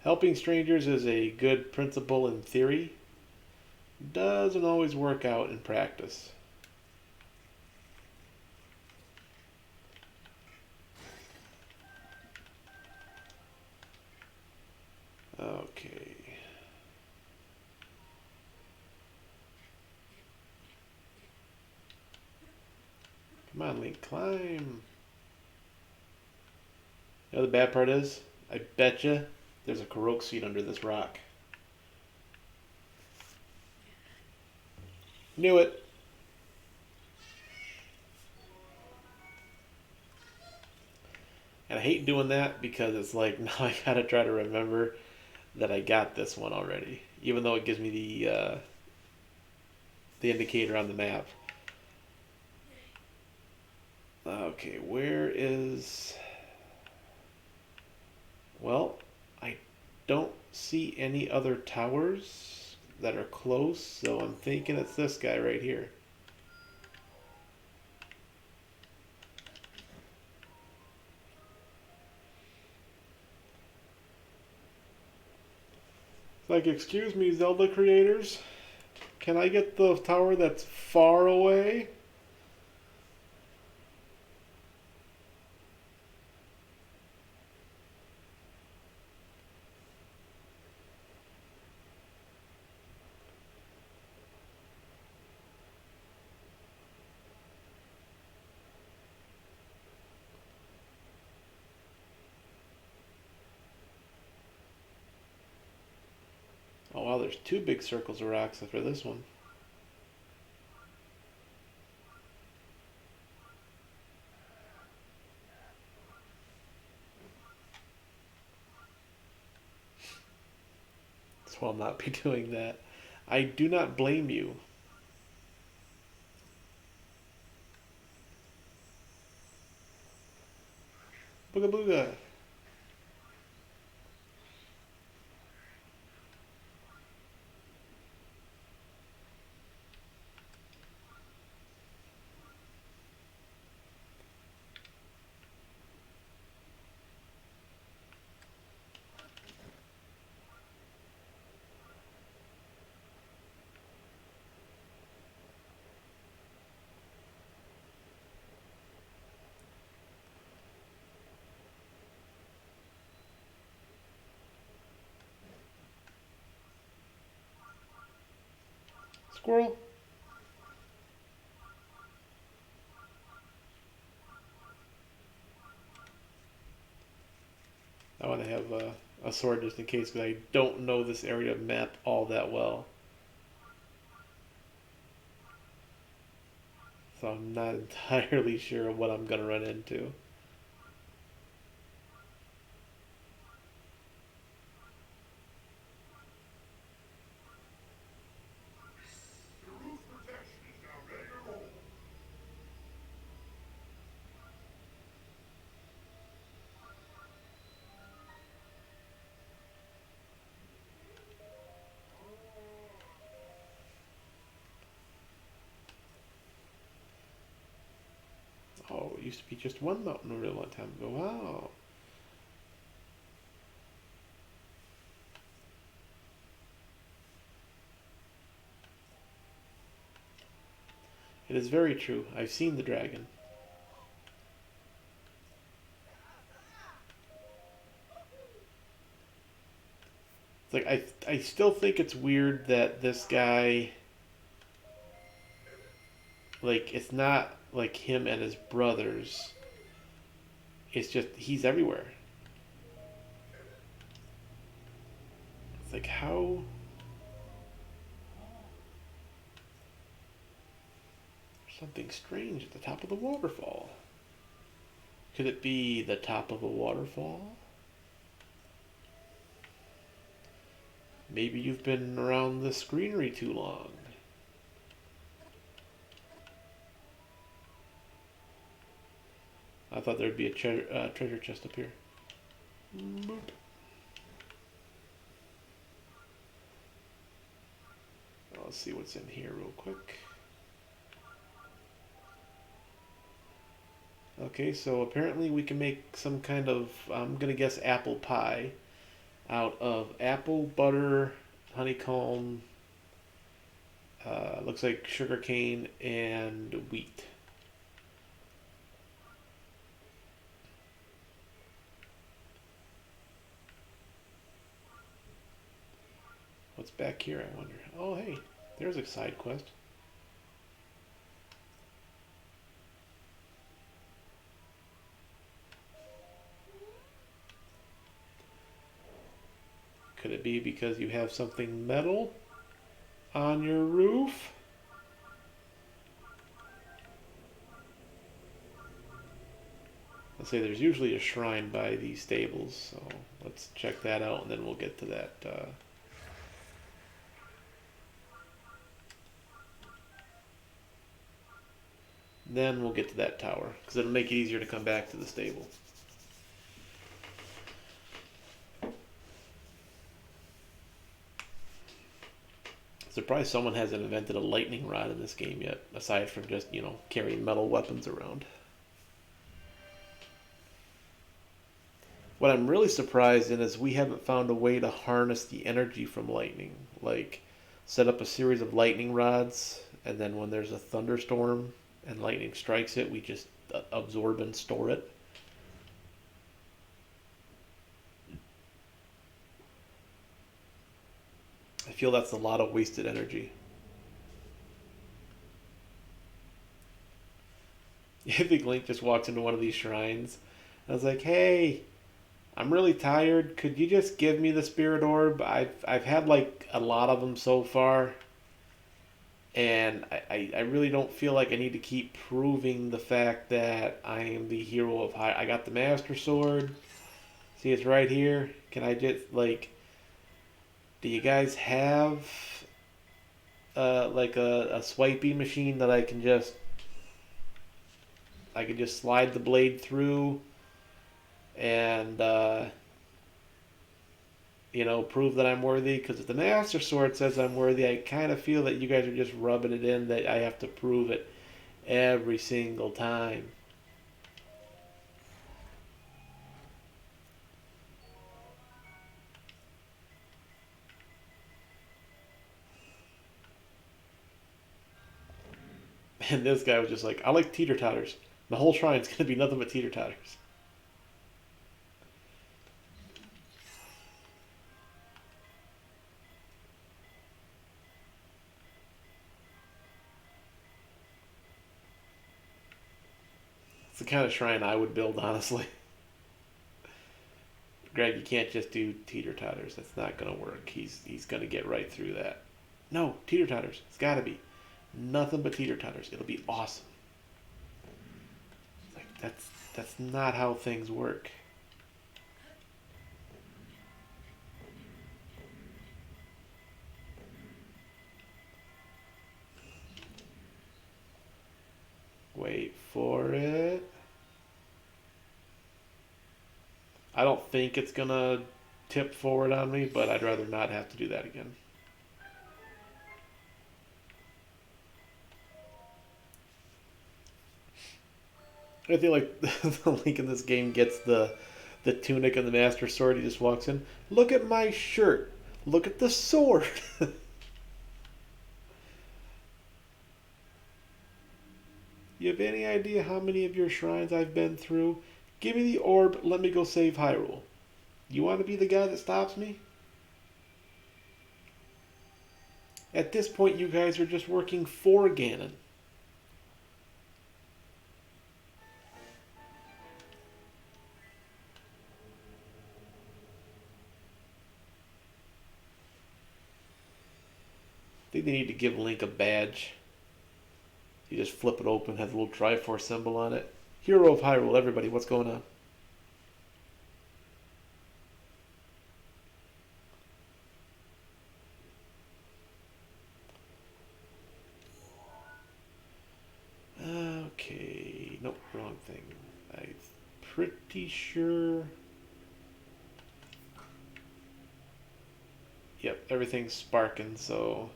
Helping strangers is a good principle in theory. Doesn't always work out in practice. Okay. Come on, Link, climb. You know the bad part is? I betcha there's a Korok seed under this rock. Knew it. And I hate doing that because it's like now I gotta try to remember that I got this one already, even though it gives me the indicator on the map. Okay, where is? Well, I don't see any other towers that are close, so I'm thinking it's this guy right here. It's like, excuse me, Zelda creators, can I get the tower that's far away? Oh, Oh, there's two big circles of rocks after this one. So I'll not be doing that. I do not blame you. Booga booga. Squirrel. I want to have a sword just in case because I don't know this area map all that well. So I'm not entirely sure what I'm going to run into. Oh, it used to be just one mountain a real long time ago. Wow. It is very true. I've seen the dragon. It's like I still think it's weird that this guy, like, it's not like him and his brothers. It's just he's everywhere. It's like how something strange at the top of the waterfall. Could it be the top of a waterfall? Maybe you've been around this greenery too long. I thought there'd be a treasure chest up here. Boop. Let's see what's in here real quick. Okay, so apparently we can make some kind of, I'm gonna guess apple pie out of apple, butter, honeycomb, looks like sugar cane, and wheat. What's back here, I wonder? Oh, hey, there's a side quest. Could it be because you have something metal on your roof? Let's say there's usually a shrine by these stables, so let's check that out and then we'll get to that. Then we'll get to that tower because it'll make it easier to come back to the stable. Surprised someone hasn't invented a lightning rod in this game yet, aside from just, carrying metal weapons around. What I'm really surprised in is we haven't found a way to harness the energy from lightning. Like, set up a series of lightning rods, and then when there's a thunderstorm and lightning strikes it, we just absorb and store it. I feel that's a lot of wasted energy. I think Link just walks into one of these shrines. And I was like, hey, I'm really tired. Could you just give me the spirit orb? I've had like a lot of them so far, and I really don't feel like I need to keep proving the fact that I am the hero of high. I got the Master Sword. See, it's right here. Can I just like? Do you guys have like a swiping machine that I can just slide the blade through and prove that I'm worthy? Because if the Master Sword says I'm worthy, I kind of feel that you guys are just rubbing it in that I have to prove it every single time. And this guy was just like, I like teeter totters. The whole shrine's gonna be nothing but teeter totters. It's the kind of shrine I would build, honestly. Greg, you can't just do teeter totters. That's not gonna work. He's gonna get right through that. No, teeter totters. It's gotta be nothing but teeter totters. It'll be awesome. It's like that's not how things work. Wait for it. I don't think it's gonna tip forward on me, but I'd rather not have to do that again. I feel like the Link in this game gets the tunic and the Master Sword. He just walks in. Look at my shirt. Look at the sword. You have any idea how many of your shrines I've been through? Give me the orb. Let me go save Hyrule. You want to be the guy that stops me? At this point, you guys are just working for Ganon. I think they need to give Link a badge. You just flip it open, has a little Triforce symbol on it. Hero of Hyrule, everybody, what's going on? Okay, nope, wrong thing. I'm pretty sure. Yep, everything's sparking, so.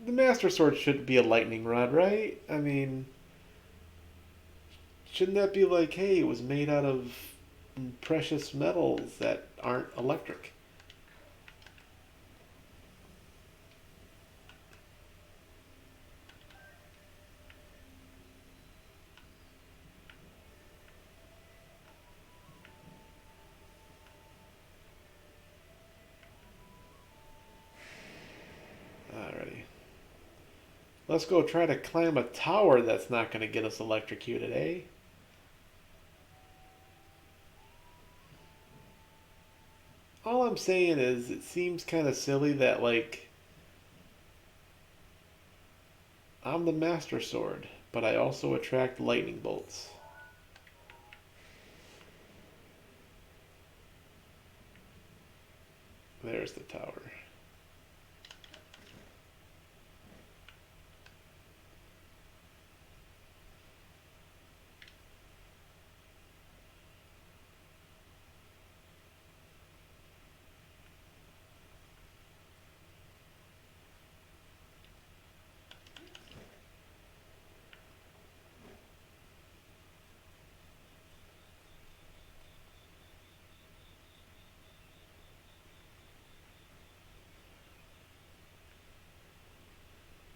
The Master Sword should be a lightning rod, right? I mean, shouldn't that be like, hey, it was made out of precious metals that aren't electric? Alrighty. Let's go try to climb a tower that's not going to get us electrocuted, eh? All I'm saying is, it seems kind of silly that, like, I'm the Master Sword, but I also attract lightning bolts. There's the tower.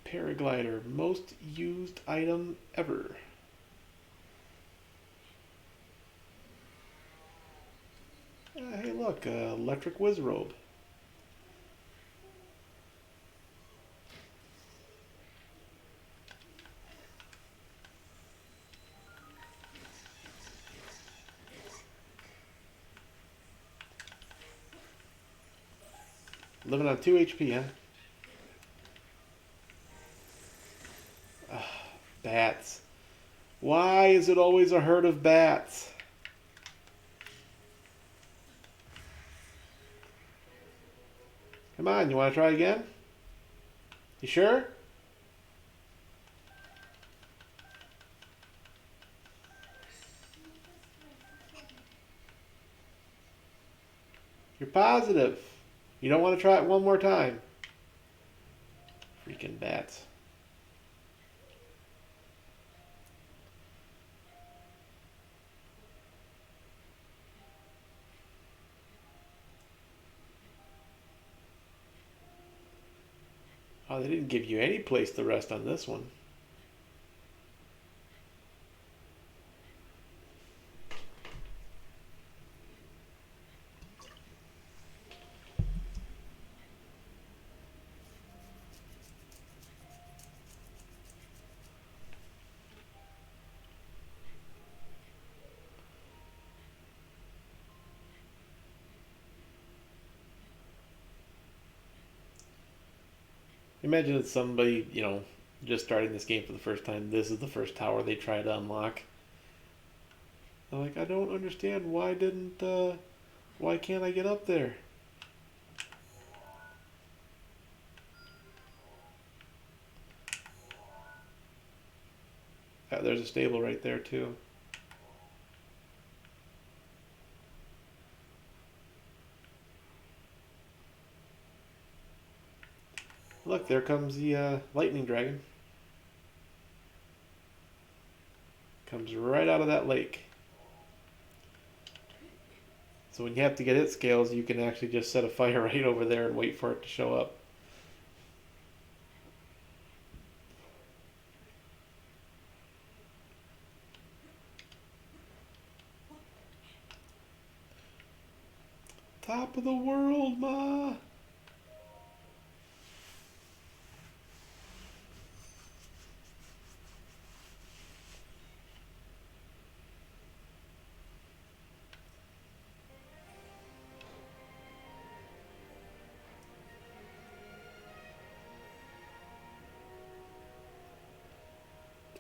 Paraglider, most used item ever. Hey, look, electric whiz robe. living on 2 HP, huh? Ah, bats. Why is it always a herd of bats? Come on, you want to try again? You sure? You're positive. You don't want to try it one more time? Freaking bats. Oh, they didn't give you any place to rest on this one. Imagine it's somebody, just starting this game for the first time. This is the first tower they try to unlock. They're like, I don't understand. Why can't I get up there? There's a stable right there too. Look, there comes the lightning dragon. Comes right out of that lake. So when you have to get its scales, you can actually just set a fire right over there and wait for it to show up. Top of the world, Ma!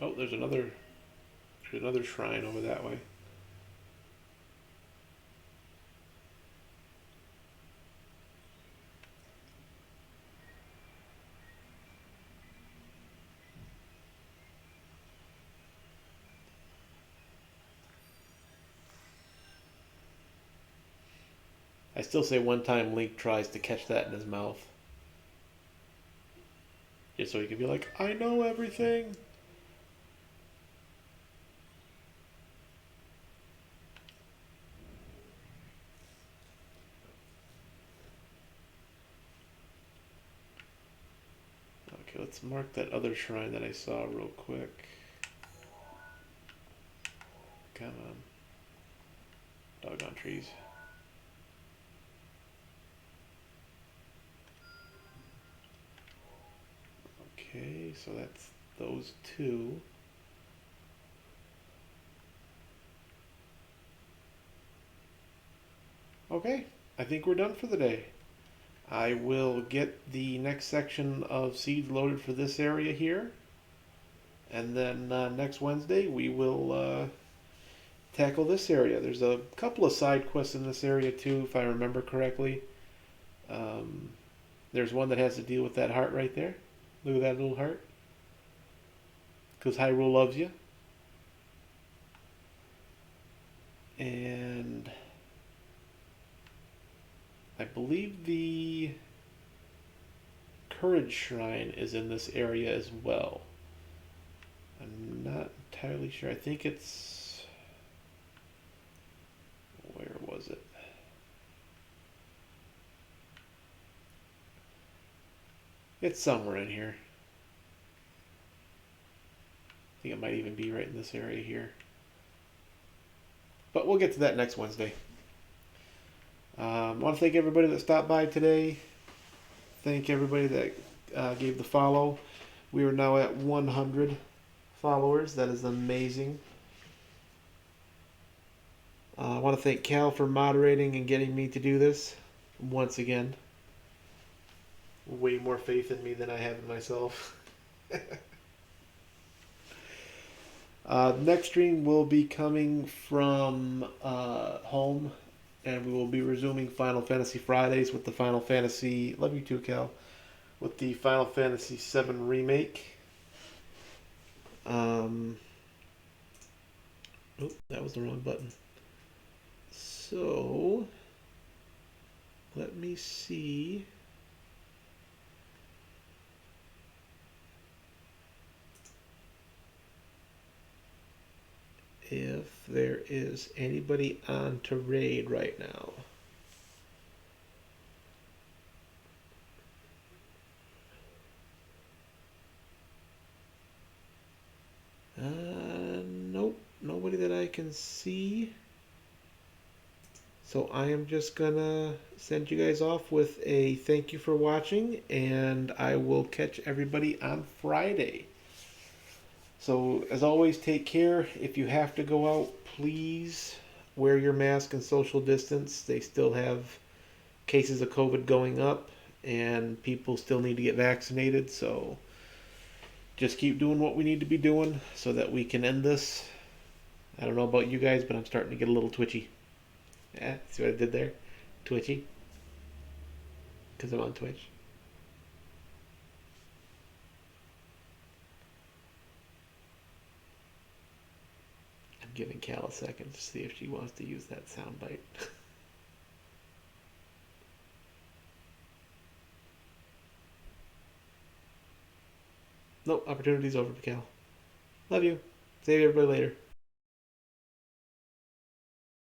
Oh, there's another shrine over that way. I still say one time Link tries to catch that in his mouth. Just so he can be like, I know everything! Okay, let's mark that other shrine that I saw real quick. Come on. Doggone trees. Okay, so that's those two. Okay, I think we're done for the day. I will get the next section of seeds loaded for this area here. And then next Wednesday we will tackle this area. There's a couple of side quests in this area too, if I remember correctly. There's one that has to deal with that heart right there. Look at that little heart. Because Hyrule loves you. And I believe the Courage Shrine is in this area as well. I'm not entirely sure. I think it's... Where was it? It's somewhere in here. I think it might even be right in this area here. But we'll get to that next Wednesday. I want to thank everybody that stopped by today. Thank everybody that gave the follow. We are now at 100 followers. That is amazing. I want to thank Cal for moderating and getting me to do this once again. way more faith in me than I have in myself. Next stream will be coming from home, and we will be resuming Final Fantasy Fridays with the Final Fantasy. Love you too, Cal. With the Final Fantasy VII remake. Oh, that was the wrong button. So, let me see. If there is anybody on to raid right now. Nope, nobody that I can see. So I am just gonna send you guys off with a thank you for watching, and I will catch everybody on Friday. So as always, take care. If you have to go out, please wear your mask and social distance. They still have cases of COVID going up, and people still need to get vaccinated. So just keep doing what we need to be doing so that we can end this. I don't know about you guys, but I'm starting to get a little twitchy. Yeah, see what I did there? Twitchy. Because I'm on Twitch. I'm giving Cal a second to see if she wants to use that soundbite. Nope, opportunity's over, Cal. Love you. See everybody later.